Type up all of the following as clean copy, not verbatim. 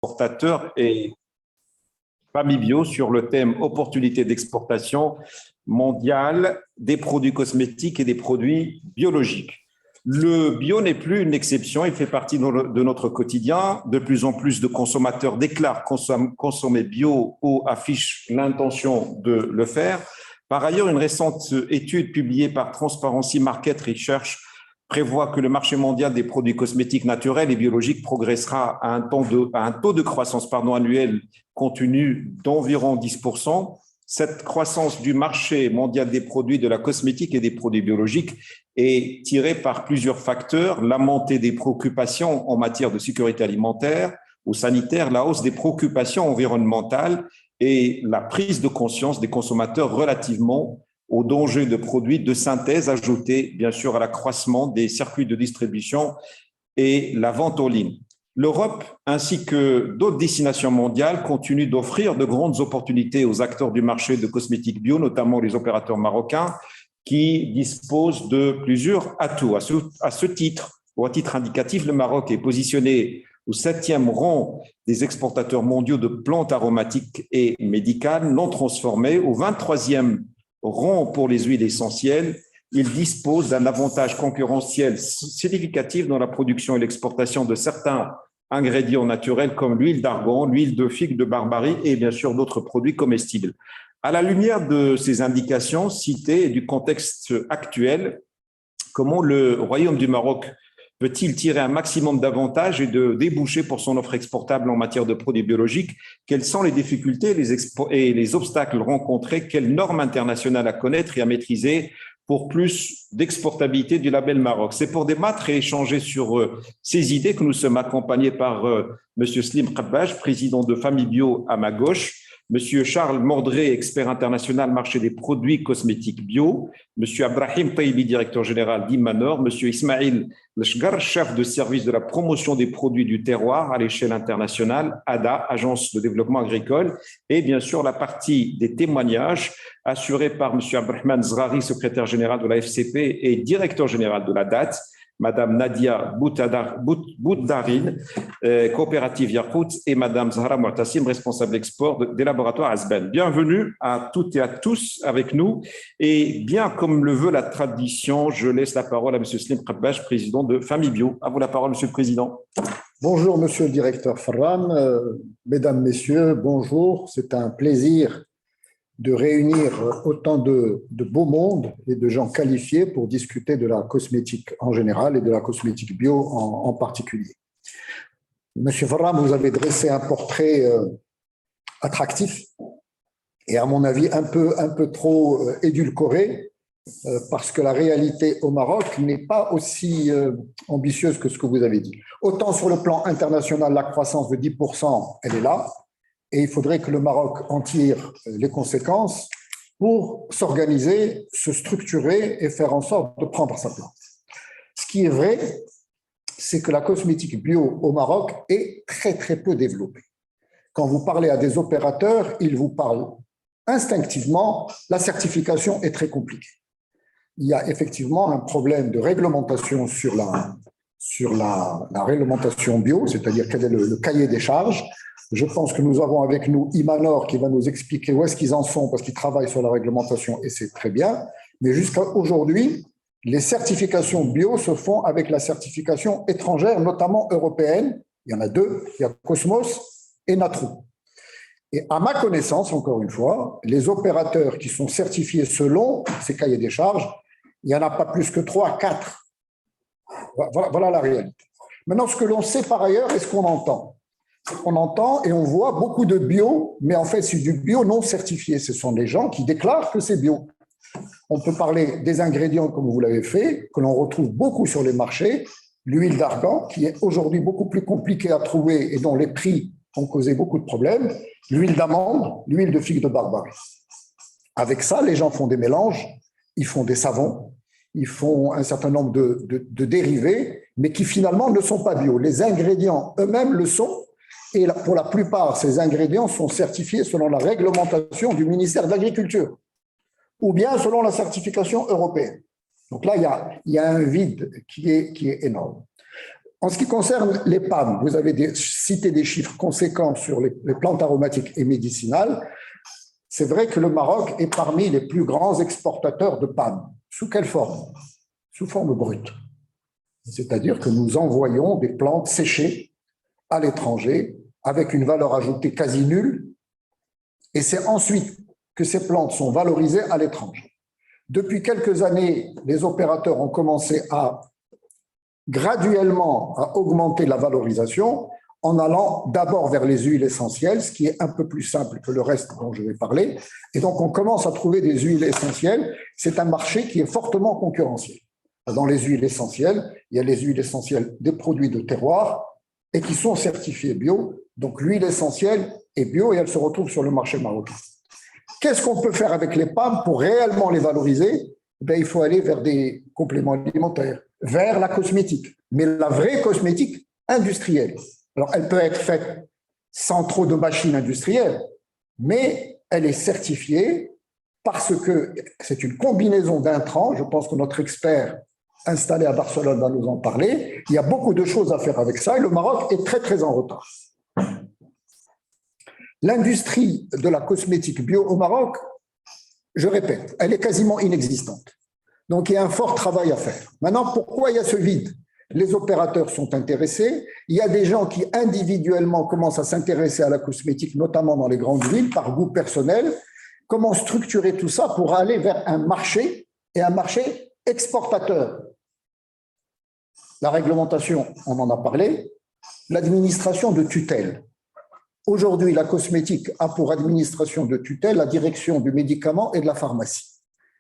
exportateurs et famille bio sur le thème opportunités d'exportation mondiale des produits cosmétiques et des produits biologiques. Le bio n'est plus une exception, il fait partie de notre quotidien. De plus en plus de consommateurs déclarent consommer bio ou affichent l'intention de le faire. Par ailleurs, une récente étude publiée par Transparency Market Research prévoit que le marché mondial des produits cosmétiques naturels et biologiques progressera à un taux de croissance annuel contenu d'environ 10%. Cette croissance du marché mondial des produits de la cosmétique et des produits biologiques est tirée par plusieurs facteurs: la montée des préoccupations en matière de sécurité alimentaire ou sanitaire, la hausse des préoccupations environnementales et la prise de conscience des consommateurs relativement aux dangers de produits de synthèse ajoutés, bien sûr, à l'accroissement des circuits de distribution et la vente en ligne. L'Europe, ainsi que d'autres destinations mondiales, continuent d'offrir de grandes opportunités aux acteurs du marché de cosmétiques bio, notamment les opérateurs marocains, qui disposent de plusieurs atouts. À ce titre, ou à titre indicatif, le Maroc est positionné au 7e rang des exportateurs mondiaux de plantes aromatiques et médicales non transformées, au 23e rang pour les huiles essentielles. Il dispose d'un avantage concurrentiel significatif dans la production et l'exportation de certains ingrédients naturels comme l'huile d'argan, l'huile de figue de Barbarie et bien sûr d'autres produits comestibles. À la lumière de ces indications citées et du contexte actuel, comment le Royaume du Maroc peut-il tirer un maximum d'avantages et de débouchés pour son offre exportable en matière de produits biologiques? Quelles sont les difficultés et les obstacles rencontrés? Quelles normes internationales à connaître et à maîtriser pour plus d'exportabilité du label Maroc? C'est pour débattre et échanger sur ces idées que nous sommes accompagnés par M. Slim Qabbaj, président de Famille Bio à ma gauche, M. Charles Mordré, expert international marché des produits cosmétiques bio, M. Abrahim Taibi, directeur général d'Imanor, M. Ismail Leshgar, chef de service de la promotion des produits du terroir à l'échelle internationale, ADA, Agence de développement agricole, et bien sûr la partie des témoignages assurée par M. Abdelrahman Zrari, secrétaire général de la FCP et directeur général de la DAT, Madame Nadia Bouddarine, coopérative Yakout, et Madame Zahra Mu'tasim, responsable export des laboratoires Asben. Bienvenue à toutes et à tous avec nous. Et bien comme le veut la tradition, je laisse la parole à M. Slim Qabbaj, président de Famille Bio. À vous la parole, Monsieur le Président. Bonjour, Monsieur le directeur Farram. Mesdames, Messieurs, bonjour. C'est un plaisir de réunir autant de beaux mondes et de gens qualifiés pour discuter de la cosmétique en général et de la cosmétique bio en particulier. Monsieur Farram, vous avez dressé un portrait attractif et à mon avis un peu trop édulcoré parce que la réalité au Maroc n'est pas aussi ambitieuse que ce que vous avez dit. Autant sur le plan international, la croissance de 10%, elle est là. Et il faudrait que le Maroc en tire les conséquences pour s'organiser, se structurer et faire en sorte de prendre sa place. Ce qui est vrai, c'est que la cosmétique bio au Maroc est très peu développée. Quand vous parlez à des opérateurs, ils vous parlent instinctivement, la certification est très compliquée. Il y a effectivement un problème de réglementation sur la réglementation bio, c'est-à-dire quel est le cahier des charges. Je pense que nous avons avec nous Imanor qui va nous expliquer où est-ce qu'ils en sont parce qu'ils travaillent sur la réglementation et c'est très bien. Mais jusqu'à aujourd'hui, les certifications bio se font avec la certification étrangère, notamment européenne. Il y en a deux, il y a Cosmos et Natro. Et à ma connaissance, encore une fois, les opérateurs qui sont certifiés selon ces cahiers des charges, il n'y en a pas plus que 3, 4. Voilà la réalité. Maintenant, ce que l'on sait par ailleurs et ce qu'on entend, on entend et on voit beaucoup de bio, mais en fait, c'est du bio non certifié. Ce sont des gens qui déclarent que c'est bio. On peut parler des ingrédients, comme vous l'avez fait, que l'on retrouve beaucoup sur les marchés. L'huile d'argan, qui est aujourd'hui beaucoup plus compliquée à trouver et dont les prix ont causé beaucoup de problèmes. L'huile d'amande, l'huile de figue de Barbarie. Avec ça, les gens font des mélanges, ils font des savons, ils font un certain nombre de dérivés, mais qui finalement ne sont pas bio. Les ingrédients eux-mêmes le sont. Et pour la plupart, ces ingrédients sont certifiés selon la réglementation du ministère de l'Agriculture ou bien selon la certification européenne. Donc là, il y a un vide qui est énorme. En ce qui concerne les PAM, vous avez cité des chiffres conséquents sur les plantes aromatiques et médicinales. C'est vrai que le Maroc est parmi les plus grands exportateurs de PAM. Sous quelle forme? Sous forme brute. C'est-à-dire que nous envoyons des plantes séchées à l'étranger avec une valeur ajoutée quasi nulle, et c'est ensuite que ces plantes sont valorisées à l'étranger. Depuis quelques années, les opérateurs ont commencé à graduellement à augmenter la valorisation en allant d'abord vers les huiles essentielles, ce qui est un peu plus simple que le reste dont je vais parler. Et donc, on commence à trouver des huiles essentielles. C'est un marché qui est fortement concurrentiel. Dans les huiles essentielles, il y a les huiles essentielles des produits de terroir et qui sont certifiées bio. Donc, l'huile essentielle est bio et elle se retrouve sur le marché marocain. Qu'est-ce qu'on peut faire avec les PAM pour réellement les valoriser? Il faut aller vers des compléments alimentaires, vers la cosmétique, mais la vraie cosmétique industrielle. Alors, elle peut être faite sans trop de machines industrielles, mais elle est certifiée parce que c'est une combinaison d'intrants. Je pense que notre expert installé à Barcelone va nous en parler. Il y a beaucoup de choses à faire avec ça et le Maroc est très, très en retard. L'industrie de la cosmétique bio au Maroc, je répète, elle est quasiment inexistante. Donc, il y a un fort travail à faire. Maintenant, pourquoi il y a ce vide? Les opérateurs sont intéressés. Il y a des gens qui individuellement commencent à s'intéresser à la cosmétique, notamment dans les grandes villes, par goût personnel. Comment structurer tout ça pour aller vers un marché et un marché exportateur? La réglementation, on en a parlé. L'administration de tutelle. Aujourd'hui, la cosmétique a pour administration de tutelle la direction du médicament et de la pharmacie.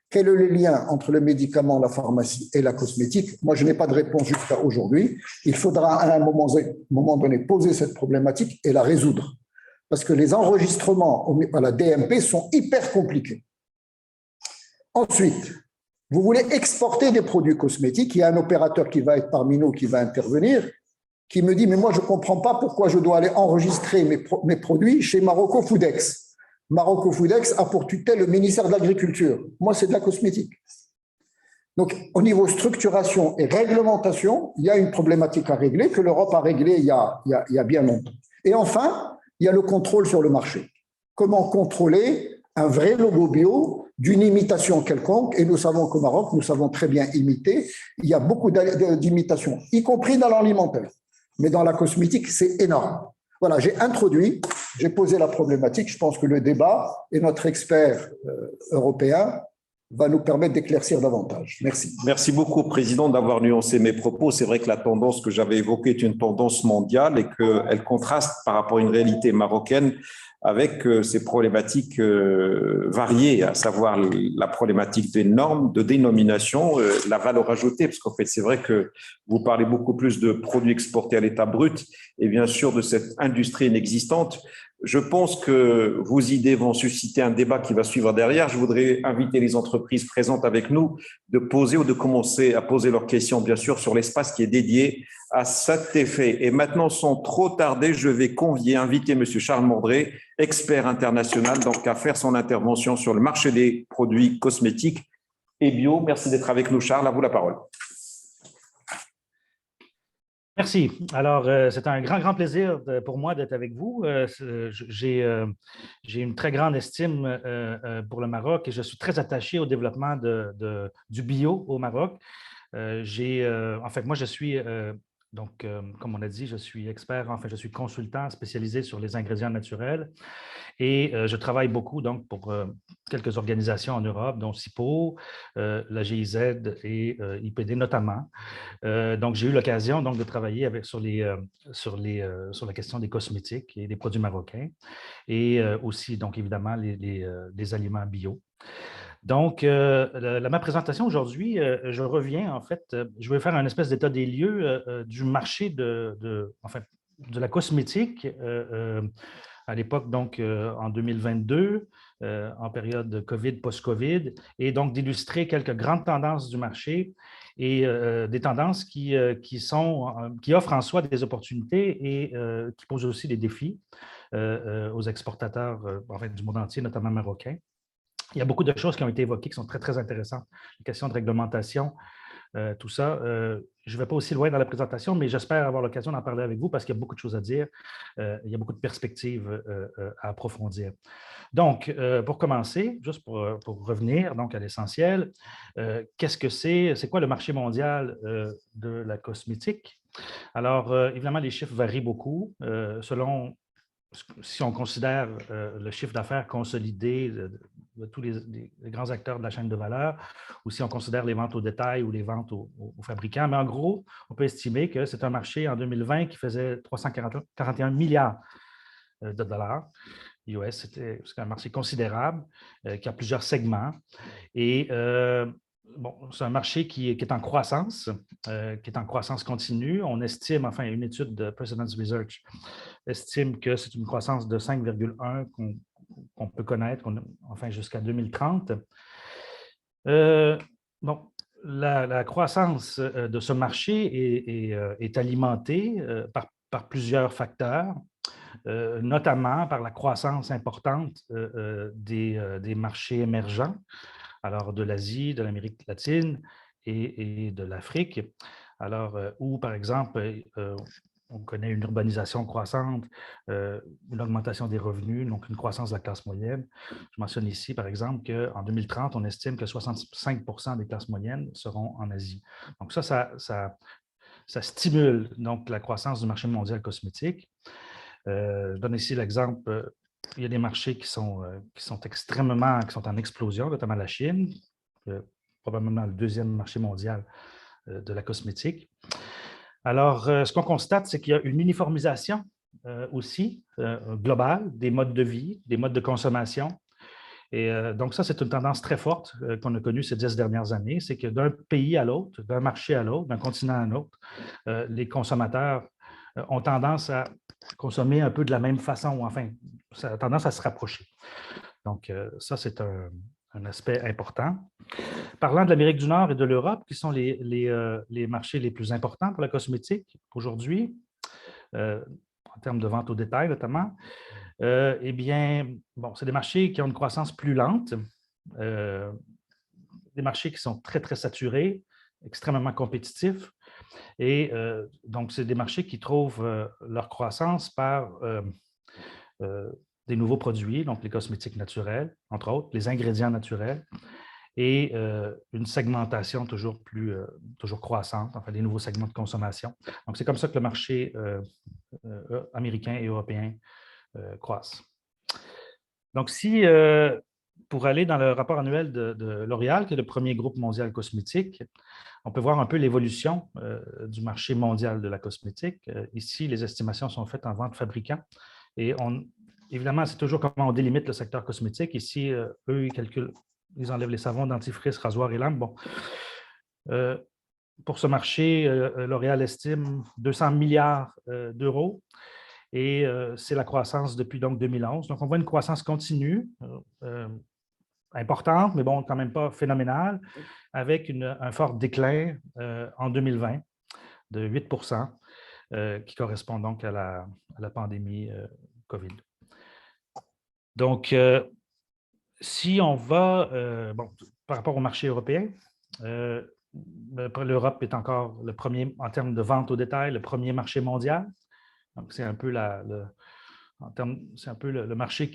Quel est le lien entre le médicament, la pharmacie et la cosmétique? Moi, je n'ai pas de réponse jusqu'à aujourd'hui. Il faudra à un moment donné poser cette problématique et la résoudre. Parce que les enregistrements à la DMP sont hyper compliqués. Ensuite, vous voulez exporter des produits cosmétiques. Il y a un opérateur qui va être parmi nous, qui va intervenir, qui me dit, mais moi, je ne comprends pas pourquoi je dois aller enregistrer mes produits chez Marocco Foodex. Marocco Foodex a pour tutelle le ministère de l'Agriculture. Moi, c'est de la cosmétique. Donc, au niveau structuration et réglementation, il y a une problématique à régler que l'Europe a réglée il y a bien longtemps. Et enfin, il y a le contrôle sur le marché. Comment contrôler un vrai logo bio d'une imitation quelconque? Et nous savons qu'au Maroc, nous savons très bien imiter. Il y a beaucoup d'imitations, y compris dans l'alimentaire. Mais dans la cosmétique, c'est énorme. Voilà, j'ai posé la problématique. Je pense que le débat et notre expert européen va nous permettre d'éclaircir davantage. Merci. Merci beaucoup, Président, d'avoir nuancé mes propos. C'est vrai que la tendance que j'avais évoquée est une tendance mondiale et qu'elle contraste par rapport à une réalité marocaine avec ces problématiques variées, à savoir la problématique des normes, de dénomination, la valeur ajoutée, parce qu'en fait, c'est vrai que vous parlez beaucoup plus de produits exportés à l'état brut et bien sûr de cette industrie inexistante. Je pense que vos idées vont susciter un débat qui va suivre derrière. Je voudrais inviter les entreprises présentes avec nous de poser ou de commencer à poser leurs questions, bien sûr, sur l'espace qui est dédié à cet effet. Et maintenant, sans trop tarder, je vais inviter M. Charles Mandré, expert international, donc à faire son intervention sur le marché des produits cosmétiques et bio. Merci d'être avec nous, Charles. À vous la parole. Merci. Alors, c'est un grand plaisir pour moi d'être avec vous. J'ai une très grande estime pour le Maroc et je suis très attaché au développement du bio au Maroc. En fait, moi, je suis, comme on a dit, je suis expert, je suis consultant spécialisé sur les ingrédients naturels et je travaille beaucoup donc, pour quelques organisations en Europe, dont CIPO, la GIZ et IPD notamment. Donc, j'ai eu l'occasion de travailler sur la question des cosmétiques et des produits marocains et aussi, donc, évidemment, les aliments bio. Donc, ma présentation aujourd'hui, je reviens, en fait, je vais faire un espèce d'état des lieux du marché de la cosmétique à l'époque, donc, en 2022, en période de COVID, post-COVID, et donc d'illustrer quelques grandes tendances du marché et des tendances qui offrent en soi des opportunités et qui posent aussi des défis aux exportateurs du monde entier, notamment marocains. Il y a beaucoup de choses qui ont été évoquées qui sont très, très intéressantes. Les questions de réglementation, tout ça. Je ne vais pas aussi loin dans la présentation, mais j'espère avoir l'occasion d'en parler avec vous parce qu'il y a beaucoup de choses à dire. Il y a beaucoup de perspectives à approfondir. Donc, pour commencer, juste pour revenir donc, à l'essentiel, qu'est-ce que c'est? C'est quoi le marché mondial de la cosmétique? Alors, évidemment, les chiffres varient beaucoup selon si on considère le chiffre d'affaires consolidé de tous les grands acteurs de la chaîne de valeur, ou si on considère les ventes au détail ou les ventes aux fabricants. Mais en gros, on peut estimer que c'est un marché en 2020 qui faisait 341 milliards de dollars US. C'est un marché considérable qui a plusieurs segments. Et bon, c'est un marché qui est en croissance, continue. On estime, enfin, une étude de Precedence Research estime que c'est une croissance de 5,1 qu'on peut connaître, enfin, jusqu'à 2030. Bon, la croissance de ce marché est alimentée par plusieurs facteurs, notamment par la croissance importante des marchés émergents, alors de l'Asie, de l'Amérique latine et de l'Afrique. Alors, où, par exemple, on connaît une urbanisation croissante, une augmentation des revenus, donc une croissance de la classe moyenne. Je mentionne ici, par exemple, qu'en 2030, on estime que 65 des classes moyennes seront en Asie. Donc ça stimule donc la croissance du marché mondial cosmétique. Je donne ici l'exemple, il y a des marchés qui sont en explosion, notamment la Chine, probablement le deuxième marché mondial de la cosmétique. Alors, ce qu'on constate, c'est qu'il y a une uniformisation aussi globale des modes de vie, des modes de consommation. Et donc, ça, c'est une tendance très forte qu'on a connue ces 10 dernières années, c'est que d'un pays à l'autre, d'un marché à l'autre, d'un continent à l'autre, les consommateurs ont tendance à consommer un peu de la même façon, ou enfin, ça a tendance à se rapprocher. Donc, ça, c'est un aspect important. Parlant de l'Amérique du Nord et de l'Europe, qui sont les marchés les plus importants pour la cosmétique aujourd'hui, en termes de vente au détail notamment, eh bien, bon, c'est des marchés qui ont une croissance plus lente, des marchés qui sont très, très saturés, extrêmement compétitifs. Et donc, c'est des marchés qui trouvent leur croissance par des nouveaux produits, donc les cosmétiques naturels, entre autres, les ingrédients naturels, et une segmentation toujours croissante, enfin des nouveaux segments de consommation. Donc, c'est comme ça que le marché américain et européen croissent. Donc, si, pour aller dans le rapport annuel de L'Oréal, qui est le premier groupe mondial cosmétique, on peut voir un peu l'évolution du marché mondial de la cosmétique. Ici, les estimations sont faites en vente fabricant. Et évidemment, c'est toujours comment on délimite le secteur cosmétique. Ici, eux, ils calculent, ils enlèvent les savons, dentifrice, rasoir et lames. Bon. Pour ce marché, L'Oréal estime 200 milliards d'euros. Et c'est la croissance depuis donc 2011. Donc, on voit une croissance continue, importante, mais bon, quand même pas phénoménale, avec un fort déclin en 2020 de 8 qui correspond donc à la pandémie COVID. Donc, si on va, bon, par rapport au marché européen, l'Europe est encore le premier, en termes de vente au détail, le premier marché mondial. Donc, c'est un peu c'est un peu le marché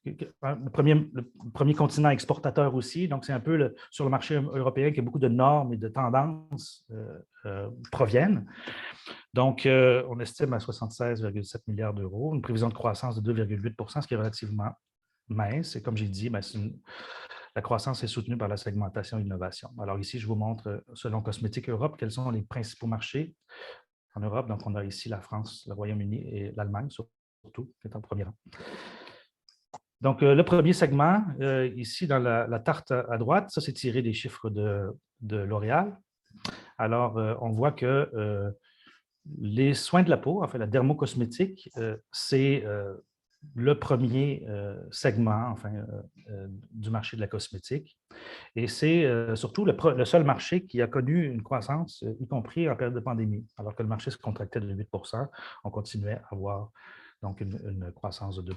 le premier continent exportateur aussi. Donc, c'est un peu sur le marché européen que beaucoup de normes et de tendances proviennent. Donc, on estime à 76,7 milliards d'euros, une prévision de croissance de 2,8 ce qui est relativement mince. Et comme j'ai dit, la croissance est soutenue par la segmentation et l'innovation. Alors ici, je vous montre, selon Cosmétique Europe, quels sont les principaux marchés en Europe. Donc, on a ici la France, le Royaume-Uni et l'Allemagne, surtout, qui est en premier rang. Donc, le premier segment, ici, dans la tarte à droite, ça, c'est tiré des chiffres de L'Oréal. Alors, on voit que les soins de la peau, enfin, la dermocosmétique, c'est le premier segment du marché de la cosmétique. Et c'est surtout le seul marché qui a connu une croissance, y compris en période de pandémie. Alors que le marché se contractait de 8 on continuait à avoir donc une croissance de 2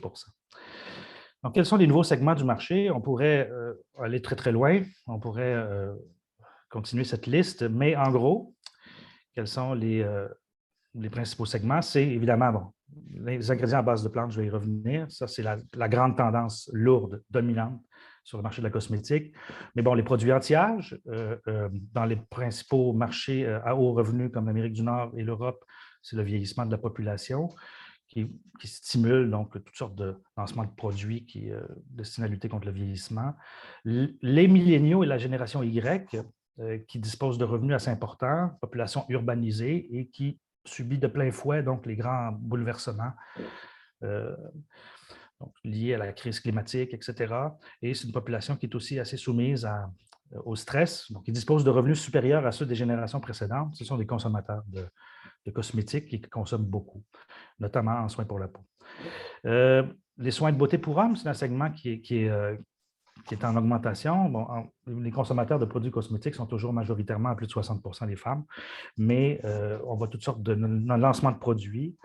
Donc, quels sont les nouveaux segments du marché? On pourrait aller très, très loin. On pourrait continuer cette liste, mais en gros, quels sont les principaux segments? C'est évidemment, bon, les ingrédients à base de plantes, je vais y revenir. Ça, c'est la grande tendance lourde, dominante sur le marché de la cosmétique. Mais bon, les produits anti-âge, dans les principaux marchés à haut revenu comme l'Amérique du Nord et l'Europe, c'est le vieillissement de la population qui stimule donc toutes sortes de lancements de produits qui destinés à lutter contre le vieillissement. Les milléniaux et la génération Y, qui disposent de revenus assez importants, population urbanisée et qui subit de plein fouet donc les grands bouleversements donc, liés à la crise climatique, etc. Et c'est une population qui est aussi assez soumise au stress. Donc, ils disposent de revenus supérieurs à ceux des générations précédentes. Ce sont des consommateurs de cosmétiques qui consomment beaucoup, notamment en soins pour la peau. Les soins de beauté pour hommes, c'est un segment qui est en augmentation. Bon, les consommateurs de produits cosmétiques sont toujours majoritairement à plus de 60% des femmes, mais on voit toutes sortes de lancements de produits,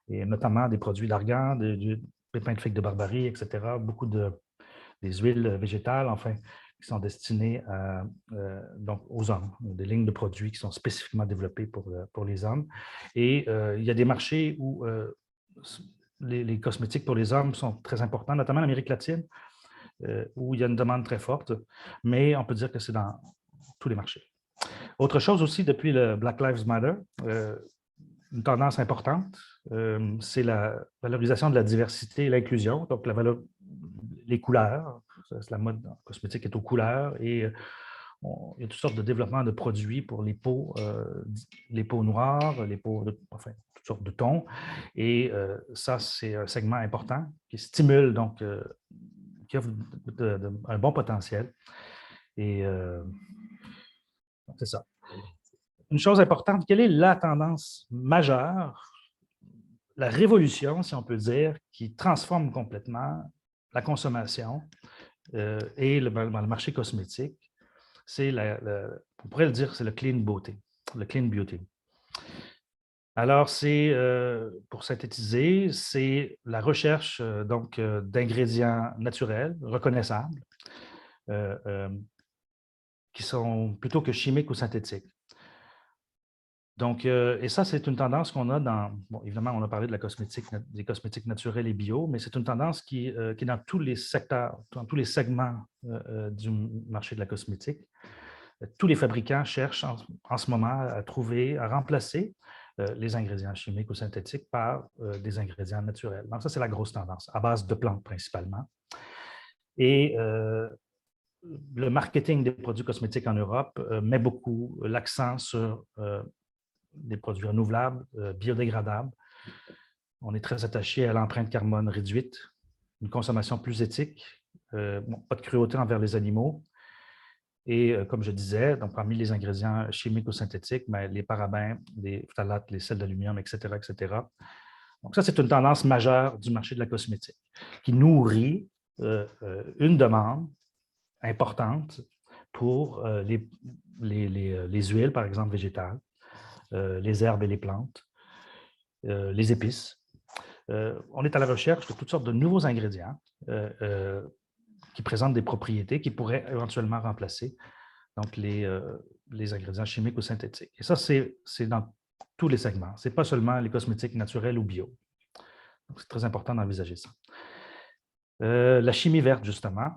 et notamment des produits d'argan, du pépin de figue de Barbarie, etc. Beaucoup des huiles végétales, enfin, qui sont destinées donc aux hommes, des lignes de produits qui sont spécifiquement développées pour les hommes. Et il y a des marchés où les cosmétiques pour les hommes sont très importants, notamment en Amérique latine, où il y a une demande très forte, mais on peut dire que c'est dans tous les marchés. Autre chose aussi, depuis le Black Lives Matter, une tendance importante, c'est la valorisation de la diversité et l'inclusion, donc les couleurs. La mode cosmétique est aux couleurs et il y a toutes sortes de développements de produits pour les peaux noires, les peaux, enfin, toutes sortes de tons. Et ça, c'est un segment important qui stimule, donc, qui offre un bon potentiel. Et c'est ça. Une chose importante, quelle est la tendance majeure, la révolution, si on peut dire, qui transforme complètement la consommation et le marché cosmétique? C'est, on pourrait le dire, c'est le clean beauty, le clean beauty. Alors, c'est, pour synthétiser, c'est la recherche donc d'ingrédients naturels, reconnaissables, qui sont plutôt que chimiques ou synthétiques. Donc, et ça, c'est une tendance qu'on a bon, évidemment, on a parlé de la cosmétique, des cosmétiques naturels et bio, mais c'est une tendance qui est dans tous les secteurs, dans tous les segments du marché de la cosmétique. Tous les fabricants cherchent en ce moment à trouver, à remplacer les ingrédients chimiques ou synthétiques par des ingrédients naturels. Donc, ça, c'est la grosse tendance, à base de plantes principalement. Et le marketing des produits cosmétiques en Europe met beaucoup l'accent sur des produits renouvelables, biodégradables. On est très attaché à l'empreinte carbone réduite, une consommation plus éthique, pas de cruauté envers les animaux. Et comme je disais, donc, parmi les ingrédients chimiques ou synthétiques, les parabènes, les phtalates, les sels d'aluminium, etc., etc. Donc ça, c'est une tendance majeure du marché de la cosmétique qui nourrit une demande importante pour les huiles, par exemple, végétales, les herbes et les plantes, les épices. On est à la recherche de toutes sortes de nouveaux ingrédients qui présentent des propriétés qui pourraient éventuellement remplacer donc les ingrédients chimiques ou synthétiques. Et ça, c'est dans tous les segments. Ce n'est pas seulement les cosmétiques naturels ou bio. Donc, c'est très important d'envisager ça. La chimie verte, justement.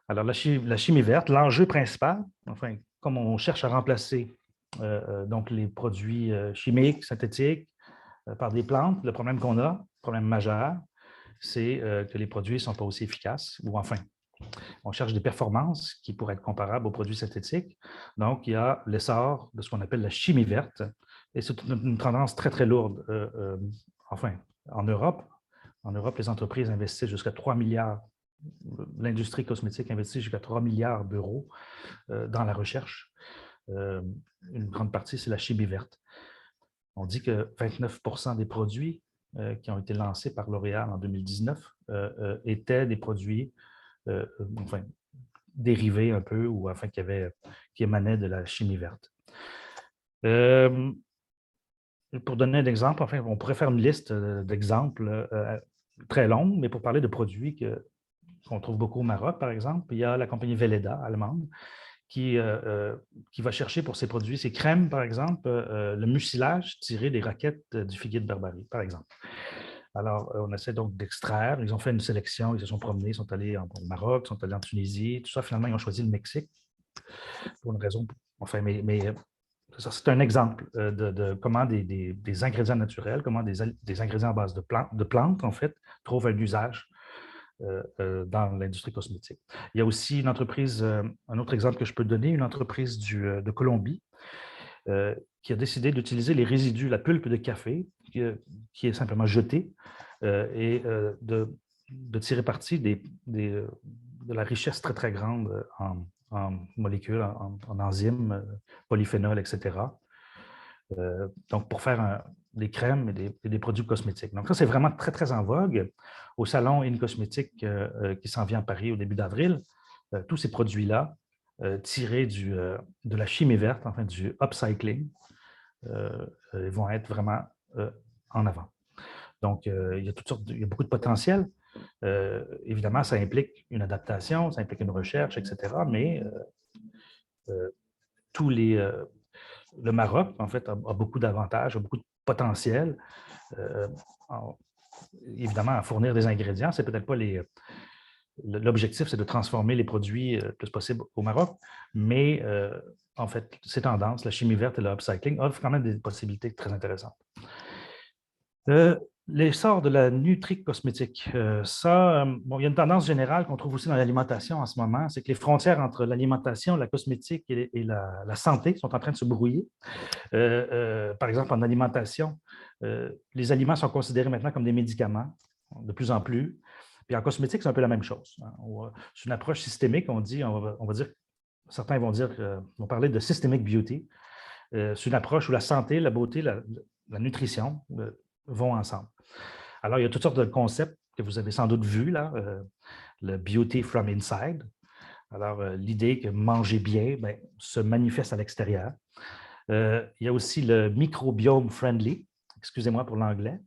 Alors, la chimie verte, l'enjeu principal, enfin, comme on cherche à remplacer donc les produits chimiques, synthétiques, par des plantes, le problème qu'on a, le problème majeur, c'est que les produits ne sont pas aussi efficaces, ou enfin, on cherche des performances qui pourraient être comparables aux produits synthétiques. Donc, il y a l'essor de ce qu'on appelle la chimie verte, et c'est une tendance très, très lourde. Enfin, en Europe, les entreprises investissent jusqu'à 3 milliards, l'industrie cosmétique investit jusqu'à 3 milliards d'euros dans la recherche. Une grande partie, c'est la chimie verte. On dit que 29% des produits qui ont été lancés par L'Oréal en 2019 étaient des produits enfin, dérivés un peu ou enfin qui émanaient de la chimie verte. Pour donner un exemple, enfin, on pourrait faire une liste d'exemples très longue, mais pour parler de produits qu'on trouve beaucoup au Maroc, par exemple, il y a la compagnie Velleda, allemande, qui va chercher pour ses produits, ses crèmes, par exemple, le mucilage tiré des raquettes du figuier de Barbarie, par exemple. Alors, on essaie donc d'extraire. Ils ont fait une sélection, ils se sont promenés, ils sont allés au Maroc, ils sont allés en Tunisie, tout ça. Finalement, ils ont choisi le Mexique pour une raison. Enfin, mais c'est un exemple de comment des ingrédients naturels, comment des ingrédients à base de plantes, en fait, trouvent un usage dans l'industrie cosmétique. Il y a aussi une entreprise, un autre exemple que je peux donner, une entreprise de Colombie qui a décidé d'utiliser les résidus, la pulpe de café, qui est simplement jetée, et de tirer parti de la richesse très, très grande en molécules, en enzymes, polyphénols, etc. Donc, pour faire des crèmes et des produits cosmétiques. Donc, ça, c'est vraiment très, très en vogue. Au salon In Cosmétique qui s'en vient à Paris au début d'avril, tous ces produits-là, tirés de la chimie verte, enfin du upcycling, vont être vraiment en avant. Donc, il y a toutes sortes il y a beaucoup de potentiel. Évidemment, ça implique une adaptation, ça implique une recherche, etc. Mais le Maroc, en fait, a beaucoup d'avantages, a beaucoup de potentiel. Évidemment, à fournir des ingrédients, c'est peut-être pas l'objectif, c'est de transformer les produits le plus possible au Maroc, mais en fait, ces tendances, la chimie verte et le upcycling, offrent quand même des possibilités très intéressantes. L'essor de la nutri-cosmétique. Bon, il y a une tendance générale qu'on trouve aussi dans l'alimentation en ce moment, c'est que les frontières entre l'alimentation, la cosmétique et la santé sont en train de se brouiller. Par exemple, en alimentation, les aliments sont considérés maintenant comme des médicaments, de plus en plus. Puis en cosmétique, c'est un peu la même chose. C'est une approche systémique, on va dire, certains vont parler de systemic beauty. C'est une approche où la santé, la beauté, la nutrition vont ensemble. Alors, il y a toutes sortes de concepts que vous avez sans doute vus, là, le beauty from inside. Alors, l'idée que manger bien se manifeste à l'extérieur. Il y a aussi le microbiome friendly, excusez-moi pour l'anglais,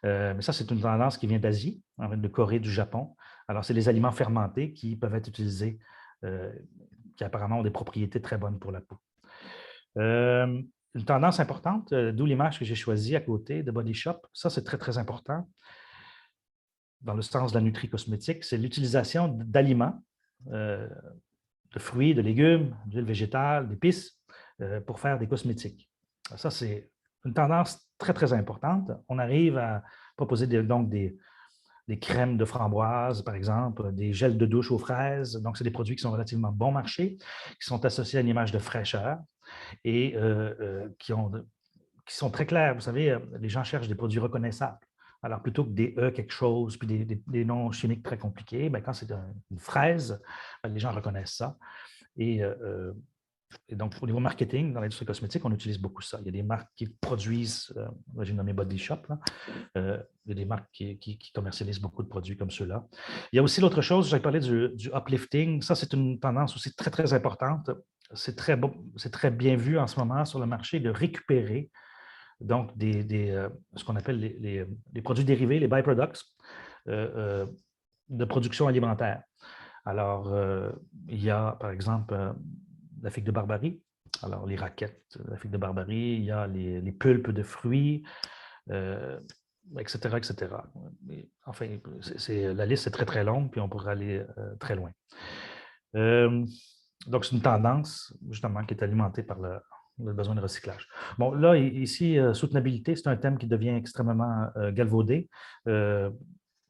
mais ça, c'est une tendance qui vient d'Asie, de Corée, du Japon. Alors, c'est les aliments fermentés qui peuvent être utilisés, qui apparemment ont des propriétés très bonnes pour la peau. Une tendance importante, d'où l'image que j'ai choisie à côté de Body Shop, ça, c'est très, très important dans le sens de la nutri-cosmétique, c'est l'utilisation d'aliments, de fruits, de légumes, d'huiles végétales, d'épices, pour faire des cosmétiques. Ça, c'est une tendance très, très importante. On arrive à proposer donc des crèmes de framboise, par exemple, des gels de douche aux fraises. Donc, c'est des produits qui sont relativement bon marché, qui sont associés à une image de fraîcheur et qui sont très clairs. Vous savez, les gens cherchent des produits reconnaissables. Alors, plutôt que des quelque chose, puis des noms chimiques très compliqués, quand c'est une fraise, les gens reconnaissent ça. Et donc, au niveau marketing, dans l'industrie cosmétique, on utilise beaucoup ça. Il y a des marques qui produisent, j'ai nommé Body Shop, là. Il y a des marques qui commercialisent beaucoup de produits comme ceux-là. Il y a aussi l'autre chose, j'avais parlé du uplifting. Ça, c'est une tendance aussi très, très importante. C'est très bien vu en ce moment sur le marché de récupérer donc ce qu'on appelle les produits dérivés, les byproducts de production alimentaire. Alors, il y a, par exemple, la figue de Barbarie, alors les raquettes de la figue de Barbarie, il y a les pulpes de fruits, etc., etc. Enfin, la liste est très, très longue, puis on pourrait aller très loin. Donc, c'est une tendance, justement, qui est alimentée par le besoin de recyclage. Bon, là, ici, soutenabilité, c'est un thème qui devient extrêmement galvaudé.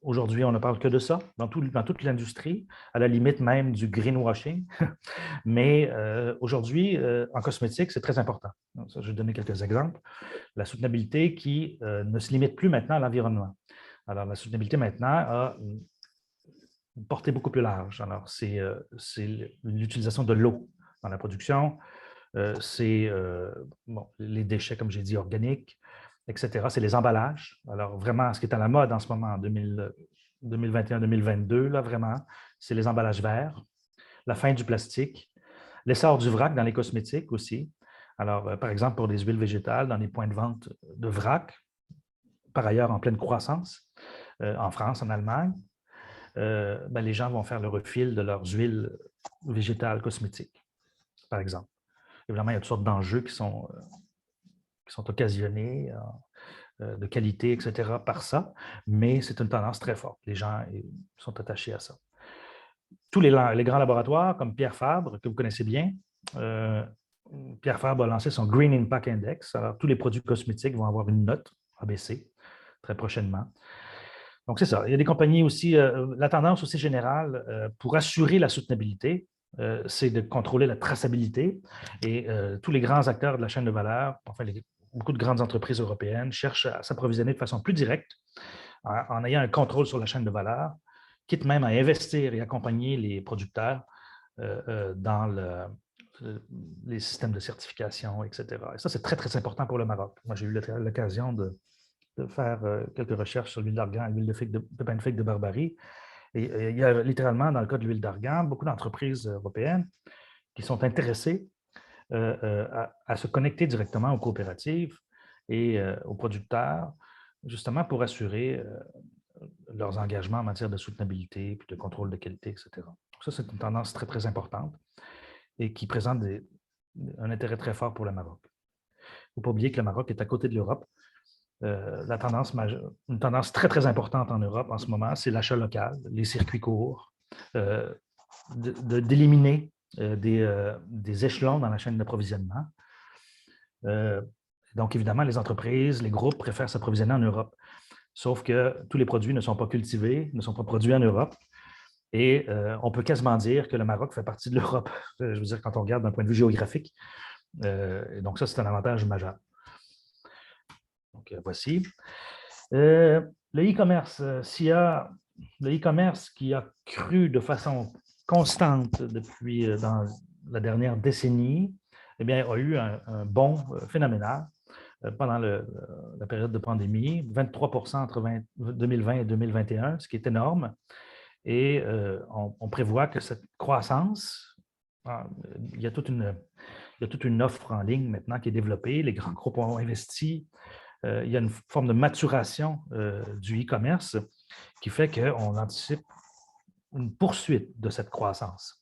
Aujourd'hui, on ne parle que de ça, dans toute l'industrie, à la limite même du greenwashing. Mais aujourd'hui, en cosmétique, c'est très important. Donc, ça, je vais donner quelques exemples. La soutenabilité qui ne se limite plus maintenant à l'environnement. Alors, la soutenabilité maintenant a une portée beaucoup plus large. Alors, c'est l'utilisation de l'eau dans la production, c'est les déchets, comme j'ai dit, organiques, etc. C'est les emballages. Alors, vraiment, ce qui est à la mode en ce moment, en 2021-2022, là, vraiment, c'est les emballages verts, la fin du plastique, l'essor du vrac dans les cosmétiques aussi. Alors, par exemple, pour les huiles végétales, dans les points de vente de vrac, par ailleurs en pleine croissance, en France, en Allemagne, les gens vont faire le refil de leurs huiles végétales cosmétiques. par exemple. Évidemment, il y a toutes sortes d'enjeux qui sont occasionnés de qualité, etc., par ça, mais c'est une tendance très forte. Les gens sont attachés à ça. Tous les grands laboratoires, comme Pierre Fabre, que vous connaissez bien, Pierre Fabre a lancé son Green Impact Index. Alors, tous les produits cosmétiques vont avoir une note ABC très prochainement. Donc, c'est ça. Il y a des compagnies aussi, la tendance aussi générale pour assurer la soutenabilité, c'est de contrôler la traçabilité. Et tous les grands acteurs de la chaîne de valeur, enfin, beaucoup de grandes entreprises européennes cherchent à s'approvisionner de façon plus directe en ayant un contrôle sur la chaîne de valeur, quitte même à investir et accompagner les producteurs dans les systèmes de certification, etc. Et ça, c'est très, très important pour le Maroc. Moi, j'ai eu l'occasion de faire quelques recherches sur l'huile d'argan et l'huile de pépin de figue de Barbarie. Et il y a littéralement, dans le cas de l'huile d'argan, beaucoup d'entreprises européennes qui sont intéressées à se connecter directement aux coopératives et aux producteurs, justement pour assurer leurs engagements en matière de soutenabilité, puis de contrôle de qualité, etc. Ça, c'est une tendance très, très importante et qui présente un intérêt très fort pour le Maroc. Il ne faut pas oublier que le Maroc est à côté de l'Europe. Une tendance très, très importante en Europe en ce moment, c'est l'achat local, les circuits courts, d'éliminer des échelons dans la chaîne d'approvisionnement. Donc, évidemment, les entreprises, les groupes préfèrent s'approvisionner en Europe. Sauf que tous les produits ne sont pas cultivés, ne sont pas produits en Europe. Et on peut quasiment dire que le Maroc fait partie de l'Europe. Je veux dire, quand on regarde d'un point de vue géographique. Donc, ça, c'est un avantage majeur. Donc, voici. Le e-commerce, le e-commerce qui a cru de façon constante depuis dans la dernière décennie, eh bien, a eu un bond phénoménal pendant la période de pandémie, 23 entre 2020 et 2021, ce qui est énorme. Et on prévoit que cette croissance, il y a toute une offre en ligne maintenant qui est développée, les grands groupes ont investi, il y a une forme de maturation du e-commerce qui fait qu'on anticipe une poursuite de cette croissance.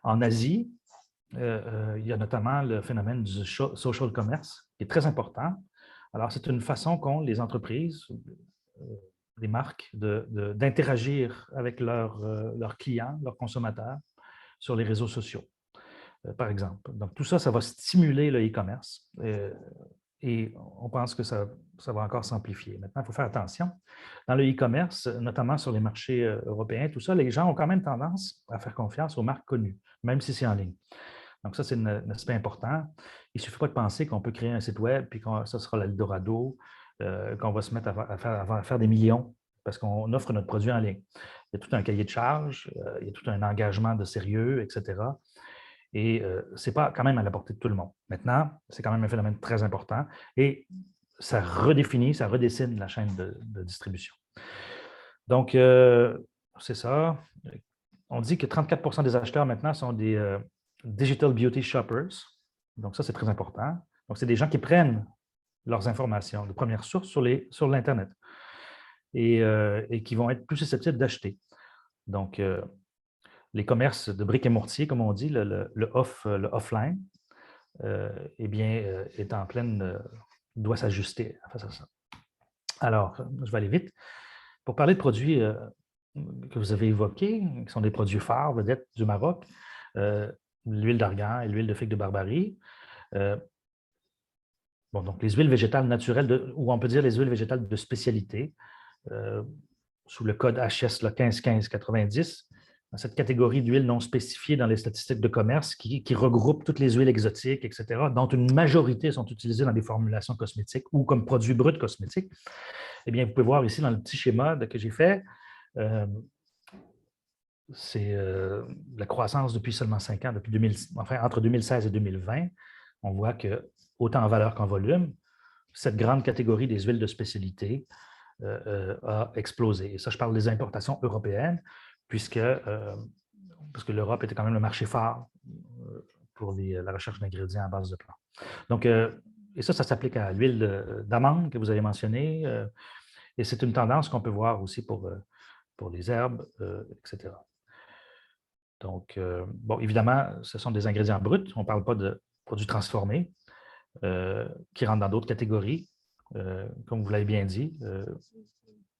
En Asie, il y a notamment le phénomène du social commerce qui est très important. Alors, c'est une façon qu'ont les entreprises, les marques, d'interagir avec leurs clients, leurs consommateurs sur les réseaux sociaux, par exemple. Donc, tout ça, ça va stimuler le e-commerce et on pense que ça va encore s'amplifier. Maintenant, il faut faire attention. Dans le e-commerce, notamment sur les marchés européens, tout ça, les gens ont quand même tendance à faire confiance aux marques connues, même si c'est en ligne. Donc, ça, c'est un aspect important. Il ne suffit pas de penser qu'on peut créer un site web puis que ça sera l'Eldorado, qu'on va se mettre à faire des millions parce qu'on offre notre produit en ligne. Il y a tout un cahier de charges, il y a tout un engagement de sérieux, etc. Et ce n'est pas quand même à la portée de tout le monde. Maintenant, c'est quand même un phénomène très important et ça redéfinit, ça redessine la chaîne de distribution. Donc, c'est ça. On dit que 34 des acheteurs maintenant sont des digital beauty shoppers. Donc, ça, c'est très important. Donc, c'est des gens qui prennent leurs informations de première source sur l'Internet et qui vont être plus susceptibles d'acheter. Donc, les commerces de briques et mortier, comme on dit, le offline, eh bien, est en pleine, doit s'ajuster face à ça. Alors, je vais aller vite. Pour parler de produits que vous avez évoqués, qui sont des produits phares, vedettes du Maroc, l'huile d'argan et l'huile de figue de Barbarie. Donc les huiles végétales naturelles, ou on peut dire les huiles végétales de spécialité, sous le code HS 151590, dans cette catégorie d'huiles non spécifiées dans les statistiques de commerce qui regroupe toutes les huiles exotiques, etc., dont une majorité sont utilisées dans des formulations cosmétiques ou comme produits bruts cosmétiques. Eh bien, vous pouvez voir ici dans le petit schéma que j'ai fait, c'est la croissance depuis seulement 5 ans, entre 2016 et 2020. On voit que, autant en valeur qu'en volume, cette grande catégorie des huiles de spécialité a explosé. Et ça, je parle des importations européennes, parce que l'Europe était quand même le marché phare pour la recherche d'ingrédients à base de plants. Donc, et ça s'applique à l'huile d'amande que vous avez mentionnée, et c'est une tendance qu'on peut voir aussi pour les herbes, etc. Donc, bon, évidemment, ce sont des ingrédients bruts. On ne parle pas de produits transformés qui rentrent dans d'autres catégories, comme vous l'avez bien dit,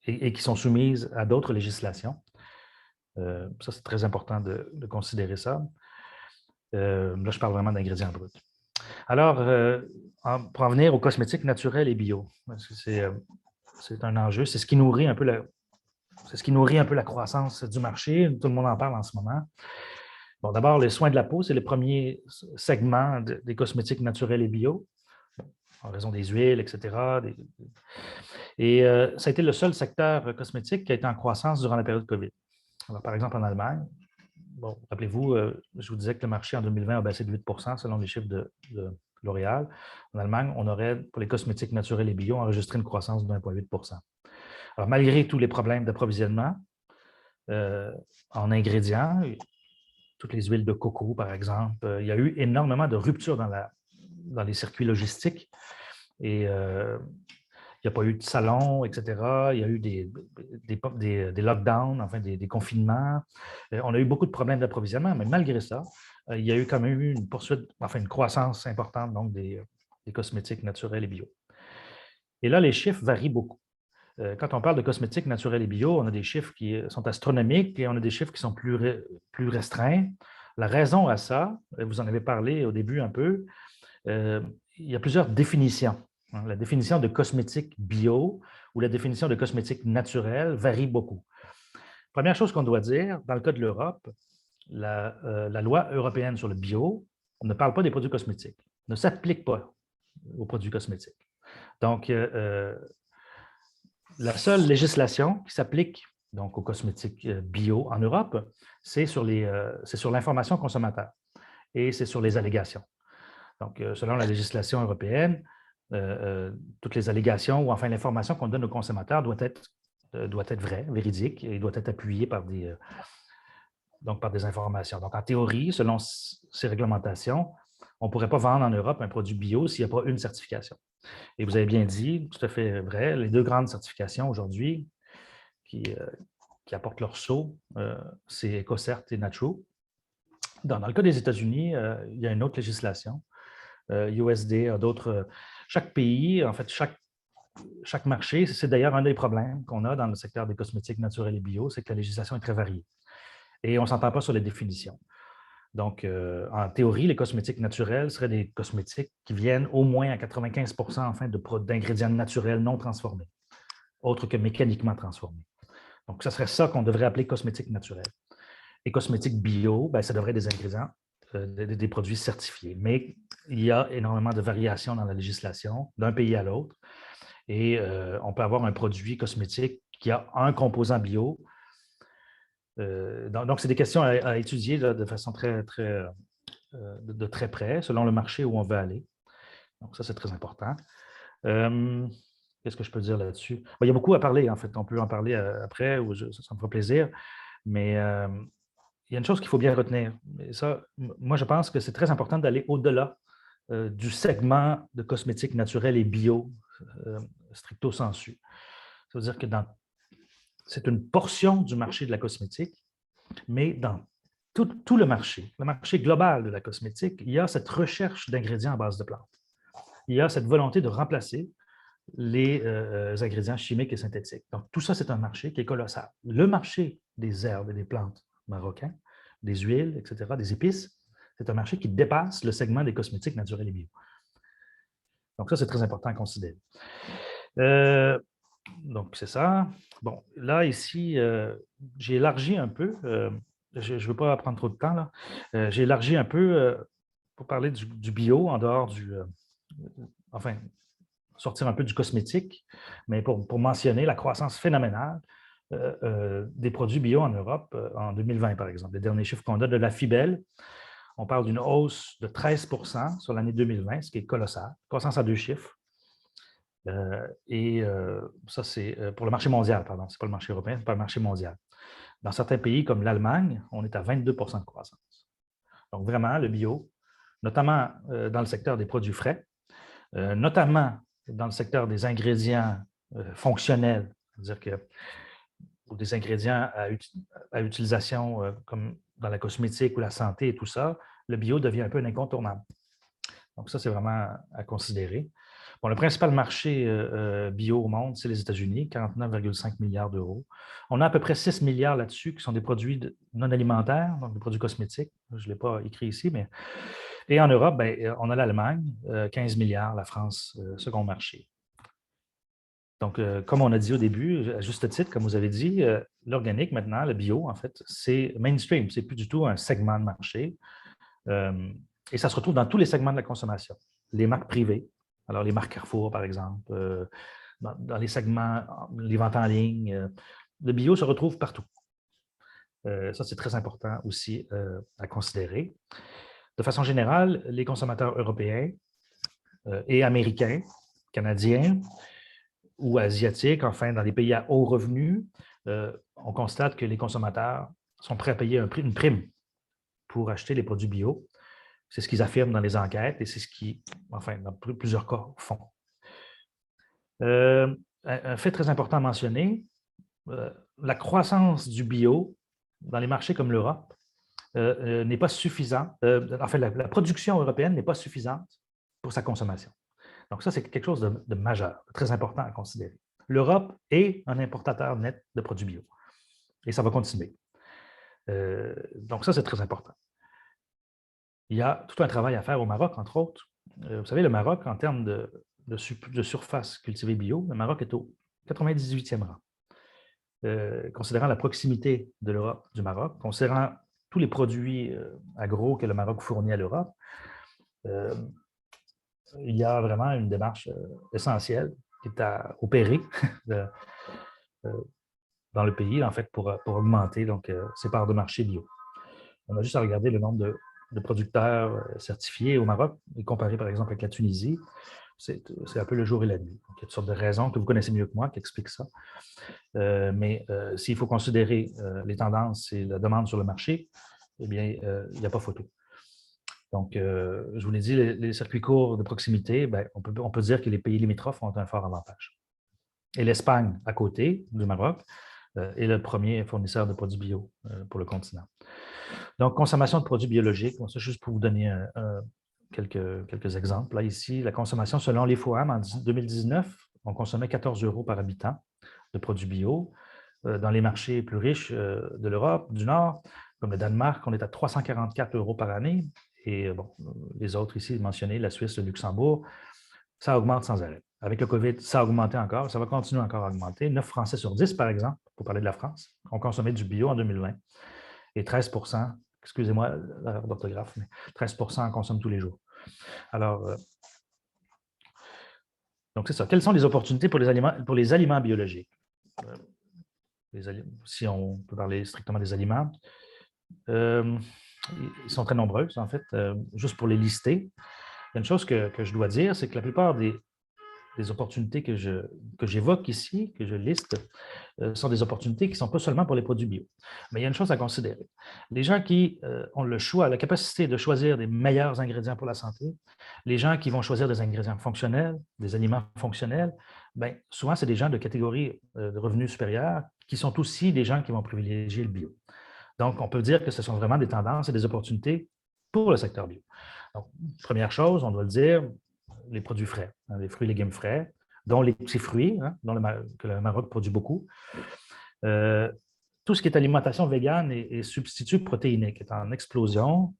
et qui sont soumises à d'autres législations. Ça, c'est très important de considérer ça. Là, je parle vraiment d'ingrédients bruts. Alors, pour en venir aux cosmétiques naturels et bio, parce que c'est un enjeu, c'est ce qui nourrit un peu la croissance du marché. Tout le monde en parle en ce moment. Bon, d'abord, les soins de la peau, c'est le premier segment des cosmétiques naturels et bio, en raison des huiles, etc. Et ça a été le seul secteur cosmétique qui a été en croissance durant la période COVID. Alors, par exemple, en Allemagne, bon, rappelez-vous, je vous disais que le marché en 2020 a baissé de 8 selon les chiffres de L'Oréal. En Allemagne, on aurait, pour les cosmétiques naturels et bio, enregistré une croissance de 1,8 %. Alors, malgré tous les problèmes d'approvisionnement en ingrédients, toutes les huiles de coco, par exemple, il y a eu énormément de ruptures dans les circuits logistiques. Et il n'y a pas eu de salon, etc. Il y a eu des lockdowns, enfin des confinements. On a eu beaucoup de problèmes d'approvisionnement, mais malgré ça, il y a eu quand même eu une poursuite, enfin une croissance importante donc des cosmétiques naturels et bio. Et là, les chiffres varient beaucoup. Quand on parle de cosmétiques naturels et bio, on a des chiffres qui sont astronomiques et on a des chiffres qui sont plus restreints. La raison à ça, vous en avez parlé au début un peu, il y a plusieurs définitions. La définition de cosmétique bio ou la définition de cosmétique naturel varie beaucoup. Première chose qu'on doit dire, dans le cas de l'Europe, la loi européenne sur le bio ne parle pas des produits cosmétiques, ne s'applique pas aux produits cosmétiques. Donc, la seule législation qui s'applique donc aux cosmétiques bio en Europe, c'est sur l'information consommateur et c'est sur les allégations. Donc, selon la législation européenne, toutes les allégations ou enfin l'information qu'on donne aux consommateurs doit être vraie, véridique et doit être appuyée par des informations. Donc, en théorie, selon ces réglementations, on ne pourrait pas vendre en Europe un produit bio s'il n'y a pas une certification. Et vous avez bien dit, tout à fait vrai, les deux grandes certifications aujourd'hui qui apportent leur sceau, c'est EcoCert et Naturo. Dans le cas des États-Unis, il y a une autre législation. USD a d'autres. Chaque pays, en fait, chaque marché, c'est d'ailleurs un des problèmes qu'on a dans le secteur des cosmétiques naturels et bio, c'est que la législation est très variée. Et on ne s'entend pas sur les définitions. Donc, en théorie, les cosmétiques naturels seraient des cosmétiques qui viennent au moins à 95 enfin, d'ingrédients naturels non transformés, autres que mécaniquement transformés. Donc, ce serait ça qu'on devrait appeler cosmétiques naturels. Et cosmétiques bio, bien, ça devrait être des ingrédients, des produits certifiés. Mais il y a énormément de variations dans la législation d'un pays à l'autre. Et on peut avoir un produit cosmétique qui a un composant bio. Donc, c'est des questions à étudier de façon de très près, selon le marché où on veut aller. Donc, ça, c'est très important. Qu'est-ce que je peux dire là-dessus? Bon, il y a beaucoup à parler, en fait. On peut en parler après, ou ça me fera plaisir. Mais il y a une chose qu'il faut bien retenir. Et ça, moi, je pense que c'est très important d'aller au-delà du segment de cosmétiques naturels et bio, stricto sensu. Ça veut dire que c'est une portion du marché de la cosmétique, mais dans tout le marché global de la cosmétique, il y a cette recherche d'ingrédients à base de plantes. Il y a cette volonté de remplacer les ingrédients chimiques et synthétiques. Donc, tout ça, c'est un marché qui est colossal. Le marché des herbes et des plantes marocains, des huiles, etc., des épices, c'est un marché qui dépasse le segment des cosmétiques naturels et bio. Donc, ça, c'est très important à considérer. Donc, c'est ça. Bon, là, ici, j'ai élargi un peu. Je ne veux pas prendre trop de temps, là. J'ai élargi un peu pour parler du bio en dehors enfin, sortir un peu du cosmétique, mais pour mentionner la croissance phénoménale des produits bio en Europe en 2020, par exemple. Les derniers chiffres qu'on a de la Fibel, on parle d'une hausse de 13 sur l'année 2020, ce qui est colossal. Croissance à deux chiffres. Ça, c'est pour le marché mondial, pardon. Ce n'est pas le marché européen, c'est pas le marché mondial. Dans certains pays comme l'Allemagne, on est à 22 de croissance. Donc, vraiment, le bio, notamment dans le secteur des produits frais, notamment dans le secteur des ingrédients fonctionnels, c'est-à-dire que ou des ingrédients à utilisation comme dans la cosmétique ou la santé et tout ça, le bio devient un peu un incontournable. Donc, ça, c'est vraiment à considérer. Bon, le principal marché bio au monde, c'est les États-Unis, 49,5 milliards d'euros. On a à peu près 6 milliards là-dessus qui sont des produits non alimentaires, donc des produits cosmétiques. Je ne l'ai pas écrit ici, mais. Et en Europe, on a l'Allemagne, 15 milliards, la France, second marché. Donc, comme on a dit au début, à juste titre, comme vous avez dit, l'organique maintenant, le bio, en fait, c'est mainstream. Ce n'est plus du tout un segment de marché. Et ça se retrouve dans tous les segments de la consommation. Les marques privées, alors les marques Carrefour, par exemple, dans les segments, les ventes en ligne, le bio se retrouve partout. Ça, c'est très important aussi à considérer. De façon générale, les consommateurs européens et américains, canadiens ou asiatiques, enfin, dans les pays à haut revenu, on constate que les consommateurs sont prêts à payer une prime pour acheter les produits bio. C'est ce qu'ils affirment dans les enquêtes et c'est ce qu'ils, enfin, dans plusieurs cas, font. Un fait très important à mentionner, la croissance du bio dans les marchés comme l'Europe n'est pas suffisante. Enfin, la production européenne n'est pas suffisante pour sa consommation. Donc, ça, c'est quelque chose de majeur, de très important à considérer. L'Europe est un importateur net de produits bio et ça va continuer. Donc, ça, c'est très important. Il y a tout un travail à faire au Maroc, entre autres. Vous savez, le Maroc, en termes de surface cultivée bio, le Maroc est au 98e rang. Considérant la proximité de l'Europe du Maroc, considérant tous les produits agro que le Maroc fournit à l'Europe, il y a vraiment une démarche essentielle qui est à opérer dans le pays, en fait, pour augmenter donc, ses parts de marché bio. On a juste à regarder le nombre de producteurs certifiés au Maroc et comparer, par exemple, avec la Tunisie. C'est un peu le jour et la nuit. Donc, il y a toutes sortes de raisons que vous connaissez mieux que moi qui expliquent ça. Mais s'il faut considérer les tendances et la demande sur le marché, eh bien, il n'y a pas photo. Donc, je vous l'ai dit, les circuits courts de proximité, on peut dire que les pays limitrophes ont un fort avantage. Et l'Espagne, à côté du Maroc, est le premier fournisseur de produits bio pour le continent. Donc, consommation de produits biologiques, bon, ça, juste pour vous donner quelques exemples. Là, ici, la consommation selon les FOAM, en 2019, on consommait 14 € par habitant de produits bio. Dans les marchés plus riches de l'Europe, du Nord, comme le Danemark, on est à 344 € par année. Et bon, les autres ici mentionnés, la Suisse, le Luxembourg, ça augmente sans arrêt. Avec le COVID, ça a augmenté encore, ça va continuer encore à augmenter. 9 Français sur 10, par exemple, pour parler de la France, ont consommé du bio en 2020. Et 13 %, excusez-moi l'erreur d'orthographe, mais 13 % en consomment tous les jours. Alors, donc c'est ça. Quelles sont les opportunités pour les aliments biologiques? Si on peut parler strictement des aliments, ils sont très nombreux, en fait. Juste pour les lister, il y a une chose que je dois dire, c'est que la plupart des opportunités que j'évoque ici, que je liste, sont des opportunités qui ne sont pas seulement pour les produits bio. Mais il y a une chose à considérer. Les gens qui ont le choix, la capacité de choisir des meilleurs ingrédients pour la santé, les gens qui vont choisir des ingrédients fonctionnels, des aliments fonctionnels, souvent, c'est des gens de catégorie de revenus supérieurs qui sont aussi des gens qui vont privilégier le bio. Donc, on peut dire que ce sont vraiment des tendances et des opportunités pour le secteur bio. Donc, première chose, on doit le dire, les produits frais, les fruits et légumes frais, dont les petits fruits, que le Maroc produit beaucoup. Tout ce qui est alimentation végane et substituts protéiniques est en explosion.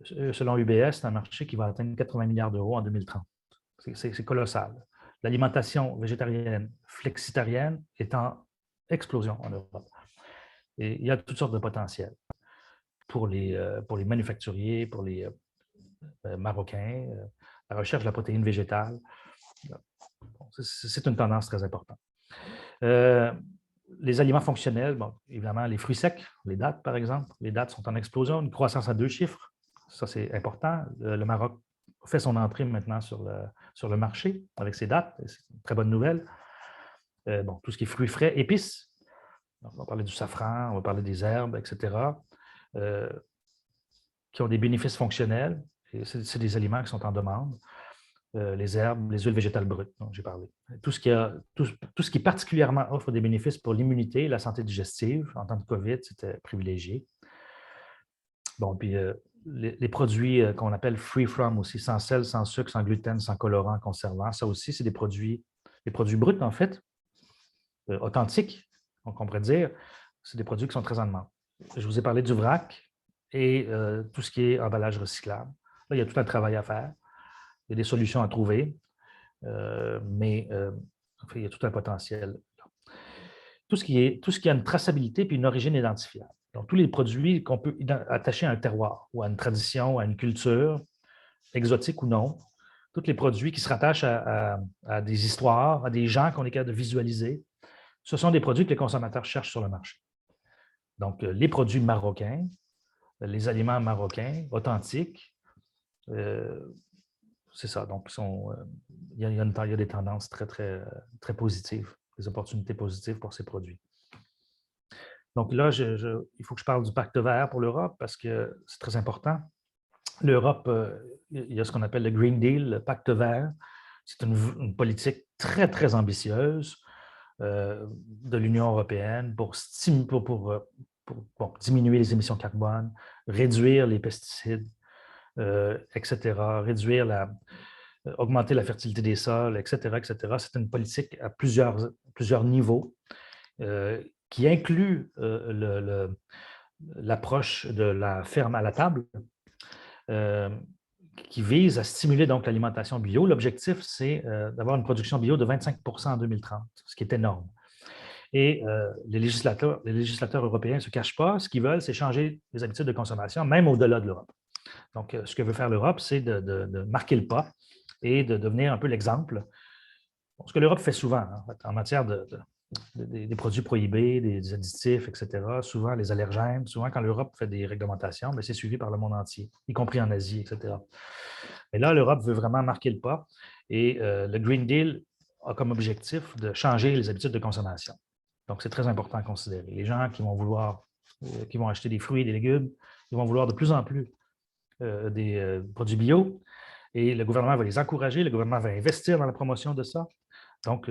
Selon UBS, c'est un marché qui va atteindre 80 milliards d'euros en 2030. C'est colossal. L'alimentation végétarienne, flexitarienne est en explosion en Europe. Et il y a toutes sortes de potentiels pour les manufacturiers, pour les Marocains, la recherche de la protéine végétale. C'est une tendance très importante. Les aliments fonctionnels, bon, évidemment, les fruits secs, les dattes, par exemple. Les dattes sont en explosion, une croissance à 2 chiffres. Ça, c'est important. Le Maroc fait son entrée maintenant sur le marché avec ses dattes. C'est une très bonne nouvelle. Bon, tout ce qui est fruits frais, épices. Donc, on va parler du safran, on va parler des herbes, etc., qui ont des bénéfices fonctionnels. C'est des aliments qui sont en demande. Les herbes, les huiles végétales brutes, dont j'ai parlé. Tout ce qui particulièrement offre des bénéfices pour l'immunité et la santé digestive, en temps de COVID, c'était privilégié. Bon, puis les produits qu'on appelle free from aussi, sans sel, sans sucre, sans gluten, sans colorant, conservant, ça aussi, c'est des produits bruts, en fait, authentiques, donc on pourrait dire. C'est des produits qui sont très en demande. Je vous ai parlé du vrac et tout ce qui est emballage recyclable. Là, il y a tout un travail à faire. Il y a des solutions à trouver, mais il y a tout un potentiel. Tout ce qui a une traçabilité puis une origine identifiable. Donc, tous les produits qu'on peut attacher à un terroir ou à une tradition, à une culture, exotique ou non, tous les produits qui se rattachent à des histoires, à des gens qu'on est capable de visualiser, ce sont des produits que les consommateurs cherchent sur le marché. Donc, les produits marocains, les aliments marocains, authentiques, c'est ça. Donc, il y a des tendances très, très, très positives, des opportunités positives pour ces produits. Donc là, il faut que je parle du pacte vert pour l'Europe parce que c'est très important. L'Europe, il y a ce qu'on appelle le Green Deal, le pacte vert. C'est une politique très, très ambitieuse de l'Union européenne pour diminuer les émissions de carbone, réduire les pesticides, etc., augmenter la fertilité des sols, etc., etc. C'est une politique à plusieurs niveaux qui inclut l'approche de la ferme à la table, qui vise à stimuler donc l'alimentation bio. L'objectif, c'est d'avoir une production bio de 25 % en 2030, ce qui est énorme. Et les législateurs européens ne se cachent pas. Ce qu'ils veulent, c'est changer les habitudes de consommation, même au-delà de l'Europe. Donc, ce que veut faire l'Europe, c'est de marquer le pas et de devenir un peu l'exemple. Bon, ce que l'Europe fait souvent en matière des produits prohibés, des additifs, etc., souvent les allergènes, souvent quand l'Europe fait des réglementations, c'est suivi par le monde entier, y compris en Asie, etc. Mais là, l'Europe veut vraiment marquer le pas et le Green Deal a comme objectif de changer les habitudes de consommation. Donc, c'est très important à considérer. Les gens qui vont acheter des fruits et des légumes, ils vont vouloir de plus en plus des produits bio et le gouvernement va les encourager, le gouvernement va investir dans la promotion de ça. Donc,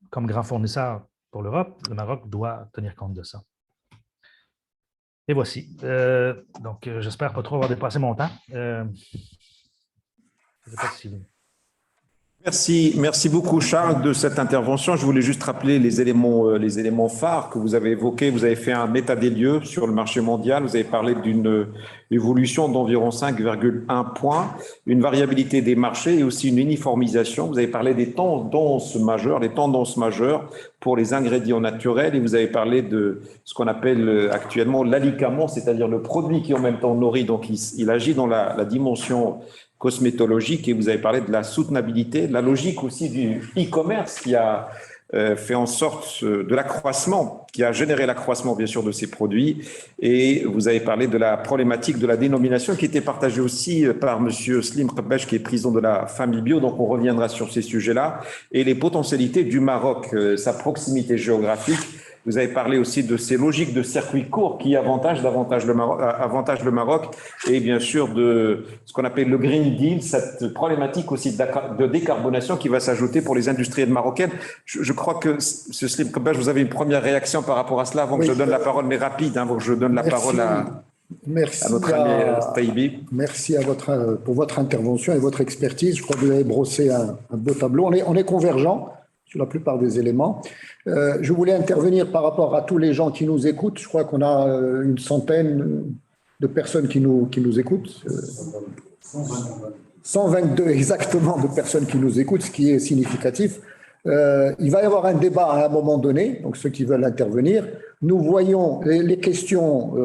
comme grand fournisseur pour l'Europe, le Maroc doit tenir compte de ça. Et voici. Donc, j'espère pas trop avoir dépassé mon temps. Je ne sais pas si... Merci beaucoup Charles de cette intervention. Je voulais juste rappeler les éléments phares que vous avez évoqués. Vous avez fait un état des lieux sur le marché mondial. Vous avez parlé d'une évolution d'environ 5,1 points, une variabilité des marchés et aussi une uniformisation. Vous avez parlé des tendances majeures pour les ingrédients naturels et vous avez parlé de ce qu'on appelle actuellement l'alicament, c'est-à-dire le produit qui en même temps nourrit. Donc, il agit dans la dimension cosmétologique et vous avez parlé de la soutenabilité, la logique aussi du e-commerce qui a fait en sorte de l'accroissement, qui a généré l'accroissement bien sûr de ces produits et vous avez parlé de la problématique de la dénomination qui était partagée aussi par monsieur Slim Khabbaj qui est président de la famille bio, donc on reviendra sur ces sujets-là et les potentialités du Maroc, sa proximité géographique. Vous avez parlé aussi de ces logiques de circuits courts qui avantagent le Maroc et bien sûr de ce qu'on appelle le Green Deal, cette problématique aussi de décarbonation qui va s'ajouter pour les industriels marocaines. Je crois que, M. Slim Khabbaj, vous avez une première réaction par rapport à cela avant que je donne la parole, mais rapide, avant que je donne la parole à notre ami Taïbi. Merci pour votre intervention et votre expertise. Je crois que vous avez brossé un beau tableau. On est convergents sur la plupart des éléments. Je voulais intervenir par rapport à tous les gens qui nous écoutent. Je crois qu'on a une centaine de personnes qui nous écoutent. 122 exactement de personnes qui nous écoutent, ce qui est significatif. Il va y avoir un débat à un moment donné, donc ceux qui veulent intervenir. Nous voyons les questions,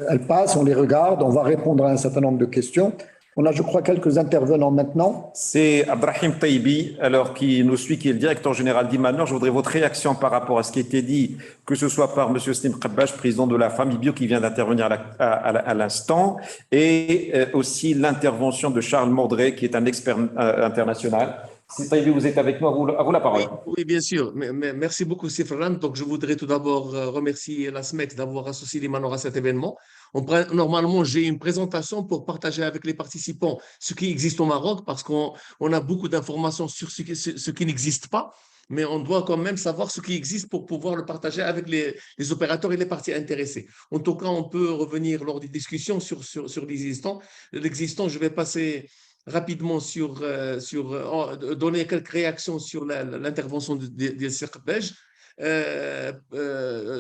elles passent, on les regarde, on va répondre à un certain nombre de questions. On a, je crois, quelques intervenants maintenant. C'est Abdrahim Taïbi, alors qui nous suit, qui est le directeur général d'Imanor. Je voudrais votre réaction par rapport à ce qui a été dit, que ce soit par M. Slim Khabbaj, président de la famille bio, qui vient d'intervenir à l'instant, et aussi l'intervention de Charles Mordret, qui est un expert international. Si Taïbi, vous êtes avec nous, à vous la parole. Oui, bien sûr. Merci beaucoup, Sifran. Donc, je voudrais tout d'abord remercier la SMEX d'avoir associé l'Imanor à cet événement. Normalement, j'ai une présentation pour partager avec les participants ce qui existe au Maroc parce qu'on a beaucoup d'informations sur ce qui n'existe pas. mais on doit quand même savoir ce qui existe pour pouvoir le partager avec les opérateurs et les parties intéressées. En tout cas, on peut revenir lors des discussions sur l'existant. L'existant, je vais passer rapidement donner quelques réactions sur l'intervention des cercles belges.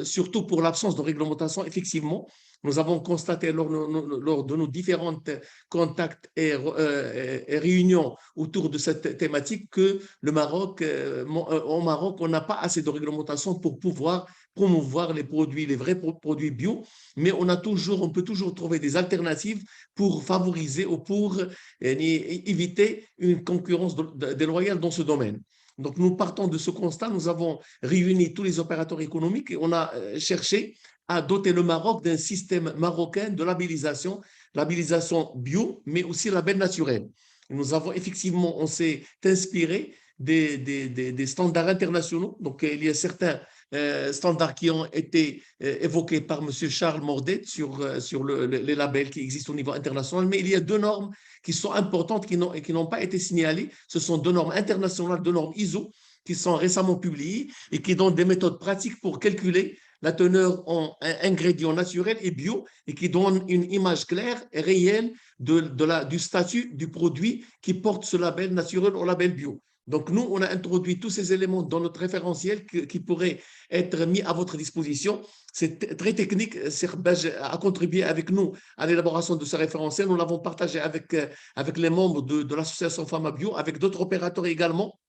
Surtout pour l'absence de réglementation, effectivement, nous avons constaté lors de nos différents contacts et réunions autour de cette thématique que au Maroc, on n'a pas assez de réglementation pour pouvoir promouvoir les vrais produits bio, mais on peut toujours trouver des alternatives pour favoriser ou pour éviter une concurrence déloyale dans ce domaine. Donc, nous partons de ce constat, nous avons réuni tous les opérateurs économiques et on a cherché à doter le Maroc d'un système marocain de labellisation bio, mais aussi label naturel. Nous avons effectivement, on s'est inspiré des standards internationaux. Donc, il y a certains standards qui ont été évoqués par M. Charles Mordet sur les labels qui existent au niveau international, mais il y a deux normes qui sont importantes et qui n'ont pas été signalées. Ce sont deux normes internationales, deux normes ISO, qui sont récemment publiées et qui donnent des méthodes pratiques pour calculer la teneur en ingrédients naturels et bio et qui donnent une image claire et réelle du statut du produit qui porte ce label naturel ou label bio. Donc, nous, on a introduit tous ces éléments dans notre référentiel qui pourraient être mis à votre disposition. C'est très technique. Serge a contribué avec nous à l'élaboration de ce référentiel. Nous l'avons partagé avec les membres de l'association Pharma Bio, avec d'autres opérateurs également.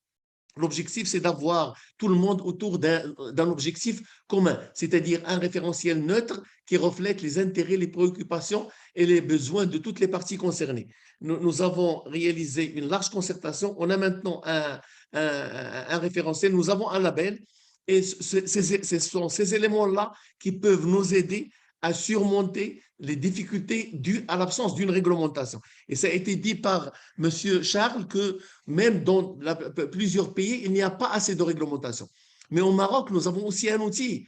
L'objectif, c'est d'avoir tout le monde autour d'un objectif commun, c'est-à-dire un référentiel neutre qui reflète les intérêts, les préoccupations et les besoins de toutes les parties concernées. Nous avons réalisé une large concertation. On a maintenant un référentiel, nous avons un label et ce sont ces éléments-là qui peuvent nous aider à surmonter les difficultés dues à l'absence d'une réglementation. Et ça a été dit par M. Charles que même dans plusieurs pays, il n'y a pas assez de réglementation. Mais au Maroc, nous avons aussi un outil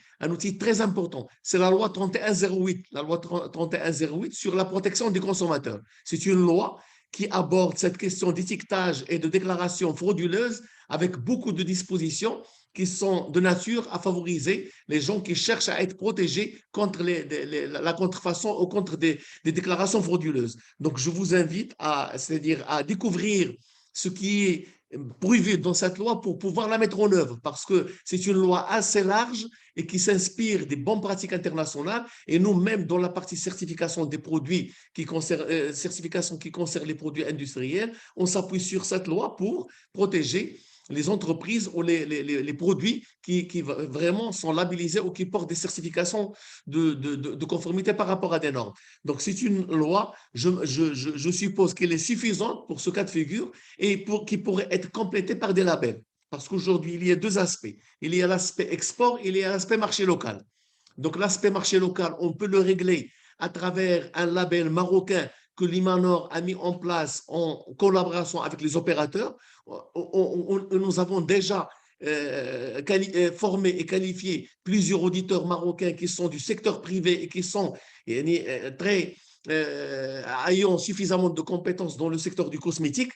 très important. C'est la loi 3108, la loi 3108 sur la protection des consommateurs. C'est une loi qui aborde cette question d'étiquetage et de déclaration frauduleuse avec beaucoup de dispositions qui sont de nature à favoriser les gens qui cherchent à être protégés contre la contrefaçon ou contre des déclarations frauduleuses. Donc, je vous invite c'est-à-dire à découvrir ce qui est prévu dans cette loi pour pouvoir la mettre en œuvre, parce que c'est une loi assez large et qui s'inspire des bonnes pratiques internationales. Et nous-mêmes, dans la partie certification des produits certification qui concerne les produits industriels, on s'appuie sur cette loi pour protéger les entreprises ou les produits qui vraiment sont labellisés ou qui portent des certifications de conformité par rapport à des normes. Donc, c'est une loi, je suppose qu'elle est suffisante pour ce cas de figure et qui pourrait être complétée par des labels. Parce qu'aujourd'hui, il y a deux aspects. Il y a l'aspect export et il y a l'aspect marché local. Donc, l'aspect marché local, on peut le régler à travers un label marocain que l'Imanor a mis en place en collaboration avec les opérateurs. Nous avons déjà formé et qualifié plusieurs auditeurs marocains qui sont du secteur privé et qui sont ayant suffisamment de compétences dans le secteur du cosmétique.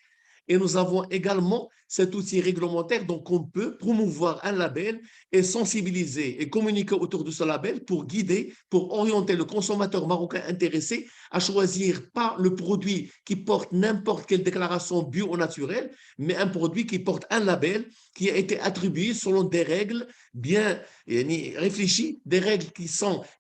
Et nous avons également cet outil réglementaire, donc on peut promouvoir un label et sensibiliser et communiquer autour de ce label pour guider, pour orienter le consommateur marocain intéressé à choisir pas le produit qui porte n'importe quelle déclaration bio ou naturelle, mais un produit qui porte un label qui a été attribué selon des règles bien réfléchies, des règles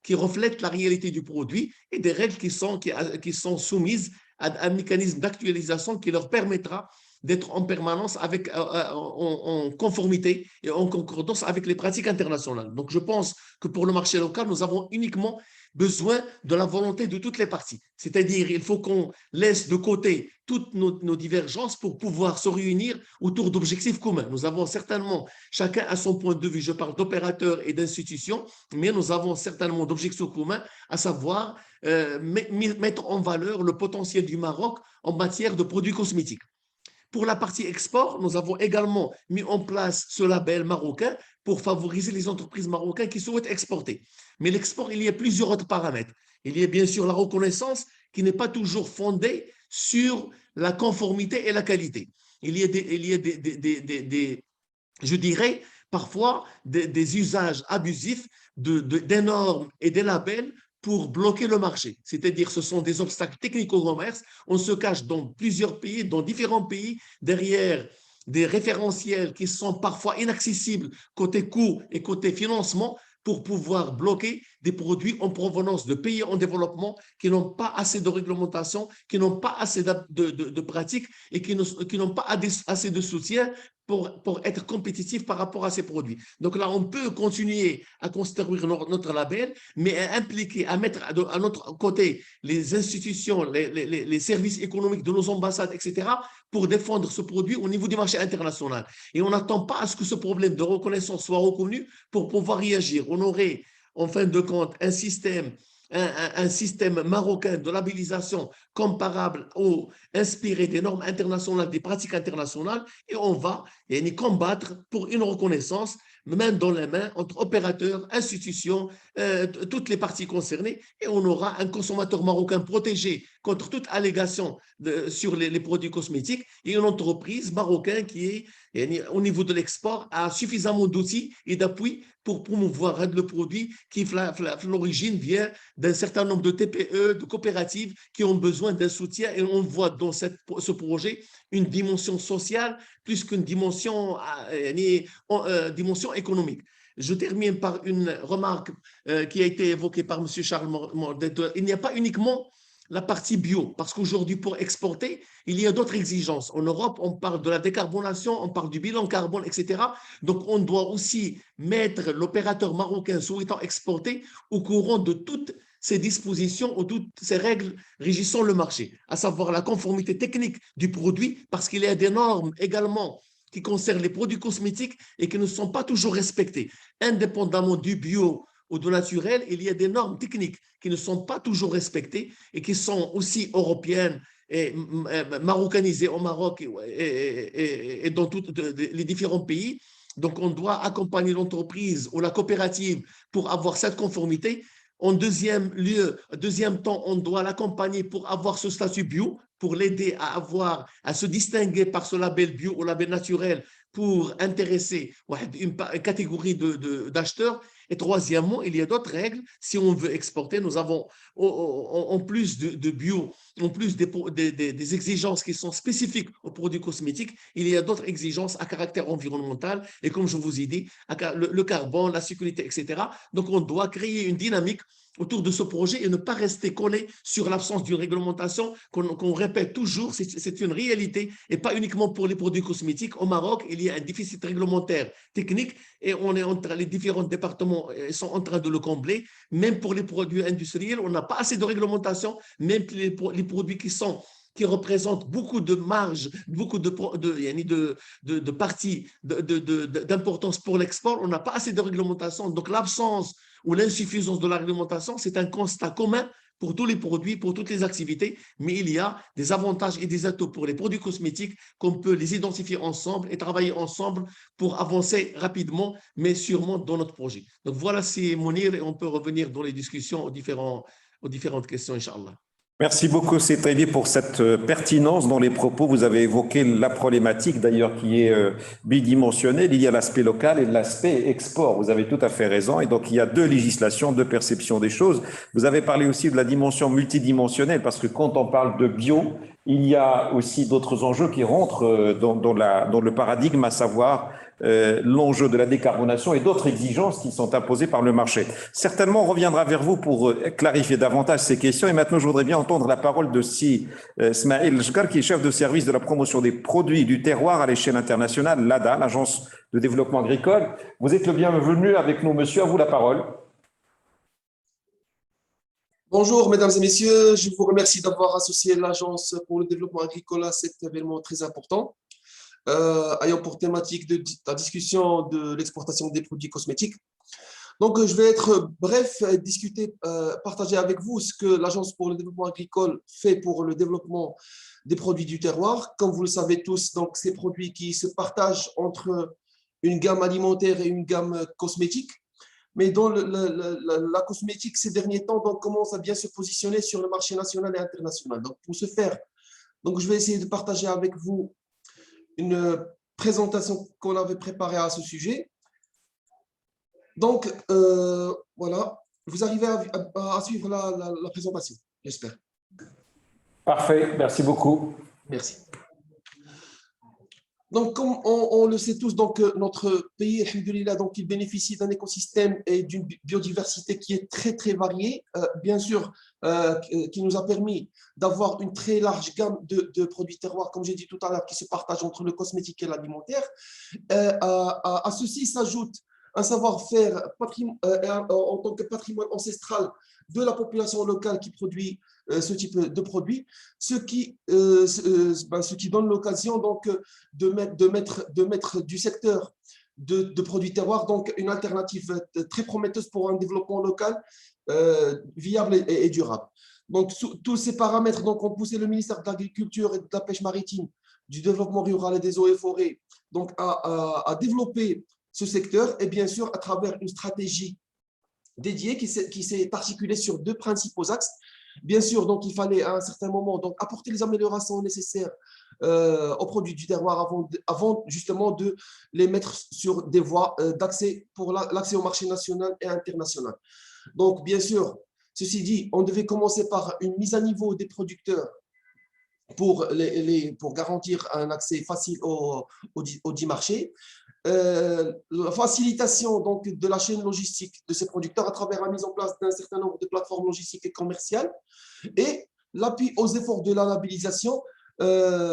qui reflètent la réalité du produit et des règles qui sont soumises à un mécanisme d'actualisation qui leur permettra d'être en permanence en conformité et en concordance avec les pratiques internationales. Donc, je pense que pour le marché local, nous avons uniquement besoin de la volonté de toutes les parties. C'est-à-dire, il faut qu'on laisse de côté toutes nos divergences pour pouvoir se réunir autour d'objectifs communs. Nous avons certainement, chacun à son point de vue, je parle d'opérateurs et d'institutions, mais nous avons certainement d'objectifs communs, à savoir mettre en valeur le potentiel du Maroc en matière de produits cosmétiques. Pour la partie export, nous avons également mis en place ce label marocain pour favoriser les entreprises marocaines qui souhaitent exporter. Mais l'export, il y a plusieurs autres paramètres. Il y a bien sûr la reconnaissance qui n'est pas toujours fondée sur la conformité et la qualité. Il y a je dirais, parfois des usages abusifs des normes et des labels pour bloquer le marché. C'est-à-dire, ce sont des obstacles techniques au commerce. On se cache dans plusieurs pays, dans différents pays, derrière des référentiels qui sont parfois inaccessibles côté coût et côté financement pour pouvoir bloquer des produits en provenance de pays en développement qui n'ont pas assez de réglementation, qui n'ont pas assez de pratiques et qui n'ont pas assez de soutien pour être compétitif par rapport à ces produits. Donc là, on peut continuer à construire notre label, mais à impliquer, à mettre à notre côté les institutions, les services économiques de nos ambassades, etc., pour défendre ce produit au niveau du marché international. Et on n'attend pas à ce que ce problème de reconnaissance soit reconnu pour pouvoir y agir. On aurait, en fin de compte, un système marocain de labellisation comparable ou inspiré des normes internationales, des pratiques internationales, et on va combattre pour une reconnaissance main dans la main entre opérateurs, institutions, toutes les parties concernées, et on aura un consommateur marocain protégé contre toute allégation sur les produits cosmétiques et une entreprise marocaine qui est au niveau de l'export a suffisamment d'outils et d'appui pour promouvoir le produit qui, l'origine, vient d'un certain nombre de TPE, de coopératives qui ont besoin d'un soutien, et on voit dans ce projet une dimension sociale plus qu'une dimension économique. Je termine par une remarque qui a été évoquée par M. Charles Mordet. Il n'y a pas uniquement la partie bio, parce qu'aujourd'hui, pour exporter, il y a d'autres exigences. En Europe, on parle de la décarbonation, on parle du bilan carbone, etc. Donc, on doit aussi mettre l'opérateur marocain souhaitant exporter au courant de toutes ces dispositions ou toutes ces règles régissant le marché, à savoir la conformité technique du produit, parce qu'il y a des normes également qui concernent les produits cosmétiques et qui ne sont pas toujours respectées. Indépendamment du bio ou du naturel, il y a des normes techniques qui ne sont pas toujours respectées et qui sont aussi européennes et marocanisées au Maroc et dans tous les différents pays. Donc, on doit accompagner l'entreprise ou la coopérative pour avoir cette conformité. En deuxième temps, on doit l'accompagner pour avoir ce statut bio, pour l'aider à se distinguer par ce label bio ou label naturel pour intéresser une catégorie d'acheteurs. Et troisièmement, il y a d'autres règles. Si on veut exporter, nous avons, en plus de bio, en plus des exigences qui sont spécifiques aux produits cosmétiques, il y a d'autres exigences à caractère environnemental. Et comme je vous ai dit, le carbone, la sécurité, etc. Donc, on doit créer une dynamique autour de ce projet et ne pas rester collé sur l'absence d'une réglementation qu'on répète toujours. C'est une réalité et pas uniquement pour les produits cosmétiques. Au Maroc, il y a un déficit réglementaire technique et les différents départements sont en train de le combler. Même pour les produits industriels, on n'a pas assez de réglementation, même pour les produits qui représentent beaucoup de marge, beaucoup de parties d'importance pour l'export, on n'a pas assez de réglementation. Donc, l'absence ou l'insuffisance de la réglementation, c'est un constat commun pour tous les produits, pour toutes les activités, mais il y a des avantages et des atouts pour les produits cosmétiques qu'on peut les identifier ensemble et travailler ensemble pour avancer rapidement, mais sûrement dans notre projet. Donc, voilà, c'est Mounir, et on peut revenir dans les discussions aux différentes questions, Inch'Allah. Merci beaucoup, Cédric, pour cette pertinence dans les propos. Vous avez évoqué la problématique, d'ailleurs, qui est bidimensionnelle. Il y a l'aspect local et l'aspect export. Vous avez tout à fait raison. Et donc, il y a deux législations, deux perceptions des choses. Vous avez parlé aussi de la dimension multidimensionnelle, parce que quand on parle de bio, il y a aussi d'autres enjeux qui rentrent dans le paradigme, à savoir l'enjeu de la décarbonation et d'autres exigences qui sont imposées par le marché. Certainement, on reviendra vers vous pour clarifier davantage ces questions. Et maintenant, je voudrais bien entendre la parole de Smaïl Jgar, qui est chef de service de la promotion des produits du terroir à l'échelle internationale, l'ADA, l'Agence de développement agricole. Vous êtes le bienvenu avec nous, monsieur. À vous la parole. Bonjour, mesdames et messieurs. Je vous remercie d'avoir associé l'Agence pour le développement agricole à cet événement très important, ayant pour thématique la discussion de l'exportation des produits cosmétiques. Donc, je vais être bref, partager avec vous ce que l'Agence pour le développement agricole fait pour le développement des produits du terroir. Comme vous le savez tous, donc, ces produits qui se partagent entre une gamme alimentaire et une gamme cosmétique. Mais dans la cosmétique, ces derniers temps, donc, commence à bien se positionner sur le marché national et international. Donc, pour ce faire, donc, je vais essayer de partager avec vous une présentation qu'on avait préparée à ce sujet. Donc, voilà, vous arrivez à suivre la présentation, j'espère. Parfait, merci beaucoup. Merci. Donc, comme on le sait tous, donc, notre pays, alhamdoulilah, donc, il bénéficie d'un écosystème et d'une biodiversité qui est très, très variée, bien sûr, qui nous a permis d'avoir une très large gamme de produits terroirs, comme j'ai dit tout à l'heure, qui se partagent entre le cosmétique et l'alimentaire. À ceci s'ajoute un savoir-faire en tant que patrimoine ancestral de la population locale qui produit ce type de produits, ce qui donne l'occasion donc de mettre du secteur de produits terroirs donc une alternative très prometteuse pour un développement local viable et durable. Donc tous ces paramètres donc ont poussé le ministère de l'Agriculture et de la Pêche maritime, du développement rural et des eaux et forêts donc à développer ce secteur et bien sûr à travers une stratégie dédiée qui s'est articulée sur deux principaux axes. Bien sûr, donc il fallait à un certain moment donc apporter les améliorations nécessaires aux produits du terroir avant justement de les mettre sur des voies d'accès pour l'accès au marché national et international. Donc bien sûr, ceci dit, on devait commencer par une mise à niveau des producteurs pour garantir un accès facile aux dits marchés. La facilitation donc, de la chaîne logistique de ces producteurs à travers la mise en place d'un certain nombre de plateformes logistiques et commerciales et l'appui aux efforts de la labellisation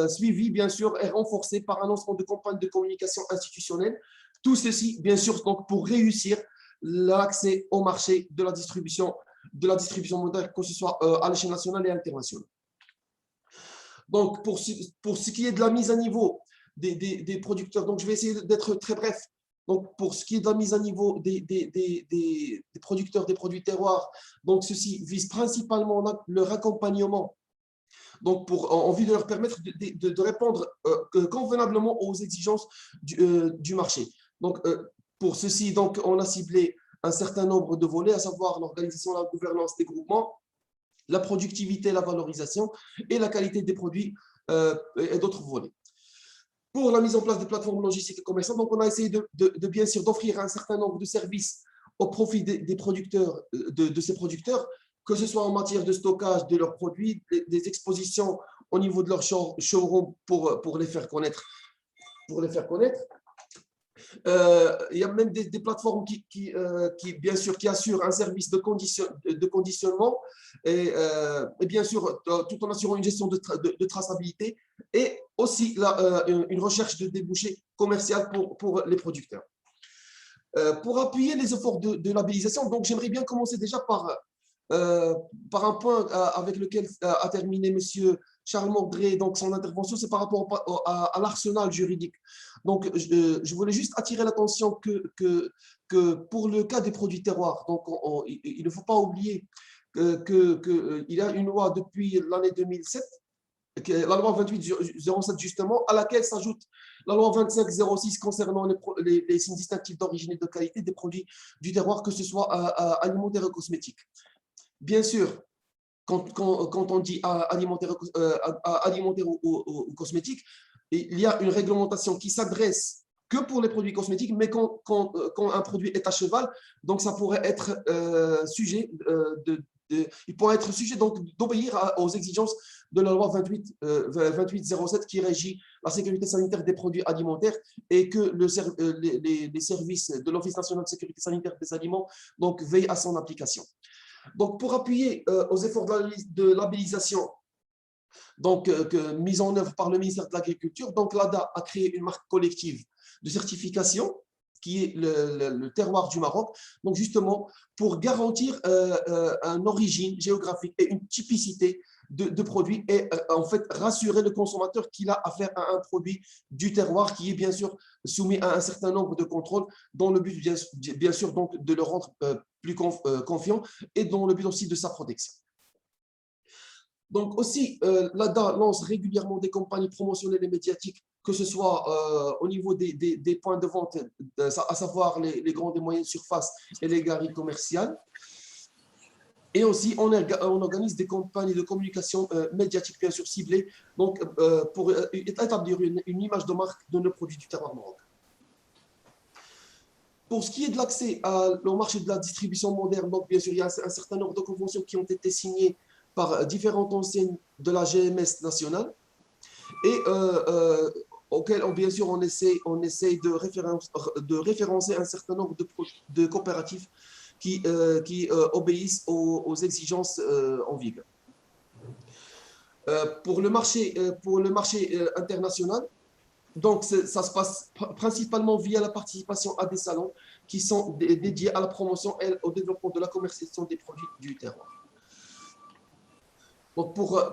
suivi bien sûr et renforcé par un ensemble de campagnes de communication institutionnelle. Tout ceci bien sûr donc, pour réussir l'accès au marché de la distribution moderne, que ce soit à l'échelle nationale et internationale. Donc pour ce qui est de la mise à niveau des producteurs. Donc, je vais essayer d'être très bref. Donc, pour ce qui est de la mise à niveau des producteurs des produits terroirs, donc ceci vise principalement leur accompagnement, donc en vue de leur permettre de répondre convenablement aux exigences du marché. Donc, pour ceci, donc, on a ciblé un certain nombre de volets, à savoir l'organisation, la gouvernance des groupements, la productivité, la valorisation et la qualité des produits et d'autres volets. Pour la mise en place des plateformes logistiques et commerciales, donc on a essayé bien sûr d'offrir un certain nombre de services au profit des producteurs, de ces producteurs, que ce soit en matière de stockage de leurs produits, des expositions au niveau de leur showroom pour les faire connaître. Il y a même des plateformes qui bien sûr, qui assurent un service de conditionnement et bien sûr, tout en assurant une gestion de traçabilité et aussi une recherche de débouchés commerciaux pour les producteurs. Pour appuyer les efforts de labellisation, donc j'aimerais bien commencer déjà par un point avec lequel a terminé M. Charles Mordré, donc son intervention, c'est par rapport à l'arsenal juridique. Donc, je voulais juste attirer l'attention que pour le cas des produits terroirs, donc il ne faut pas oublier qu'il y a une loi depuis l'année 2007, la loi 2807 justement, à laquelle s'ajoute la loi 2506 concernant les signes distinctifs d'origine et de qualité des produits du terroir, que ce soit alimentaires et cosmétiques. Bien sûr, quand on dit alimentaire ou cosmétique, il y a une réglementation qui s'adresse que pour les produits cosmétiques, mais quand un produit est à cheval, donc ça pourrait être sujet il pourrait être sujet d'obéir aux exigences de la loi 2807 qui régit la sécurité sanitaire des produits alimentaires et que les services de l'Office national de sécurité sanitaire des aliments donc, veillent à son application. Donc, pour appuyer aux efforts de labellisation mise en œuvre par le ministère de l'Agriculture, donc l'ADA a créé une marque collective de certification qui est le terroir du Maroc, donc justement pour garantir une origine géographique et une typicité de produits et en fait rassurer le consommateur qu'il a affaire à un produit du terroir qui est bien sûr soumis à un certain nombre de contrôles dans le but bien sûr donc de le rendre plus confiant et dans le but aussi de sa protection. Donc aussi, l'ADA lance régulièrement des campagnes promotionnelles et médiatiques, que ce soit au niveau des points de vente, à savoir les grandes et moyennes surfaces et les galeries commerciales. Et aussi, on organise des campagnes de communication médiatique, bien sûr, ciblées, donc, pour établir une image de marque de nos produits du terroir marocain. Pour ce qui est de l'accès au marché de la distribution moderne, donc, bien sûr, il y a un certain nombre de conventions qui ont été signées par différentes enseignes de la GMS nationale et auxquelles, bien sûr, on essaie de référencer un certain nombre de coopératives qui obéissent aux exigences en vigueur. Pour le marché international, donc ça se passe principalement via la participation à des salons qui sont dédiés à la promotion et au développement de la commercialisation des produits du terroir. Donc pour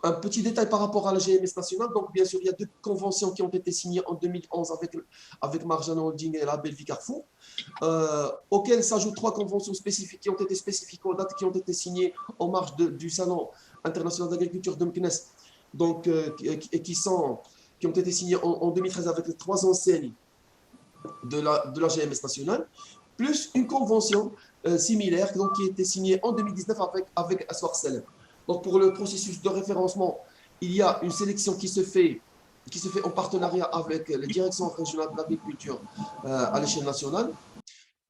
un petit détail par rapport à la GMS nationale, donc bien sûr il y a 2 conventions qui ont été signées en 2011 avec Marjane Holding et la Belvic Carrefour, auxquelles s'ajoutent 3 conventions spécifiques qui ont été spécifiques aux dates qui ont été signées en marge du Salon international d'agriculture de Meknès, donc qui ont été signées en 2013 avec les 3 enseignes de la GMS nationale, plus une convention similaire donc, qui a été signée en 2019 avec Aswar Salem. Donc pour le processus de référencement, il y a une sélection qui se fait en partenariat avec les directions régionales de l'agriculture à l'échelle nationale,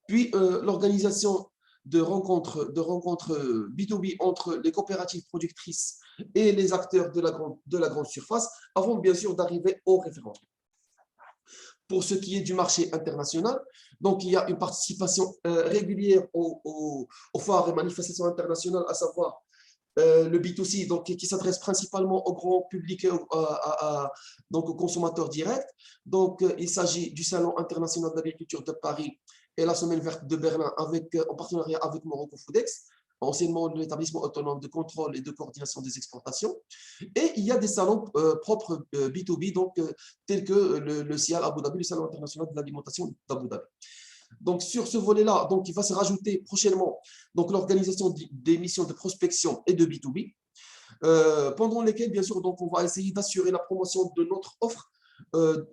puis l'organisation de rencontres B2B entre les coopératives productrices et les acteurs de la grande surface, avant bien sûr d'arriver au référencement. Pour ce qui est du marché international, donc il y a une participation régulière aux foires et manifestations internationales, à savoir le B2C, donc, qui s'adresse principalement au grand public et donc aux consommateurs directs. Donc, il s'agit du Salon international d'agriculture de Paris et la Semaine verte de Berlin en partenariat avec Morocco Foodex, anciennement l'établissement autonome de contrôle et de coordination des exportations. Et il y a des salons propres B2B, donc, tels que le SIAL Abu Dhabi, le Salon international de l'alimentation d'Abu Dhabi. Donc, sur ce volet-là, donc, il va se rajouter prochainement donc, l'organisation des missions de prospection et de B2B, pendant lesquelles, bien sûr, donc, on va essayer d'assurer la promotion de notre offre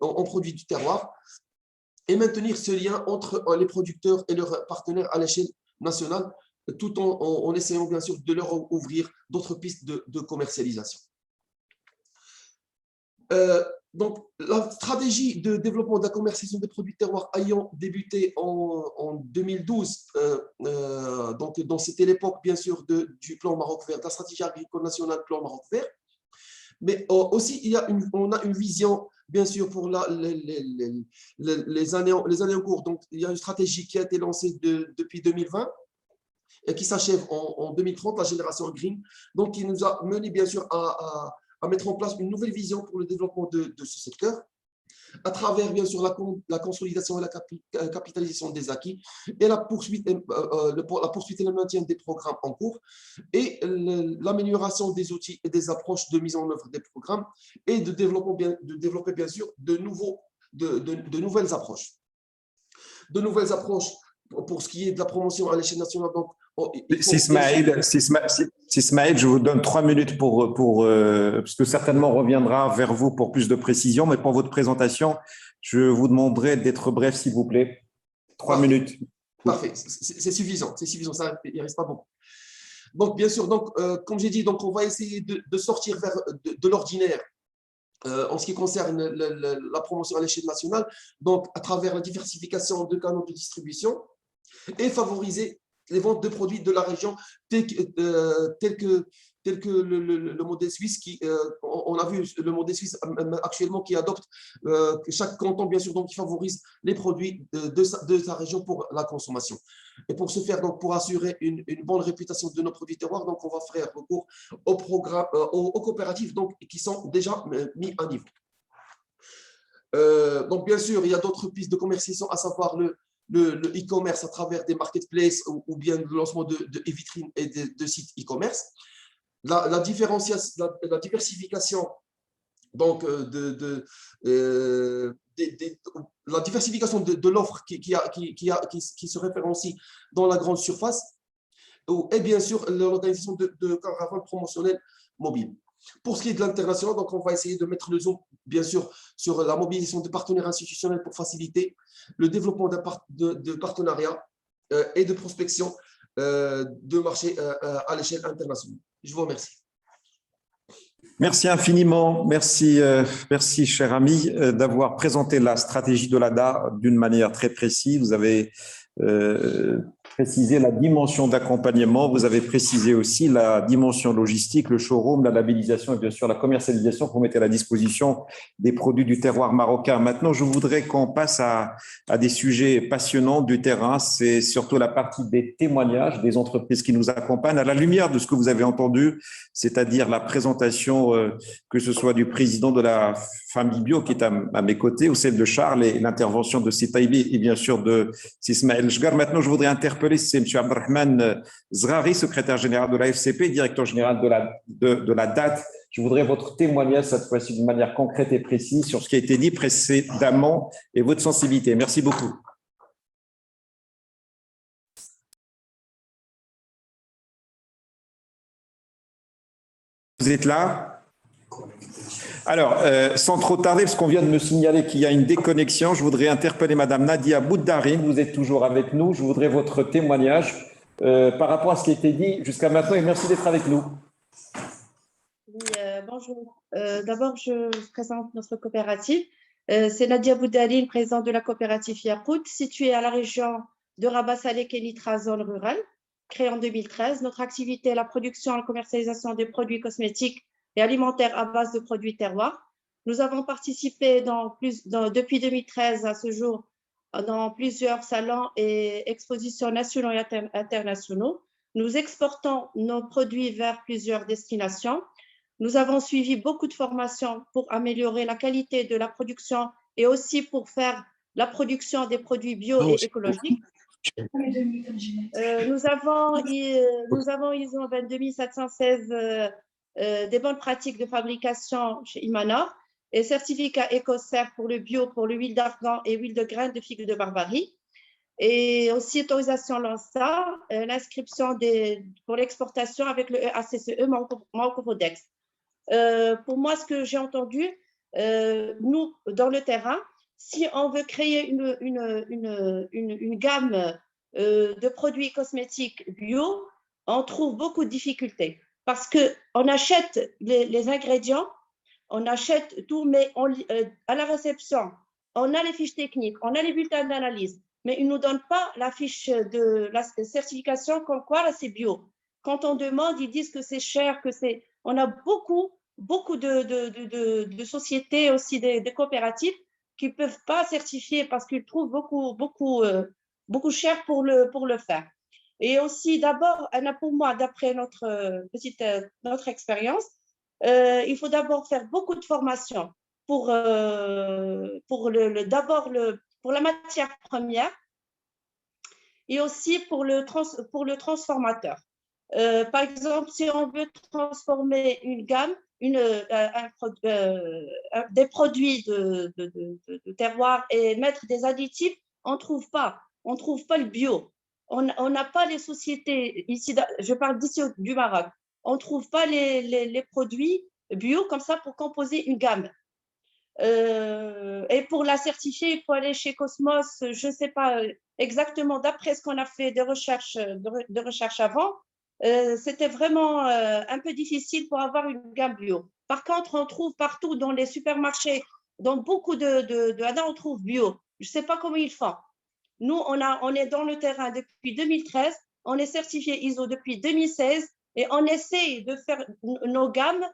en produits du terroir et maintenir ce lien entre les producteurs et leurs partenaires à l'échelle nationale, tout en essayant, bien sûr, de leur ouvrir d'autres pistes de commercialisation. Donc, la stratégie de développement de la commercialisation des produits terroirs ayant débuté en 2012, donc c'était l'époque bien sûr du plan Maroc vert, de la stratégie agricole nationale plan Maroc vert, mais aussi on a une vision bien sûr pour les années en cours. Donc, il y a une stratégie qui a été lancée depuis 2020 et qui s'achève en 2030, la génération green, donc qui nous a mené bien sûr à mettre en place une nouvelle vision pour le développement de ce secteur, à travers, bien sûr, la consolidation et la capitalisation des acquis, et la poursuite et le maintien des programmes en cours, et l'amélioration des outils et des approches de mise en œuvre des programmes, et de développer, bien sûr, de nouvelles approches. De nouvelles approches pour ce qui est de la promotion à l'échelle nationale. Donc, Sismaïl, je vous donne 3 minutes parce que certainement on reviendra vers vous pour plus de précision, mais pour votre présentation, je vous demanderai d'être bref, s'il vous plaît. 3 minutes. Parfait, c'est suffisant, ça, il ne reste pas beaucoup. Donc, bien sûr, donc, comme j'ai dit, donc, on va essayer de sortir de l'ordinaire en ce qui concerne la promotion à l'échelle nationale, donc à travers la diversification de canaux de distribution et favoriser les ventes de produits de la région tels que le modèle suisse on a vu le modèle suisse actuellement qui adopte chaque canton bien sûr donc qui favorise les produits de sa région pour la consommation. Et pour ce faire donc pour assurer une bonne réputation de nos produits terroirs, donc on va faire recours aux coopératives donc qui sont déjà mis à niveau. Donc bien sûr il y a d'autres pistes de commercialisation, à savoir le e-commerce à travers des marketplaces ou bien le lancement de e-vitrines et de sites e-commerce. La diversification donc la diversification de l'offre qui se référencie dans la grande surface, et bien sûr l'organisation de caravanes promotionnelles mobiles. Pour ce qui est de l'international, donc on va essayer de mettre le zoom, bien sûr, sur la mobilisation de partenaires institutionnels pour faciliter le développement de partenariats et de prospection de marché à l'échelle internationale. Je vous remercie. Merci infiniment. Merci, merci cher ami, d'avoir présenté la stratégie de l'ADA d'une manière très précise. Vous avez précisé la dimension d'accompagnement, vous avez précisé aussi la dimension logistique, le showroom, la labellisation et bien sûr la commercialisation pour mettre à la disposition des produits du terroir marocain. Maintenant, je voudrais qu'on passe à des sujets passionnants du terrain. C'est surtout la partie des témoignages des entreprises qui nous accompagnent à la lumière de ce que vous avez entendu, c'est-à-dire la présentation, que ce soit du président de la famille bio qui est à mes côtés ou celle de Charles et l'intervention de Sitaïbi et bien sûr de Sismaël Jgar. Maintenant, je voudrais interpeller c'est M. Abdelrahman Zrari, secrétaire général de la FCP, directeur général de la DAT. Je voudrais votre témoignage cette fois-ci d'une manière concrète et précise sur ce qui a été dit précédemment et votre sensibilité. Merci beaucoup. Vous êtes là? Alors, sans trop tarder, parce qu'on vient de me signaler qu'il y a une déconnexion, je voudrais interpeller Madame Nadia Bouddarine. Vous êtes toujours avec nous. Je voudrais votre témoignage par rapport à ce qui a été dit jusqu'à maintenant et merci d'être avec nous. Oui, bonjour. D'abord, je présente notre coopérative. C'est Nadia Bouddarine, présidente de la coopérative Yakout, située à la région de Rabat-Salé-Kénitra, zone rurale, créée en 2013. Notre activité est la production et la commercialisation des produits cosmétiques et alimentaires à base de produits terroirs. Nous avons participé depuis 2013 à ce jour dans plusieurs salons et expositions nationaux et internationaux. Nous exportons nos produits vers plusieurs destinations. Nous avons suivi beaucoup de formations pour améliorer la qualité de la production et aussi pour faire la production des produits bio et écologiques. Nous avons ISO 22716 des bonnes pratiques de fabrication chez Imanor et certificat EcoCert pour le bio, pour l'huile d'argan et huile de graines de figue de Barbarie. Et aussi autorisation LANSA, l'inscription pour l'exportation avec le ACCE Marocopodex. Pour moi, ce que j'ai entendu, nous, dans le terrain, si on veut créer une gamme de produits cosmétiques bio, on trouve beaucoup de difficultés parce qu'on achète les ingrédients, on achète tout, mais à la réception, on a les fiches techniques, on a les bulletins d'analyse, mais ils ne nous donnent pas la fiche de la certification comme quoi là c'est bio. Quand on demande, ils disent que c'est cher, que c'est… On a beaucoup de sociétés, aussi des coopératives qui ne peuvent pas certifier parce qu'ils trouvent beaucoup cher pour le faire. Et aussi, d'abord, pour moi, d'après notre expérience, il faut d'abord faire beaucoup de formations pour la matière première et aussi pour le transformateur. Par exemple, si on veut transformer une gamme, des produits de terroir et mettre des additifs, on ne trouve pas le bio. On n'a pas les sociétés, ici, je parle d'ici du Maroc, on ne trouve pas les produits bio comme ça pour composer une gamme. Et pour la certifier, il faut aller chez Cosmos, je ne sais pas exactement, d'après ce qu'on a fait de recherche avant, c'était vraiment un peu difficile pour avoir une gamme bio. Par contre, on trouve partout dans les supermarchés, dans beaucoup on trouve bio. Je ne sais pas comment ils font. Nous, on est dans le terrain depuis 2013, on est certifié ISO depuis 2016 et on essaie de faire nos gammes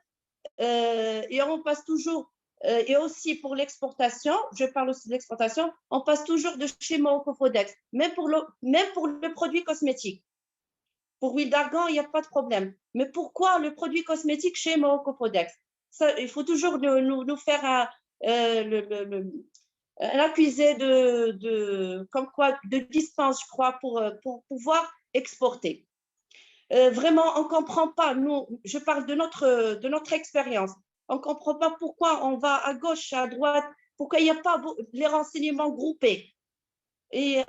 et on passe toujours, et aussi pour l'exportation, je parle aussi de l'exportation, on passe toujours de chez Marocopodex, même pour le produit cosmétique. Pour huile d'argan, il n'y a pas de problème. Mais pourquoi le produit cosmétique chez Marocopodex? Il faut toujours nous faire un accusé de distance, je crois, pour pouvoir exporter. Vraiment, on ne comprend pas. Je parle de notre expérience. On ne comprend pas pourquoi on va à gauche, à droite, pourquoi il n'y a pas les renseignements groupés. Et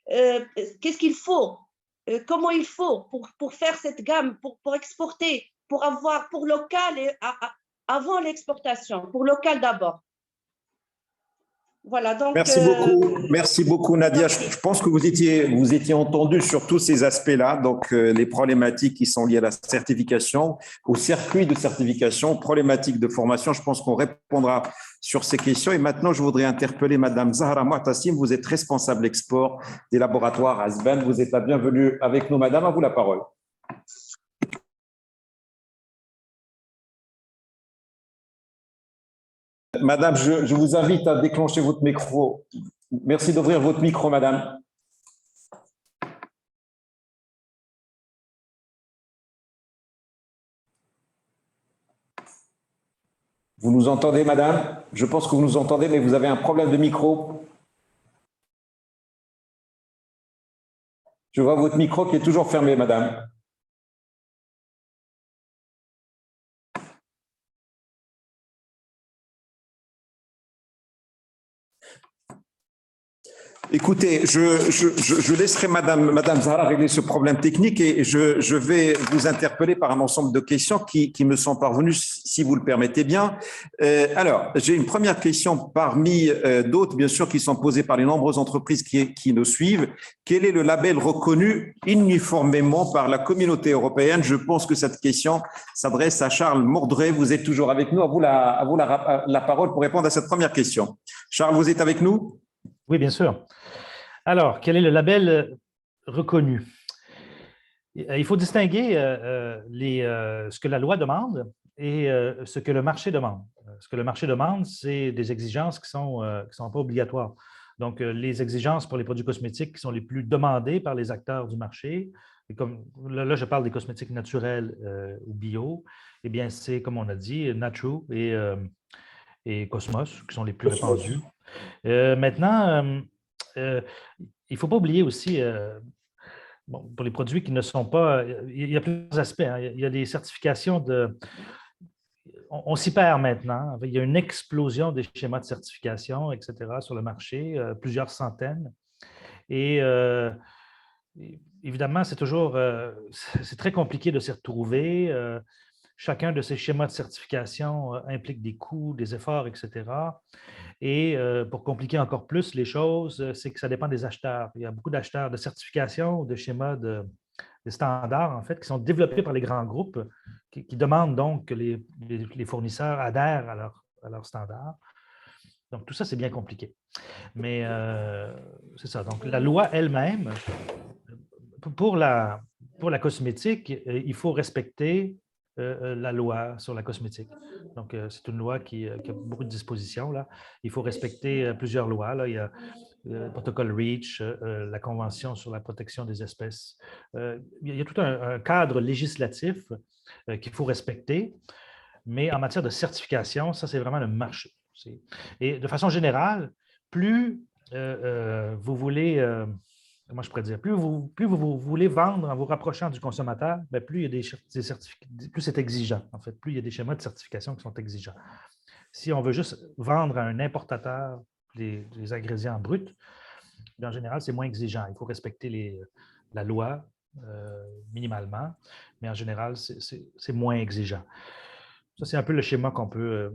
qu'est-ce qu'il faut? Comment il faut pour faire cette gamme, pour exporter, pour local et avant l'exportation, pour local d'abord. Voilà, donc… Merci beaucoup Nadia. Je pense que vous étiez entendu sur tous ces aspects-là, donc les problématiques qui sont liées à la certification, au circuit de certification, problématiques de formation. Je pense qu'on répondra sur ces questions. Et maintenant, je voudrais interpeller Madame Zahra Mu'tasim. Vous êtes responsable export des laboratoires Asben. Vous êtes la bienvenue avec nous, Madame. À vous la parole. Madame, je vous invite à déclencher votre micro. Merci d'ouvrir votre micro, Madame. Vous nous entendez, Madame? Je pense que vous nous entendez, mais vous avez un problème de micro. Je vois votre micro qui est toujours fermé, Madame. Écoutez, je laisserai Madame Zahra régler ce problème technique et je vais vous interpeller par un ensemble de questions qui me sont parvenues, si vous le permettez bien. Alors, j'ai une première question parmi d'autres, bien sûr, qui sont posées par les nombreuses entreprises qui nous suivent. Quel est le label reconnu uniformément par la communauté européenne? Je pense que cette question s'adresse à Charles Mordret. Vous êtes toujours avec nous. À vous la parole pour répondre à cette première question. Charles, vous êtes avec nous? Oui, bien sûr. Alors, quel est le label reconnu? Il faut distinguer ce que la loi demande et ce que le marché demande. Ce que le marché demande, c'est des exigences qui ne sont pas obligatoires. Donc, les exigences pour les produits cosmétiques qui sont les plus demandées par les acteurs du marché, et comme là, je parle des cosmétiques naturels ou bio, eh bien, c'est, comme on a dit, Natru et Cosmos qui sont les plus répandus. Maintenant, il ne faut pas oublier aussi, pour les produits qui ne sont pas… Il y a plusieurs aspects. Hein. Il y a des certifications de… On s'y perd maintenant. Il y a une explosion des schémas de certification, etc., sur le marché, plusieurs centaines. Et évidemment, c'est très compliqué de s'y retrouver. Chacun de ces schémas de certification implique des coûts, des efforts, etc. Et pour compliquer encore plus les choses, c'est que ça dépend des acheteurs. Il y a beaucoup d'acheteurs de certification ou de schémas de standards, en fait, qui sont développés par les grands groupes qui demandent donc que les fournisseurs adhèrent à leurs standards. Donc, tout ça, c'est bien compliqué. Mais c'est ça. Donc, la loi elle-même, pour la cosmétique, il faut respecter la loi sur la cosmétique. Donc, c'est une loi qui a beaucoup de dispositions. Là. Il faut respecter plusieurs lois. Là. Il y a le protocole REACH, la Convention sur la protection des espèces. Il y a tout un cadre législatif qu'il faut respecter, mais en matière de certification, ça, c'est vraiment le marché. Et de façon générale, plus vous voulez… comment je pourrais dire, plus vous voulez vendre en vous rapprochant du consommateur, bien, plus il y a plus c'est exigeant, en fait, plus il y a des schémas de certification qui sont exigeants. Si on veut juste vendre à un importateur les ingrédients bruts, bien, en général, c'est moins exigeant. Il faut respecter la loi minimalement, mais en général, c'est moins exigeant. Ça, c'est un peu le schéma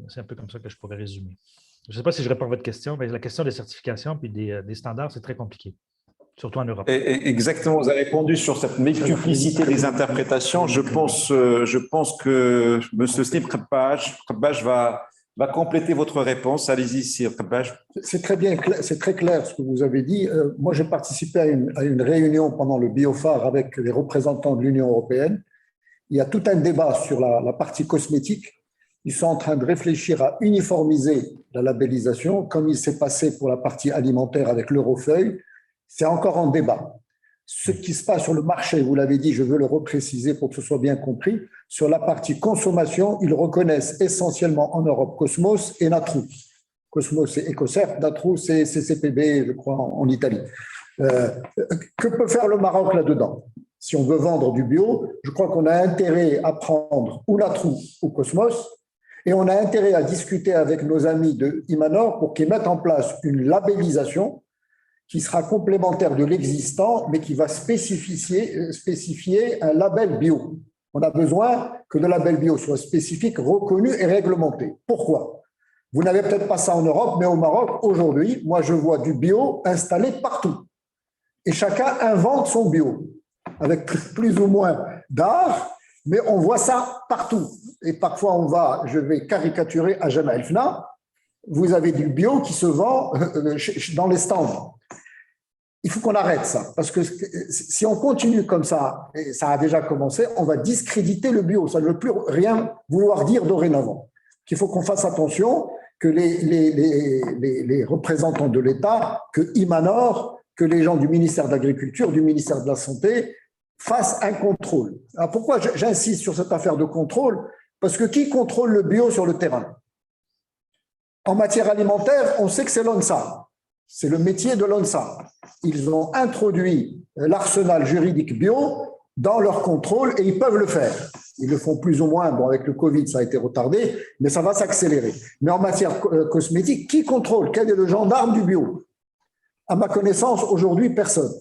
c'est un peu comme ça que je pourrais résumer. Je ne sais pas si je réponds à votre question, mais la question des certifications et des standards, c'est très compliqué. Surtout en Europe. Exactement, vous avez répondu sur cette multiplicité des interprétations. Je pense que M. Snip Khabbaj va compléter votre réponse. Allez-y, Sir Khabbaj. C'est très bien, c'est très clair ce que vous avez dit. Moi, j'ai participé à une réunion pendant le BioPhare avec les représentants de l'Union européenne. Il y a tout un débat sur la partie cosmétique. Ils sont en train de réfléchir à uniformiser la labellisation, comme il s'est passé pour la partie alimentaire avec l'Eurofeuille. C'est encore en débat. Ce qui se passe sur le marché, vous l'avez dit, je veux le repréciser pour que ce soit bien compris, sur la partie consommation, ils reconnaissent essentiellement en Europe Cosmos et Natru. Cosmos, c'est EcoCert, Natru, c'est CCPB, je crois, en Italie. Que peut faire le Maroc là-dedans? Si on veut vendre du bio, je crois qu'on a intérêt à prendre ou Natru ou Cosmos, et on a intérêt à discuter avec nos amis de Imanor pour qu'ils mettent en place une labellisation qui sera complémentaire de l'existant, mais qui va spécifier un label bio. On a besoin que le label bio soit spécifique, reconnu et réglementé. Pourquoi? Vous n'avez peut-être pas ça en Europe, mais au Maroc, aujourd'hui, moi, je vois du bio installé partout. Et chacun invente son bio, avec plus ou moins d'art, mais on voit ça partout. Et parfois, je vais caricaturer à Jemaa el-Fna, vous avez du bio qui se vend dans les stands. Il faut qu'on arrête ça, parce que si on continue comme ça, et ça a déjà commencé, on va discréditer le bio. Ça ne veut plus rien vouloir dire dorénavant. Il faut qu'on fasse attention, que les représentants de l'État, que Imanor, que les gens du ministère de l'Agriculture, du ministère de la Santé, fassent un contrôle. Alors pourquoi j'insiste sur cette affaire de contrôle? Parce que qui contrôle le bio sur le terrain? En matière alimentaire, on sait que c'est l'ONSA. C'est le métier de l'ONSA. Ils ont introduit l'arsenal juridique bio dans leur contrôle et ils peuvent le faire. Ils le font plus ou moins. Bon, avec le Covid, ça a été retardé, mais ça va s'accélérer. Mais en matière cosmétique, qui contrôle? Quel est le gendarme du bio? À ma connaissance, aujourd'hui, personne.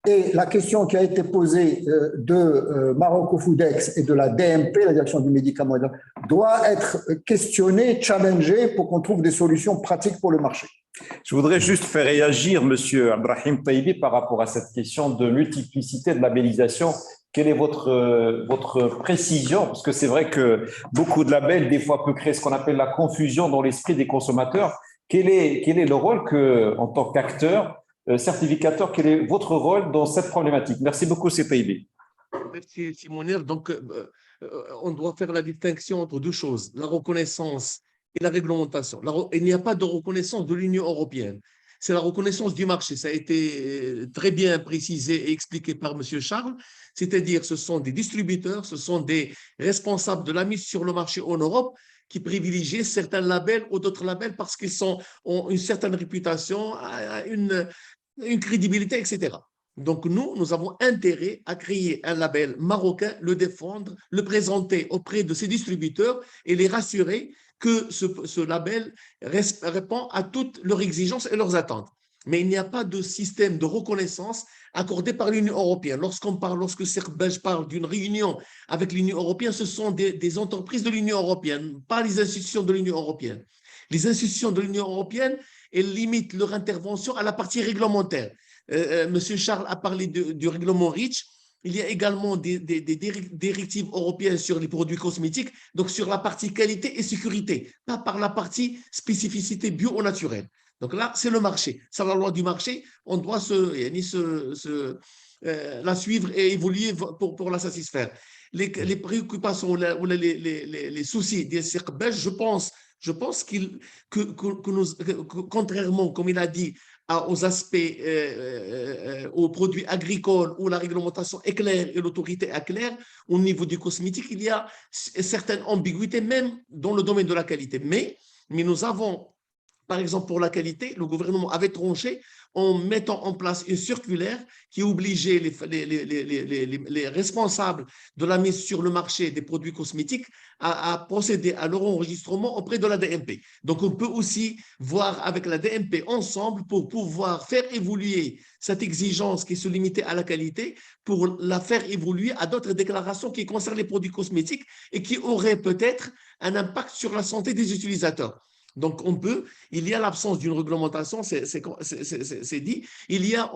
Et la question qui a été posée de Marocco Foodex et de la DMP, la direction du médicament, doit être questionnée, challengée pour qu'on trouve des solutions pratiques pour le marché. Je voudrais juste faire réagir M. Abdrahim Taibi par rapport à cette question de multiplicité de labellisation. Quelle est votre précision? Parce que c'est vrai que beaucoup de labels, des fois, peut créer ce qu'on appelle la confusion dans l'esprit des consommateurs. Quel est le rôle que, en tant qu'acteur, certificateur, quel est votre rôle dans cette problématique? Merci beaucoup, c'est Taibi. Merci, Simonir. Donc, on doit faire la distinction entre deux choses, la reconnaissance et la réglementation. Il n'y a pas de reconnaissance de l'Union européenne. C'est la reconnaissance du marché. Ça a été très bien précisé et expliqué par M. Charles. C'est-à-dire, ce sont des distributeurs, ce sont des responsables de la mise sur le marché en Europe qui privilégient certains labels ou d'autres labels parce qu'ils ont une certaine réputation, une crédibilité, etc. Donc, nous avons intérêt à créer un label marocain, le défendre, le présenter auprès de ces distributeurs et les rassurer que ce label répond à toutes leurs exigences et leurs attentes. Mais il n'y a pas de système de reconnaissance accordé par l'Union européenne. Lorsque Serge parle d'une réunion avec l'Union européenne, ce sont des entreprises de l'Union européenne, pas les institutions de l'Union européenne. Les institutions de l'Union européenne, elles limitent leur intervention à la partie réglementaire. Monsieur Charles a parlé du règlement REACH. Il y a également des directives européennes sur les produits cosmétiques, donc sur la partie qualité et sécurité, pas par la partie spécificité bio ou naturelle. Donc là, c'est le marché. C'est la loi du marché. On doit la suivre et évoluer pour la satisfaire. Les préoccupations ou les soucis des cirques belges, je pense que contrairement, comme il a dit, aux aspects, aux produits agricoles où la réglementation est claire et l'autorité est claire, au niveau du cosmétique, il y a certaines ambiguïtés, même dans le domaine de la qualité. Mais nous avons, par exemple, pour la qualité, le gouvernement avait tranché en mettant en place une circulaire qui obligeait les responsables de la mise sur le marché des produits cosmétiques à procéder à leur enregistrement auprès de la DMP. Donc, on peut aussi voir avec la DMP ensemble pour pouvoir faire évoluer cette exigence qui se limitait à la qualité pour la faire évoluer à d'autres déclarations qui concernent les produits cosmétiques et qui auraient peut-être un impact sur la santé des utilisateurs. Donc, il y a l'absence d'une réglementation, c'est dit. Il y a,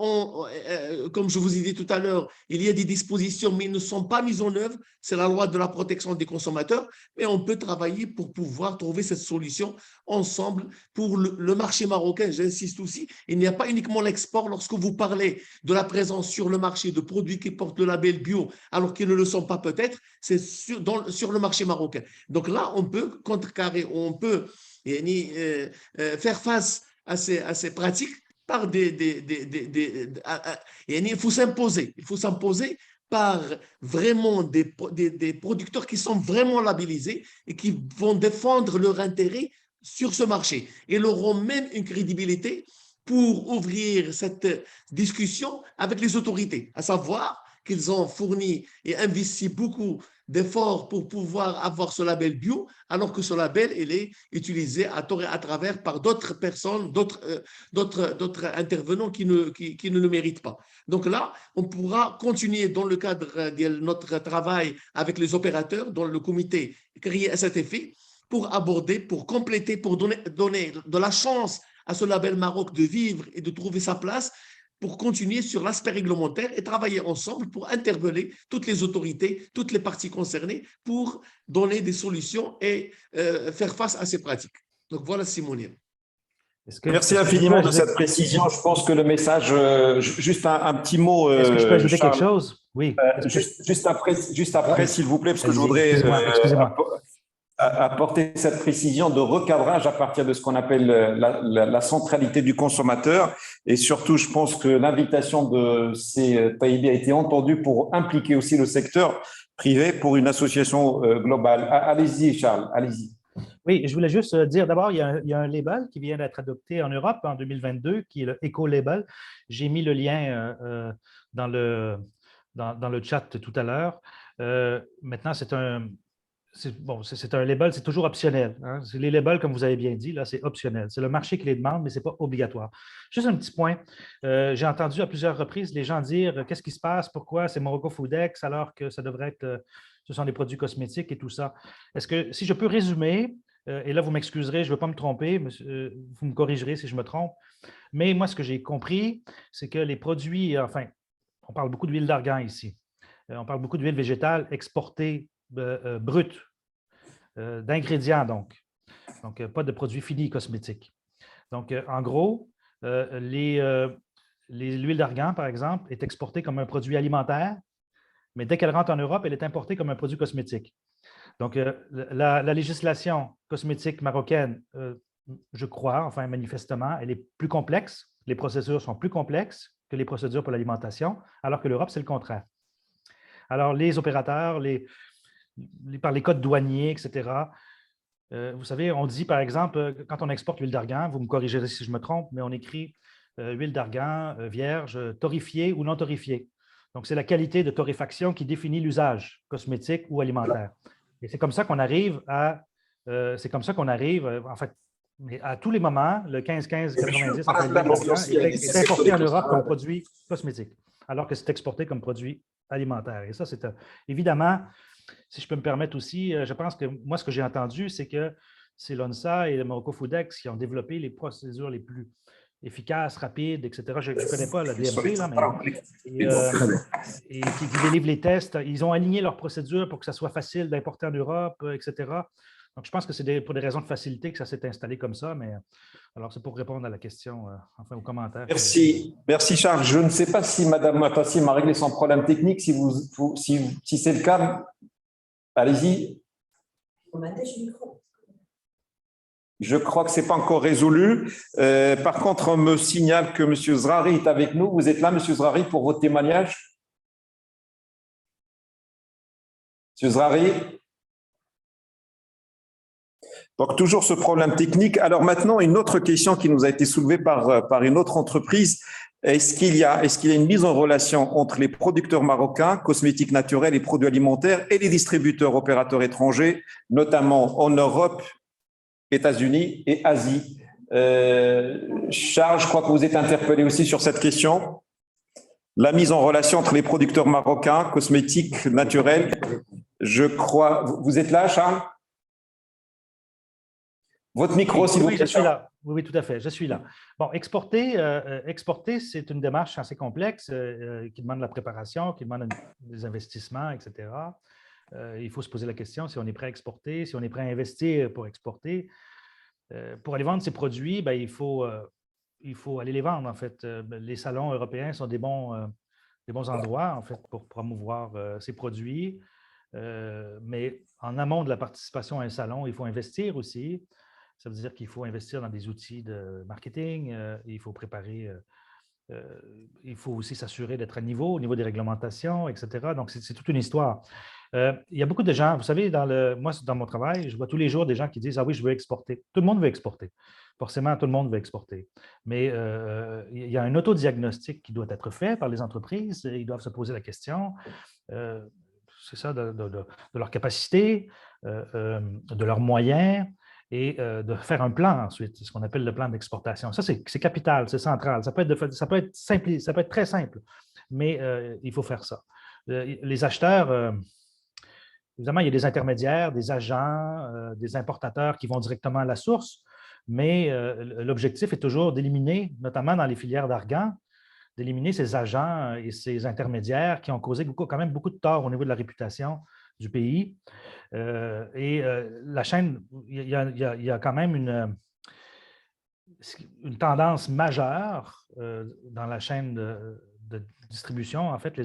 comme je vous ai dit tout à l'heure, il y a des dispositions, mais elles ne sont pas mises en œuvre. C'est la loi de la protection des consommateurs. Mais on peut travailler pour pouvoir trouver cette solution ensemble pour le marché marocain. J'insiste aussi, il n'y a pas uniquement l'export. Lorsque vous parlez de la présence sur le marché de produits qui portent le label bio, alors qu'ils ne le sont pas peut-être, c'est sur le marché marocain. Donc là, on peut contrecarrer, on peut faire face à ces pratiques par il faut s'imposer par vraiment des producteurs qui sont vraiment labellisés et qui vont défendre leur intérêt sur ce marché. Et ils auront même une crédibilité pour ouvrir cette discussion avec les autorités, à savoir qu'ils ont fourni et investi beaucoup d'efforts pour pouvoir avoir ce label bio, alors que ce label, il est utilisé à tort et à travers par d'autres personnes, d'autres intervenants qui ne le méritent pas. Donc là, on pourra continuer dans le cadre de notre travail avec les opérateurs, dans le comité créé à cet effet, pour aborder, pour compléter, pour donner de la chance à ce label Maroc de vivre et de trouver sa place, pour continuer sur l'aspect réglementaire et travailler ensemble pour interpeller toutes les autorités, toutes les parties concernées pour donner des solutions et faire face à ces pratiques. Donc voilà, Simone. Merci infiniment de cette précision. Je pense que le message, juste un petit mot. Est-ce que je peux ajouter Charles, quelque chose? Oui. Juste après, s'il vous plaît, parce que je voudrais apporter cette précision de recadrage à partir de ce qu'on appelle la centralité du consommateur. Et surtout, je pense que l'invitation de ces Taïbi a été entendue pour impliquer aussi le secteur privé pour une association globale. Allez-y, Charles, allez-y. Oui, je voulais juste dire, d'abord, il y a un label qui vient d'être adopté en Europe en 2022, qui est le Eco-Label. J'ai mis le lien dans le chat tout à l'heure. Maintenant, c'est un label, c'est toujours optionnel. Hein. Les labels, comme vous avez bien dit, là, c'est optionnel. C'est le marché qui les demande, mais ce n'est pas obligatoire. Juste un petit point. J'ai entendu à plusieurs reprises les gens dire qu'est-ce qui se passe, pourquoi c'est Morocco Foodex alors que ça devrait être, ce sont des produits cosmétiques et tout ça. Est-ce que, si je peux résumer, et là, vous m'excuserez, je ne veux pas me tromper, vous me corrigerez si je me trompe, mais moi, ce que j'ai compris, c'est que les produits, enfin, on parle beaucoup d'huile d'argan ici, on parle beaucoup d'huile végétale exportée brute, d'ingrédients donc pas de produits finis cosmétiques. Donc, en gros, l'huile d'argan, par exemple, est exportée comme un produit alimentaire, mais dès qu'elle rentre en Europe, elle est importée comme un produit cosmétique. Donc, la législation cosmétique marocaine, je crois, enfin manifestement, elle est plus complexe. Les procédures sont plus complexes que les procédures pour l'alimentation, alors que l'Europe, c'est le contraire. Alors, les opérateurs, par les codes douaniers, etc., vous savez, on dit, par exemple, quand on exporte l'huile d'argan, vous me corrigerez si je me trompe, mais on écrit huile d'argan vierge, torréfiée ou non torréfiée. Donc, c'est la qualité de torréfaction qui définit l'usage cosmétique ou alimentaire. Et c'est comme ça qu'on arrive en fait, à tous les moments, le 15-15-90, enfin, l'huile d'argan est importé en Europe comme produit cosmétique, alors que c'est exporté comme produit alimentaire. Et ça, c'est évidemment, si je peux me permettre aussi, je pense que moi, ce que j'ai entendu, c'est que c'est l'ONSA et le Morocco Foodex qui ont développé les procédures les plus efficaces, rapides, etc. Je ne connais pas la DMP, là, mais et qui délivrent les tests. Ils ont aligné leurs procédures pour que ça soit facile d'importer en Europe, etc. Donc, je pense que c'est pour des raisons de facilité que ça s'est installé comme ça, mais alors c'est pour répondre à la question, enfin aux commentaires. Merci Charles. Je ne sais pas si Mme Matassim a réglé son problème technique. Si c'est le cas, allez-y. Je crois que ce n'est pas encore résolu. Par contre, on me signale que M. Zrari est avec nous. Vous êtes là, M. Zrari, pour votre témoignage? M. Zrari? Donc, toujours ce problème technique. Alors maintenant, une autre question qui nous a été soulevée par une autre entreprise. Est-ce qu'il y a une mise en relation entre les producteurs marocains, cosmétiques naturels et produits alimentaires, et les distributeurs opérateurs étrangers, notamment en Europe, États-Unis et Asie? Charles, je crois que vous êtes interpellé aussi sur cette question. La mise en relation entre les producteurs marocains, cosmétiques naturels, je crois… Vous êtes là, Charles? Votre micro, s'il vous plaît. Oui, je suis là. Oui, tout à fait, je suis là. Bon, exporter, c'est une démarche assez complexe qui demande de la préparation, qui demande des investissements, etc. Il faut se poser la question si on est prêt à exporter, si on est prêt à investir pour exporter. Pour aller vendre ces produits, il faut aller les vendre, en fait. Les salons européens sont des bons endroits, en fait, pour promouvoir ces produits. Mais en amont de la participation à un salon, il faut investir aussi. Ça veut dire qu'il faut investir dans des outils de marketing, il faut préparer, il faut aussi s'assurer d'être à niveau, au niveau des réglementations, etc. Donc, c'est toute une histoire. Il y a beaucoup de gens, vous savez, moi, dans mon travail, je vois tous les jours des gens qui disent « Ah oui, je veux exporter ». Tout le monde veut exporter. Forcément, tout le monde veut exporter. Mais il y a un autodiagnostic qui doit être fait par les entreprises. Ils doivent se poser la question, c'est ça, de leur capacité, de leurs moyens, et de faire un plan ensuite, ce qu'on appelle le plan d'exportation. Ça, c'est capital, c'est central. Ça peut être simple, ça peut être très simple, mais il faut faire ça. Les acheteurs, Évidemment, il y a des intermédiaires, des agents, des importateurs qui vont directement à la source, mais l'objectif est toujours d'éliminer, notamment dans les filières d'argan, d'éliminer ces agents et ces intermédiaires qui ont causé quand même beaucoup de tort au niveau de la réputation du pays. La chaîne, il y a quand même une tendance majeure dans la chaîne de distribution. En fait,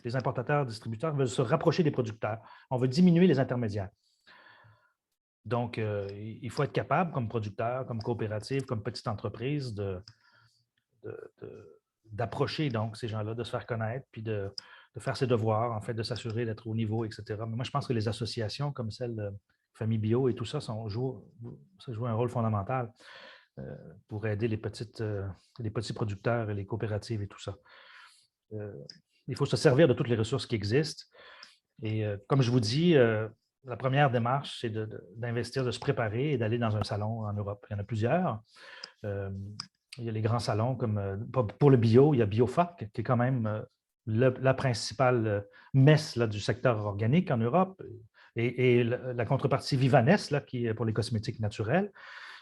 les importateurs, distributeurs veulent se rapprocher des producteurs. On veut diminuer les intermédiaires. Donc, il faut être capable, comme producteur, comme coopérative, comme petite entreprise, d'approcher donc ces gens-là, de se faire connaître, puis de faire ses devoirs, en fait, de s'assurer d'être au niveau, etc. Mais moi, je pense que les associations comme celle de Famille Bio et tout ça, ça joue un rôle fondamental pour aider les petits producteurs et les coopératives et tout ça. Il faut se servir de toutes les ressources qui existent. Et comme je vous dis, la première démarche, c'est d'investir, de se préparer et d'aller dans un salon en Europe. Il y en a plusieurs. Il y a les grands salons comme pour le bio, il y a BioFac, qui est quand même la principale messe là, du secteur organique en Europe, et la contrepartie Vivanes, là, qui est pour les cosmétiques naturels.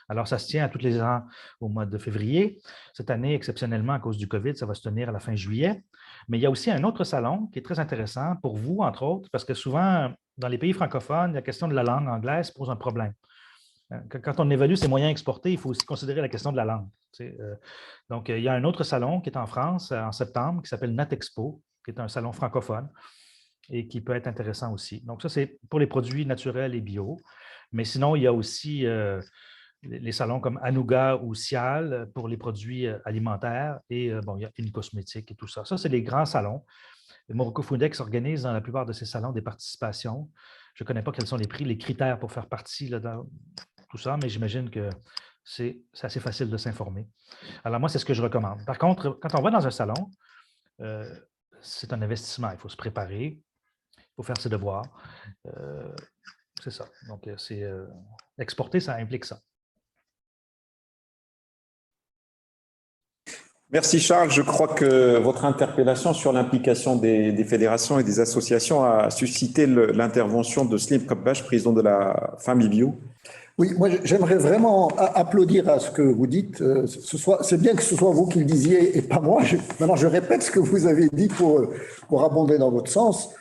Alors, ça se tient à tous les ans au mois de février. Cette année, exceptionnellement, à cause du COVID, ça va se tenir à la fin juillet. Mais il y a aussi un autre salon qui est très intéressant pour vous, entre autres, parce que souvent, dans les pays francophones, la question de la langue anglaise pose un problème. Quand on évalue ses moyens exportés, il faut aussi considérer la question de la langue. Donc, il y a un autre salon qui est en France en septembre, qui s'appelle Natexpo, qui est un salon francophone et qui peut être intéressant aussi. Donc, ça, c'est pour les produits naturels et bio. Mais sinon, il y a aussi les salons comme Anuga ou Cial pour les produits alimentaires et bon, il y a une cosmétique et tout ça. Ça, c'est les grands salons. Le Morocco Foodex organise dans la plupart de ces salons des participations. Je ne connais pas quels sont les prix, les critères pour faire partie là, dans tout ça, mais j'imagine que c'est assez facile de s'informer. Alors moi, c'est ce que je recommande. Par contre, quand on va dans un salon, c'est un investissement. Il faut se préparer, il faut faire ses devoirs. C'est ça. Donc, exporter, ça implique ça. Merci Charles. Je crois que votre interpellation sur l'implication des fédérations et des associations a suscité l'intervention de Slim Kabbash, président de la Famille Bio. Oui, moi j'aimerais vraiment applaudir à ce que vous dites. C'est bien que ce soit vous qui le disiez et pas moi. Maintenant, je répète ce que vous avez dit pour abonder dans votre sens.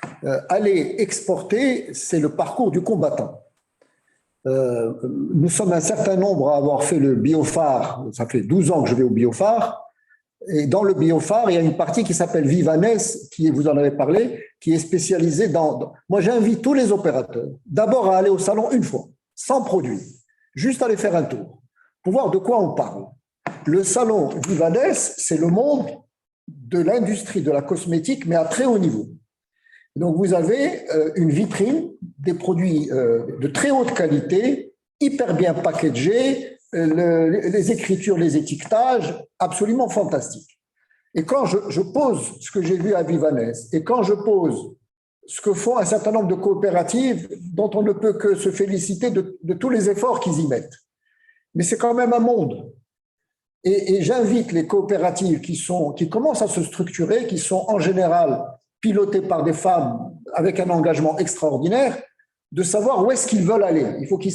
Aller exporter, c'est le parcours du combattant. Nous sommes un certain nombre à avoir fait le Biophare. Ça fait 12 ans que je vais au Biophare. Et dans le Biophare, il y a une partie qui s'appelle Vivanes, qui, vous en avez parlé, qui est spécialisée dans… Moi, j'invite tous les opérateurs d'abord à aller au salon une fois, sans produit, juste aller faire un tour, pour voir de quoi on parle. Le salon Vivanes, c'est le monde de l'industrie de la cosmétique, mais à très haut niveau. Donc, vous avez une vitrine, des produits de très haute qualité, hyper bien packagés, les écritures, les étiquetages, absolument fantastiques. Et quand je pose ce que j'ai vu à Vivanes, et quand je pose ce que font un certain nombre de coopératives dont on ne peut que se féliciter de tous les efforts qu'ils y mettent. Mais c'est quand même un monde. Et j'invite les coopératives qui commencent à se structurer, qui sont en général pilotées par des femmes avec un engagement extraordinaire, de savoir où est-ce qu'ils veulent aller. Il faut qu'elles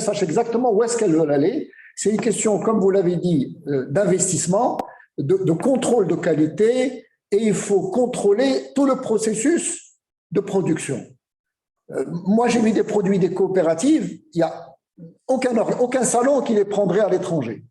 sachent exactement où est-ce qu'elles veulent aller. C'est une question, comme vous l'avez dit, d'investissement, de contrôle de qualité, et il faut contrôler tout le processus de production. Moi, j'ai vu des produits des coopératives, il n'y a aucun salon qui les prendrait à l'étranger.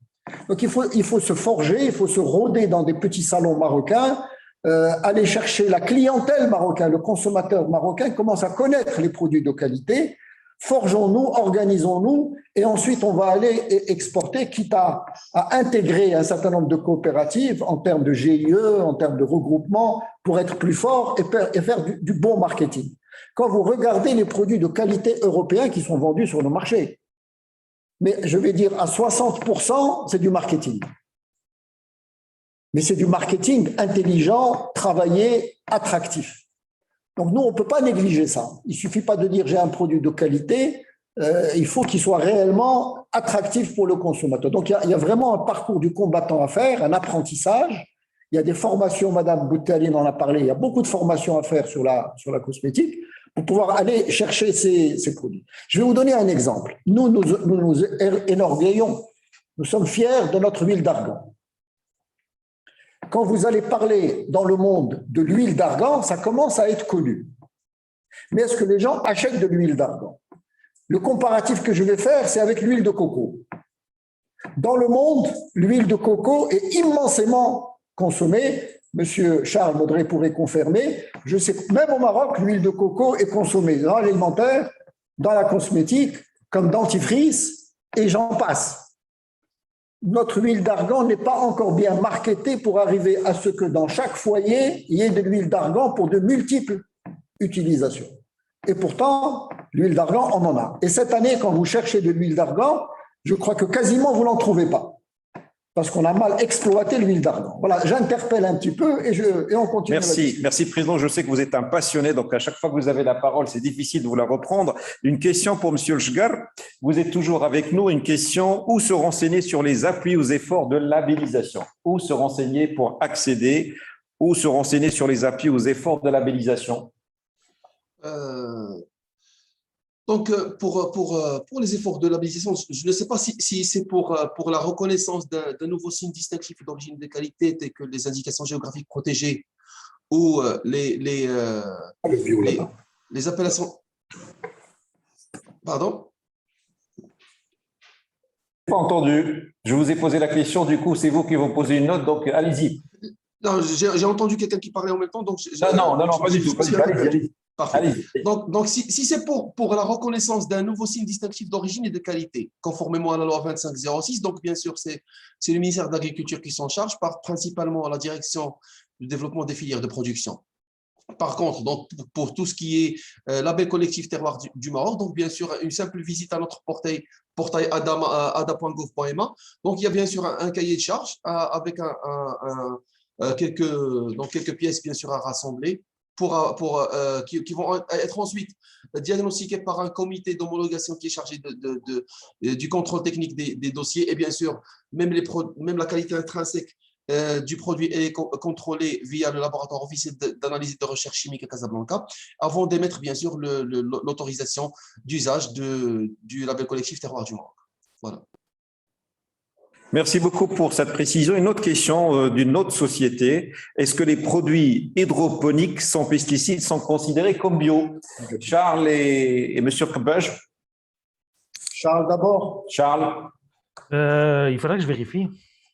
Donc, il faut se forger, il faut se rôder dans des petits salons marocains, aller chercher la clientèle marocaine, le consommateur marocain commence à connaître les produits de qualité. Forgeons-nous, organisons-nous, et ensuite on va aller exporter, quitte à intégrer un certain nombre de coopératives en termes de GIE, en termes de regroupement, pour être plus fort et faire du bon marketing. Quand vous regardez les produits de qualité européens qui sont vendus sur nos marchés, mais je vais dire à 60%, c'est du marketing. Mais c'est du marketing intelligent, travaillé, attractif. Donc nous, on ne peut pas négliger ça. Il ne suffit pas de dire j'ai un produit de qualité, il faut qu'il soit réellement attractif pour le consommateur. Donc il y a vraiment un parcours du combattant à faire, un apprentissage. Il y a des formations, Madame Boutaline en a parlé, il y a beaucoup de formations à faire sur la cosmétique. pour pouvoir aller chercher ces produits. Je vais vous donner un exemple. Nous nous énorgueillons, nous sommes fiers de notre huile d'argan. Quand vous allez parler dans le monde de l'huile d'argan, ça commence à être connu. Mais est-ce que les gens achètent de l'huile d'argan? Le comparatif que je vais faire, c'est avec l'huile de coco. Dans le monde, l'huile de coco est immensément consommée. Monsieur Charles Maudret pourrait confirmer. Je sais que même au Maroc, l'huile de coco est consommée dans l'alimentaire, dans la cosmétique, comme dentifrice, et j'en passe. Notre huile d'argan n'est pas encore bien marketée pour arriver à ce que dans chaque foyer, il y ait de l'huile d'argan pour de multiples utilisations. Et pourtant, l'huile d'argan, on en a. Et cette année, quand vous cherchez de l'huile d'argan, je crois que quasiment vous n'en trouvez pas. Parce qu'on a mal exploité l'huile d'argan. Voilà, j'interpelle un petit peu et on continue. Merci, Président. Je sais que vous êtes un passionné, donc à chaque fois que vous avez la parole, c'est difficile de vous la reprendre. Une question pour M. Chgar. Vous êtes toujours avec nous. Une question, où se renseigner sur les appuis aux efforts de labellisation? Où se renseigner pour accéder? Où se renseigner sur les appuis aux efforts de labellisation? Donc, pour les efforts de labellisation, je ne sais pas si c'est pour la reconnaissance d'un nouveau signe distinctif d'origine et de qualité, tel que les indications géographiques protégées ou les appellations. Pardon? Pas entendu. Je vous ai posé la question, du coup, c'est vous qui vous posez une note, donc allez-y. Non, j'ai entendu quelqu'un qui parlait en même temps. Donc non, pas du tout. Allez-y. Parfait. Donc si c'est pour la reconnaissance d'un nouveau signe distinctif d'origine et de qualité, conformément à la loi 2506, donc bien sûr, c'est le ministère de l'Agriculture qui s'en charge, principalement à la direction du développement des filières de production. Par contre, donc, pour tout ce qui est label collectif terroir du Maroc, donc bien sûr, une simple visite à notre portail ada.gouv.ma. Donc, il y a bien sûr un cahier de charge avec quelques pièces, bien sûr, à rassembler qui vont être ensuite diagnostiquées par un comité d'homologation qui est chargé du contrôle technique des dossiers. Et bien sûr, même la qualité intrinsèque du produit est contrôlée via le laboratoire officiel d'analyse et de recherche chimique à Casablanca, avant d'émettre bien sûr l'autorisation d'usage du label collectif terroir du Maroc. Voilà. Merci beaucoup pour cette précision. Une autre question d'une autre société. Est-ce que les produits hydroponiques sans pesticides sont considérés comme bio? Charles et M. Kbaj. Charles d'abord. Charles. Il faudrait que je vérifie.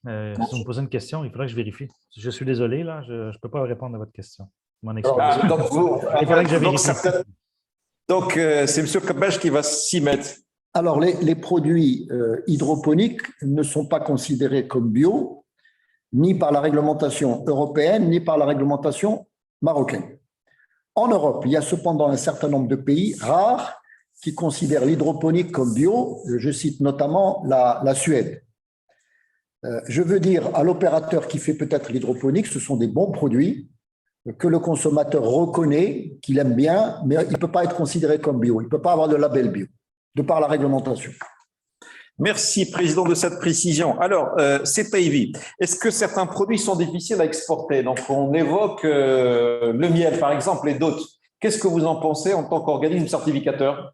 Si vous me posez une question, il faudrait que je vérifie. Je suis désolé, là, je ne peux pas répondre à votre question. Il faudrait que je vérifie. Donc, c'est M. Kbaj qui va s'y mettre. Alors, les produits hydroponiques ne sont pas considérés comme bio, ni par la réglementation européenne, ni par la réglementation marocaine. En Europe, il y a cependant un certain nombre de pays rares qui considèrent l'hydroponique comme bio. Je cite notamment la Suède. Je veux dire à l'opérateur qui fait peut-être l'hydroponique, ce sont des bons produits que le consommateur reconnaît, qu'il aime bien, mais il ne peut pas être considéré comme bio. Il ne peut pas avoir de label bio, de par la réglementation. Merci, Président, de cette précision. Alors, CPIV, est-ce que certains produits sont difficiles à exporter? Donc, on évoque le miel, par exemple, et d'autres. Qu'est-ce que vous en pensez en tant qu'organisme certificateur?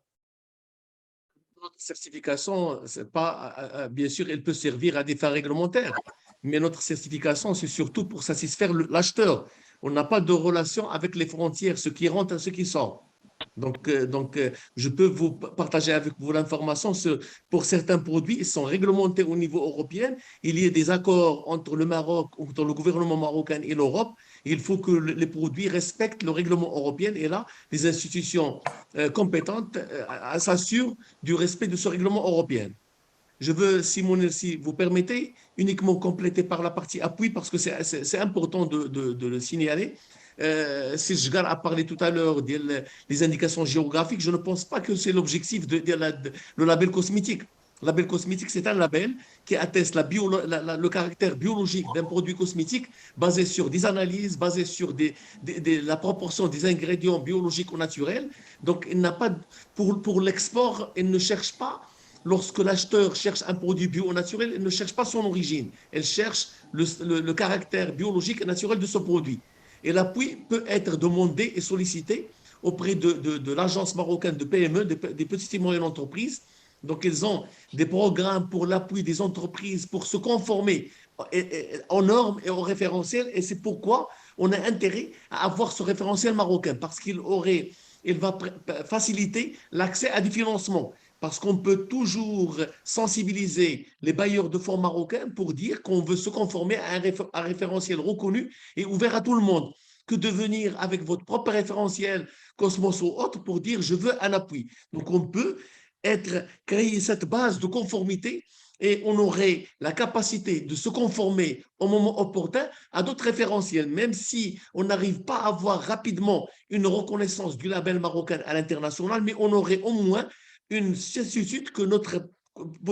Notre certification, c'est pas, bien sûr, elle peut servir à des fins réglementaires, mais notre certification, c'est surtout pour satisfaire l'acheteur. On n'a pas de relation avec les frontières, ce qui rentre et ce qui sort. Donc, je peux vous partager avec vous l'information. Pour certains produits, ils sont réglementés au niveau européen. Il y a des accords entre le Maroc, entre le gouvernement marocain et l'Europe. Il faut que les produits respectent le règlement européen. Et là, les institutions compétentes s'assurent du respect de ce règlement européen. Je veux, si vous permettez, uniquement compléter par la partie appui, parce que c'est important de le signaler. Si Chgar a parlé tout à l'heure des indications géographiques, je ne pense pas que c'est l'objectif le label cosmétique. Le label cosmétique, c'est un label qui atteste le caractère biologique d'un produit cosmétique basé sur des analyses, basé sur la proportion des ingrédients biologiques ou naturels. Donc, il n'a pas, pour l'export, il ne cherche pas. Lorsque l'acheteur cherche un produit bio naturel, il ne cherche pas son origine. Il cherche le caractère biologique et naturel de ce produit. Et l'appui peut être demandé et sollicité auprès de l'agence marocaine de PME, des petites et moyennes entreprises. Donc, ils ont des programmes pour l'appui des entreprises pour se conformer aux normes et aux référentiels. Et c'est pourquoi on a intérêt à avoir ce référentiel marocain, parce il va faciliter l'accès à du financement. Parce qu'on peut toujours sensibiliser les bailleurs de fonds marocains pour dire qu'on veut se conformer à un référentiel reconnu et ouvert à tout le monde, que de venir avec votre propre référentiel Cosmos ou autre pour dire je veux un appui. Donc on peut créer cette base de conformité et on aurait la capacité de se conformer au moment opportun à d'autres référentiels, même si on n'arrive pas à avoir rapidement une reconnaissance du label marocain à l'international, mais on aurait au moins une certitude que notre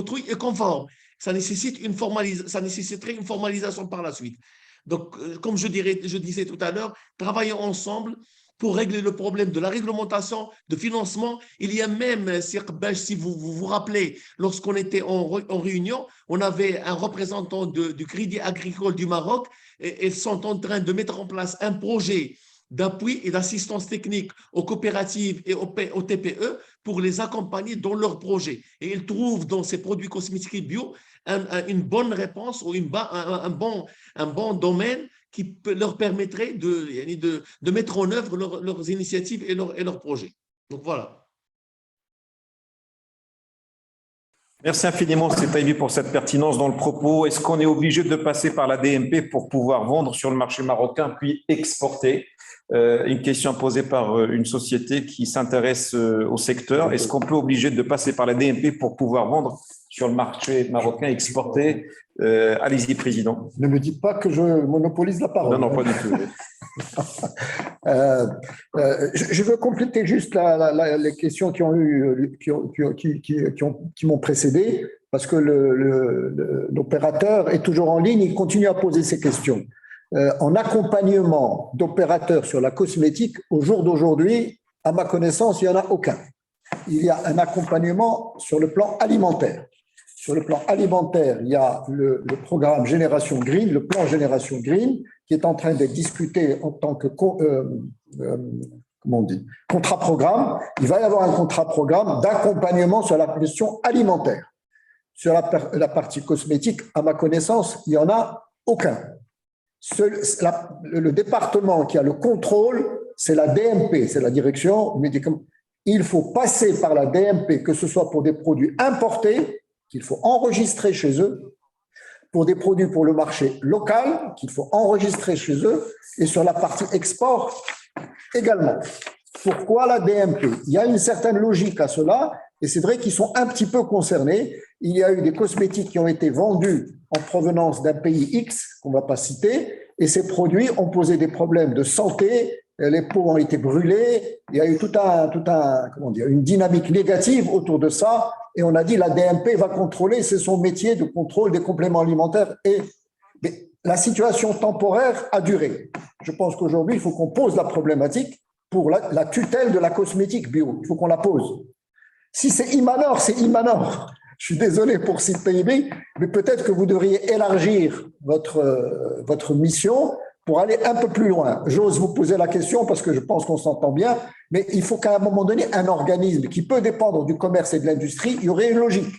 truc est conforme. Ça nécessiterait une formalisation par la suite. Donc, comme je disais tout à l'heure, travaillons ensemble pour régler le problème de la réglementation, de financement. Il y a même, si vous rappelez, lorsqu'on était en réunion, on avait un représentant du Crédit Agricole du Maroc et ils sont en train de mettre en place un projet d'appui et d'assistance technique aux coopératives et aux TPE pour les accompagner dans leurs projets. Et ils trouvent dans ces produits cosmétiques bio une bonne réponse ou un bon domaine qui leur permettrait de mettre en œuvre leurs initiatives et leurs projets. Donc voilà. Merci infiniment, Setaïbi, pour cette pertinence dans le propos. Est-ce qu'on est obligé de passer par la DMP pour pouvoir vendre sur le marché marocain puis exporter? Une question posée par une société qui s'intéresse au secteur. Est-ce qu'on peut obliger de passer par la DMP pour pouvoir vendre sur le marché marocain, exporter? Allez-y, Président. Ne me dites pas que je monopolise la parole. Non, pas du tout. Je veux compléter juste les questions qui m'ont précédé, parce que l'opérateur est toujours en ligne, il continue à poser ces questions. En accompagnement d'opérateurs sur la cosmétique, au jour d'aujourd'hui, à ma connaissance, il n'y en a aucun. Il y a un accompagnement sur le plan alimentaire. Sur le plan alimentaire, il y a le programme Génération Green, le plan Génération Green, qui est en train d'être discuté en tant que contrat-programme. Il va y avoir un contrat-programme d'accompagnement sur la question alimentaire. Sur la partie cosmétique, à ma connaissance, il n'y en a aucun. Le département qui a le contrôle, c'est la DMP, c'est la direction médicale. Il faut passer par la DMP, que ce soit pour des produits importés, qu'il faut enregistrer chez eux, pour des produits pour le marché local, qu'il faut enregistrer chez eux, et sur la partie export également. Pourquoi la DMP? Il y a une certaine logique à cela, et c'est vrai qu'ils sont un petit peu concernés. Il y a eu des cosmétiques qui ont été vendus en provenance d'un pays X, qu'on ne va pas citer, et ces produits ont posé des problèmes de santé, les peaux ont été brûlées, il y a eu une dynamique négative autour de ça, et on a dit la DMP va contrôler, c'est son métier de contrôle des compléments alimentaires, mais la situation temporaire a duré. Je pense qu'aujourd'hui, il faut qu'on pose la problématique pour la tutelle de la cosmétique bio, il faut qu'on la pose. Si c'est Imanor, c'est Imanor. Je suis désolé pour CPIB, mais peut-être que vous devriez élargir votre mission pour aller un peu plus loin. J'ose vous poser la question parce que je pense qu'on s'entend bien, mais il faut qu'à un moment donné, un organisme qui peut dépendre du commerce et de l'industrie, il y aurait une logique.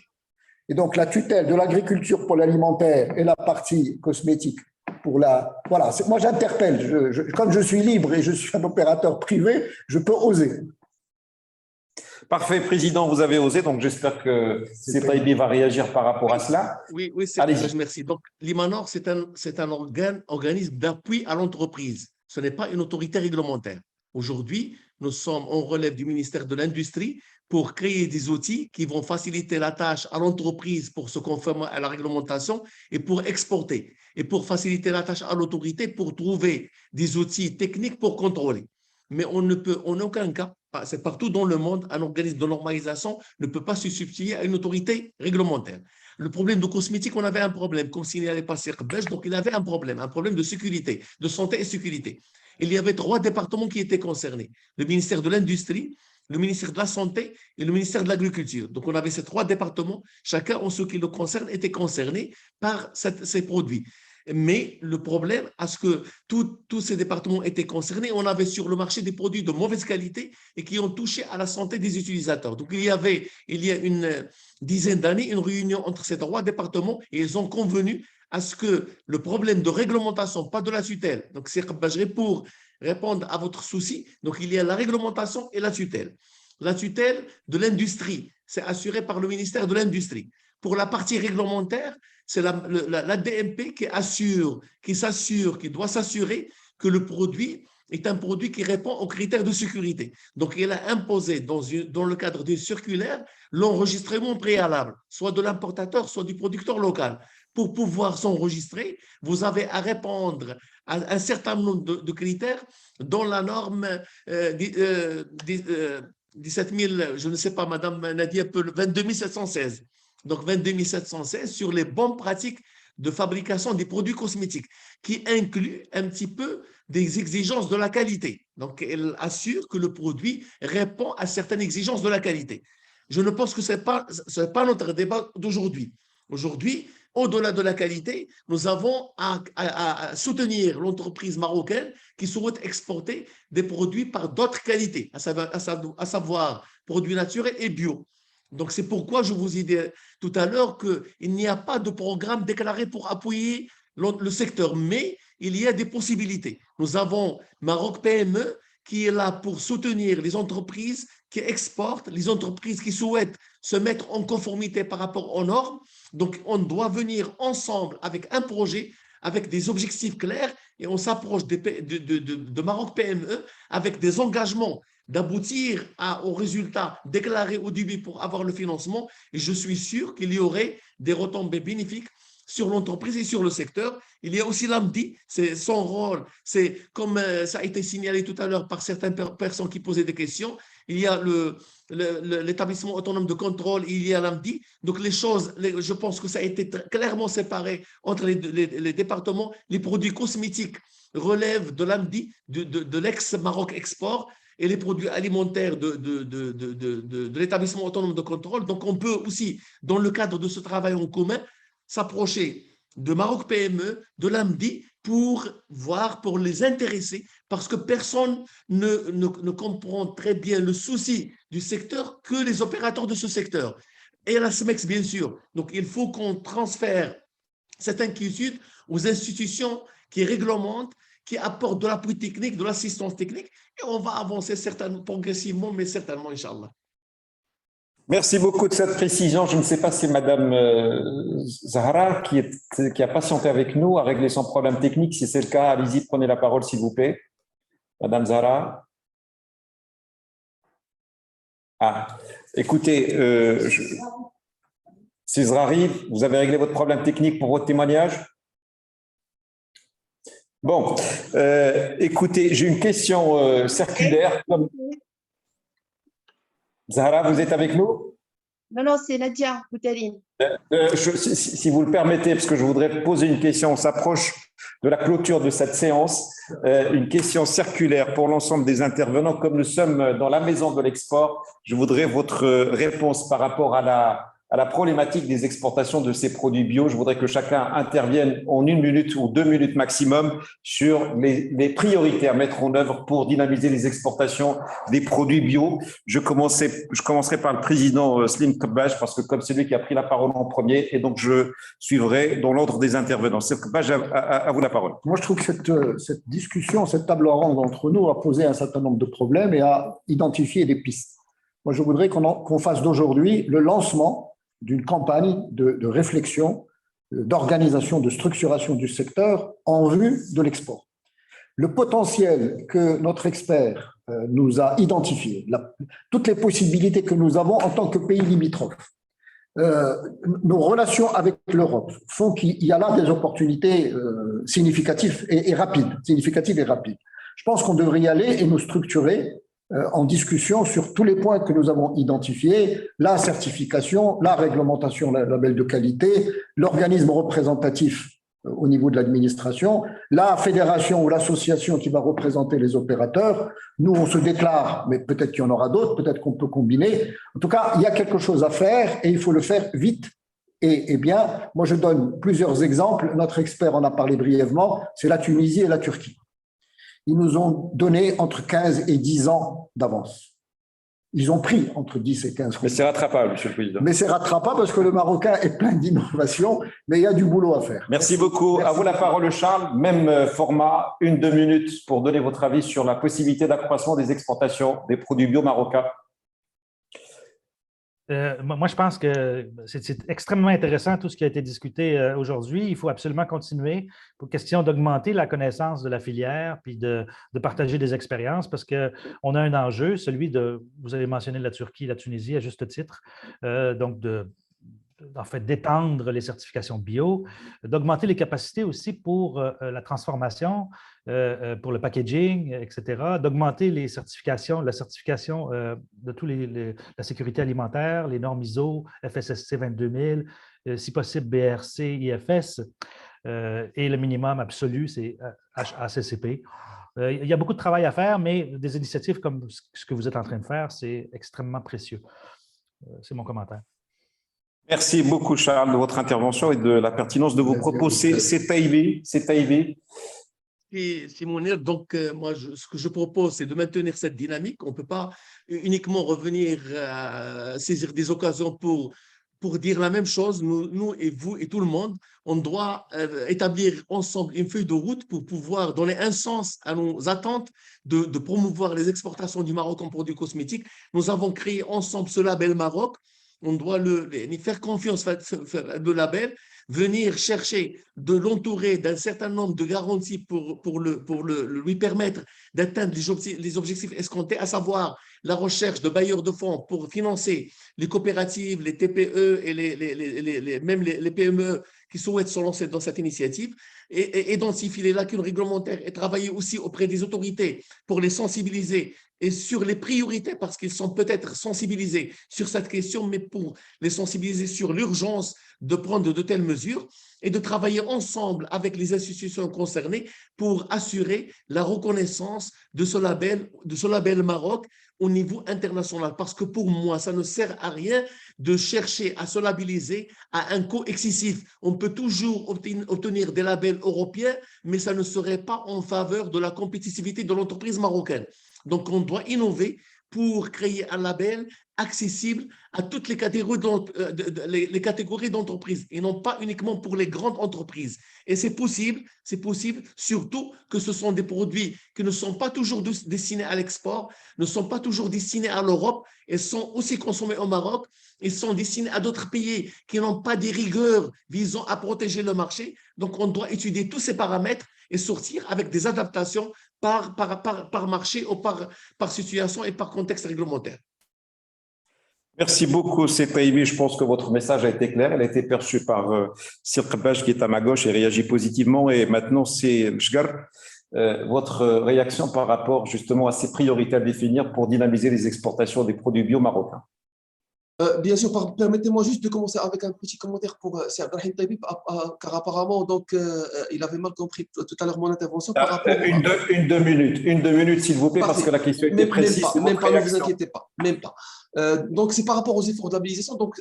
Et donc, la tutelle de l'agriculture pour l'alimentaire et la partie cosmétique pour la… Voilà, moi j'interpelle. Comme je suis libre et je suis un opérateur privé, je peux oser. Parfait, Président, vous avez osé, donc j'espère que Setaïbi va réagir par rapport à cela. Oui, c'est merci. Donc, l'Imanor, c'est un organisme d'appui à l'entreprise. Ce n'est pas une autorité réglementaire. Aujourd'hui, on relève du ministère de l'Industrie pour créer des outils qui vont faciliter la tâche à l'entreprise pour se conformer à la réglementation et pour exporter. Et pour faciliter la tâche à l'autorité pour trouver des outils techniques pour contrôler. Mais on ne peut en aucun cas, c'est partout dans le monde, un organisme de normalisation ne peut pas se substituer à une autorité réglementaire. Le problème de cosmétique, on avait un problème, comme s'il n'allait pas Belge, donc il avait un problème de sécurité, de santé et sécurité. Il y avait 3 départements qui étaient concernés, le ministère de l'Industrie, le ministère de la Santé et le ministère de l'Agriculture. Donc on avait ces 3 départements, chacun en ce qui le concerne était concerné par ces produits. Mais le problème, à ce que tous ces départements étaient concernés, on avait sur le marché des produits de mauvaise qualité et qui ont touché à la santé des utilisateurs. Donc, il y a une dizaine d'années, une réunion entre ces trois départements et ils ont convenu à ce que le problème de réglementation, pas de la tutelle, donc c'est pour répondre à votre souci, donc il y a la réglementation et la tutelle. La tutelle de l'industrie, c'est assuré par le ministère de l'Industrie. Pour la partie réglementaire, c'est la DMP qui doit s'assurer que le produit est un produit qui répond aux critères de sécurité. Donc, elle a imposé dans le cadre d'une circulaire l'enregistrement préalable, soit de l'importateur, soit du producteur local. Pour pouvoir s'enregistrer, vous avez à répondre à un certain nombre de critères dont la norme 17 000, je ne sais pas, Madame Nadia, 22 716. Donc, 22 716 sur les bonnes pratiques de fabrication des produits cosmétiques, qui inclut un petit peu des exigences de la qualité. Donc, elle assure que le produit répond à certaines exigences de la qualité. Je ne pense que ce n'est pas notre débat d'aujourd'hui. Aujourd'hui, au-delà de la qualité, nous avons à soutenir l'entreprise marocaine qui souhaite exporter des produits par d'autres qualités, à savoir produits naturels et bio. Donc, c'est pourquoi je vous ai dit tout à l'heure qu'il n'y a pas de programme déclaré pour appuyer le secteur, mais il y a des possibilités. Nous avons Maroc PME qui est là pour soutenir les entreprises qui exportent, les entreprises qui souhaitent se mettre en conformité par rapport aux normes. Donc, on doit venir ensemble avec un projet, avec des objectifs clairs, et on s'approche de Maroc PME avec des engagements d'aboutir aux résultats déclarés au début pour avoir le financement. Et je suis sûr qu'il y aurait des retombées bénéfiques sur l'entreprise et sur le secteur. Il y a aussi l'AMDI, c'est son rôle, c'est comme ça a été signalé tout à l'heure par certaines personnes qui posaient des questions, il y a l'établissement autonome de contrôle, il y a l'AMDI. Donc les choses, je pense que ça a été clairement séparé entre les départements. Les produits cosmétiques relèvent de l'AMDI, de l'ex-Maroc Export, et les produits alimentaires de l'établissement autonome de contrôle. Donc on peut aussi, dans le cadre de ce travail en commun, s'approcher de Maroc PME, de l'AMDI, pour les intéresser, parce que personne ne comprend très bien le souci du secteur que les opérateurs de ce secteur. Et la SMEX, bien sûr. Donc, il faut qu'on transfère cette inquiétude aux institutions qui réglementent, qui apportent de l'appui technique, de l'assistance technique, et on va avancer certainement, progressivement, mais certainement, Inch'Allah. Merci beaucoup de cette précision. Je ne sais pas si Madame Zahra, qui a patienté avec nous, a réglé son problème technique. Si c'est le cas, allez-y, prenez la parole, s'il vous plaît. Madame Zahra. Écoutez, Cizrari, vous avez réglé votre problème technique pour votre témoignage? Bon, écoutez, j'ai une question circulaire. Zahra, vous êtes avec nous? Non, c'est Nadia Bouteline. Si vous le permettez, parce que je voudrais poser une question, on s'approche de la clôture de cette séance, une question circulaire pour l'ensemble des intervenants. Comme nous sommes dans la maison de l'export, je voudrais votre réponse par rapport à la problématique des exportations de ces produits bio. Je voudrais que chacun intervienne en 1 minute ou 2 minutes maximum sur les priorités à mettre en œuvre pour dynamiser les exportations des produits bio. Je commencerai par le président Slim Kbaj, parce que comme c'est lui qui a pris la parole en premier, et donc je suivrai dans l'ordre des intervenants. Slim Kbaj, à vous la parole. Moi, je trouve que cette discussion, cette table ronde entre nous a posé un certain nombre de problèmes et a identifié des pistes. Moi, je voudrais qu'on fasse d'aujourd'hui le lancement d'une campagne de réflexion, d'organisation, de structuration du secteur en vue de l'export. Le potentiel que notre expert nous a identifié, toutes les possibilités que nous avons en tant que pays limitrophe, nos relations avec l'Europe font qu'il y a là des opportunités significatives et rapides. Je pense qu'on devrait y aller et nous structurer en discussion sur tous les points que nous avons identifiés, la certification, la réglementation, le label de qualité, l'organisme représentatif au niveau de l'administration, la fédération ou l'association qui va représenter les opérateurs. Nous, on se déclare, mais peut-être qu'il y en aura d'autres, peut-être qu'on peut combiner. En tout cas, il y a quelque chose à faire et il faut le faire vite Eh bien, moi, je donne plusieurs exemples. Notre expert en a parlé brièvement, c'est la Tunisie et la Turquie. Ils nous ont donné entre 15 et 10 ans d'avance. Ils ont pris entre 10 et 15 ans. Mais c'est rattrapable, Monsieur le Président. Mais c'est rattrapable parce que le Marocain est plein d'innovation, mais il y a du boulot à faire. Merci beaucoup. Merci. À vous la parole, Charles. Même format, 1-2 minutes pour donner votre avis sur la possibilité d'accroissement des exportations des produits bio marocains. Moi, je pense que c'est extrêmement intéressant tout ce qui a été discuté aujourd'hui. Il faut absolument continuer pour question d'augmenter la connaissance de la filière puis de partager des expériences parce qu'on a un enjeu, celui de, vous avez mentionné la Turquie, la Tunisie à juste titre, donc en fait, d'étendre les certifications bio, d'augmenter les capacités aussi pour la transformation, pour le packaging, etc., d'augmenter les certifications, la certification de tous la sécurité alimentaire, les normes ISO, FSSC 22000, si possible BRC, IFS, et le minimum absolu, c'est HACCP. Il y a beaucoup de travail à faire, mais des initiatives comme ce que vous êtes en train de faire, c'est extrêmement précieux. C'est mon commentaire. Merci beaucoup, Charles, de votre intervention et de la pertinence de vos propos. C'est Taïbi. C'est Mounir. Donc, moi, ce que je propose, c'est de maintenir cette dynamique. On ne peut pas uniquement revenir à saisir des occasions pour dire la même chose. Nous et vous et tout le monde, on doit établir ensemble une feuille de route pour pouvoir donner un sens à nos attentes de promouvoir les exportations du Maroc en produits cosmétiques. Nous avons créé ensemble ce label Maroc. On doit lui faire confiance, le label, venir chercher de l'entourer d'un certain nombre de garanties pour lui permettre d'atteindre les objectifs escomptés, à savoir la recherche de bailleurs de fonds pour financer les coopératives, les TPE et même les PME qui souhaitent se lancer dans cette initiative, et identifier les lacunes réglementaires et travailler aussi auprès des autorités pour les sensibiliser et sur les priorités, parce qu'ils sont peut-être sensibilisés sur cette question, mais pour les sensibiliser sur l'urgence de prendre de telles mesures et de travailler ensemble avec les institutions concernées pour assurer la reconnaissance de ce label Maroc au niveau international. Parce que pour moi, ça ne sert à rien de chercher à se labelliser à un coût excessif. On peut toujours obtenir des labels européens, mais ça ne serait pas en faveur de la compétitivité de l'entreprise marocaine. Donc, on doit innover pour créer un label accessible à toutes les catégories d'entreprises et non pas uniquement pour les grandes entreprises. Et c'est possible, surtout que ce sont des produits qui ne sont pas toujours destinés à l'export, ne sont pas toujours destinés à l'Europe, et sont aussi consommés au Maroc, et sont destinés à d'autres pays qui n'ont pas des rigueurs visant à protéger le marché. Donc, on doit étudier tous ces paramètres et sortir avec des adaptations par marché ou par situation et par contexte réglementaire. Merci beaucoup, c'est Taïbi. Je pense que votre message a été clair. Elle a été perçue par Sir Khabbaj qui est à ma gauche et réagit positivement. Et maintenant, c'est Mshgar. Votre réaction par rapport justement à ces priorités à définir pour dynamiser les exportations des produits bio marocains. Bien sûr, permettez-moi juste de commencer avec un petit commentaire pour Abdelrahim Taïbi, car apparemment, donc, il avait mal compris tout à l'heure mon intervention. Par rapport une, deux minutes, s'il vous plaît, parce que la question était précise. Même pas, ne vous inquiétez pas, même pas. Donc, c'est par rapport aux efforts de labellisation. Donc,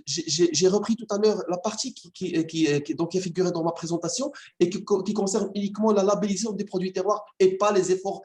j'ai repris tout à l'heure la partie qui est figurée dans ma présentation et qui concerne uniquement la labellisation des produits terroirs et pas les efforts,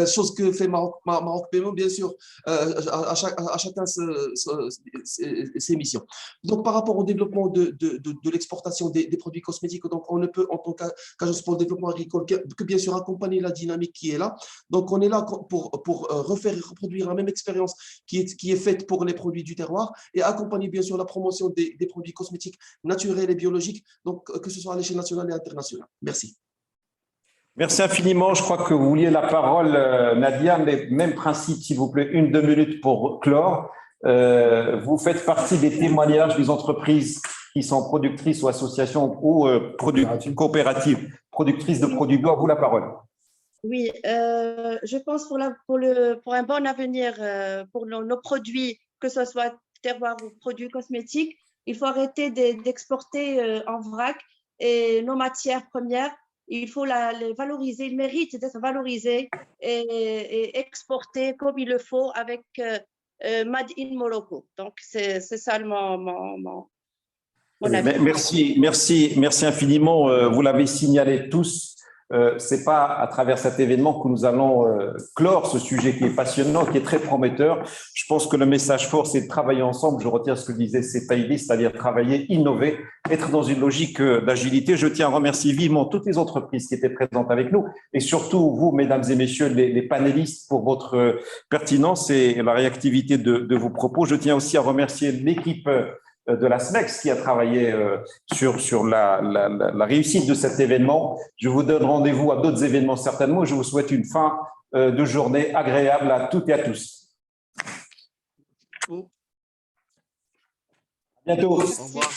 chose que fait Maroc PME, bien sûr, à chacun ses missions. Donc, par rapport au développement de l'exportation des produits cosmétiques, donc on ne peut, en tant qu'agence pour le développement agricole, que bien sûr accompagner la dynamique qui est là. Donc, on est là pour refaire et reproduire la même expérience qui est faite pour les produits du terroir et accompagner bien sûr la promotion des produits cosmétiques naturels et biologiques, donc que ce soit à l'échelle nationale et internationale. Merci. Merci infiniment. Je crois que vous vouliez la parole, Nadia, mais même principe, s'il vous plaît, 1-2 minutes pour clore. Vous faites partie des témoignages des entreprises qui sont productrices ou associations ou coopératives, productrices de produits bio. À vous la parole. Oui, je pense pour un bon avenir pour nos produits, que ce soit terroir ou produits cosmétiques, il faut arrêter d'exporter en vrac et nos matières premières. Il faut les valoriser, ils méritent d'être valorisés et exportés comme il le faut avec Made in Morocco. Donc, c'est ça Merci infiniment. Vous l'avez signalé tous. C'est pas à travers cet événement que nous allons clore ce sujet qui est passionnant, qui est très prometteur. Je pense que le message fort, c'est de travailler ensemble. Je retiens ce que disait Setaïli, c'est-à-dire travailler, innover, être dans une logique d'agilité. Je tiens à remercier vivement toutes les entreprises qui étaient présentes avec nous et surtout vous, mesdames et messieurs les panélistes, pour votre pertinence et la réactivité de vos propos. Je tiens aussi à remercier l'équipe de la SMEX qui a travaillé sur la réussite de cet événement. Je vous donne rendez-vous à d'autres événements certainement. Je vous souhaite une fin de journée agréable à toutes et à tous. À bientôt. Au revoir.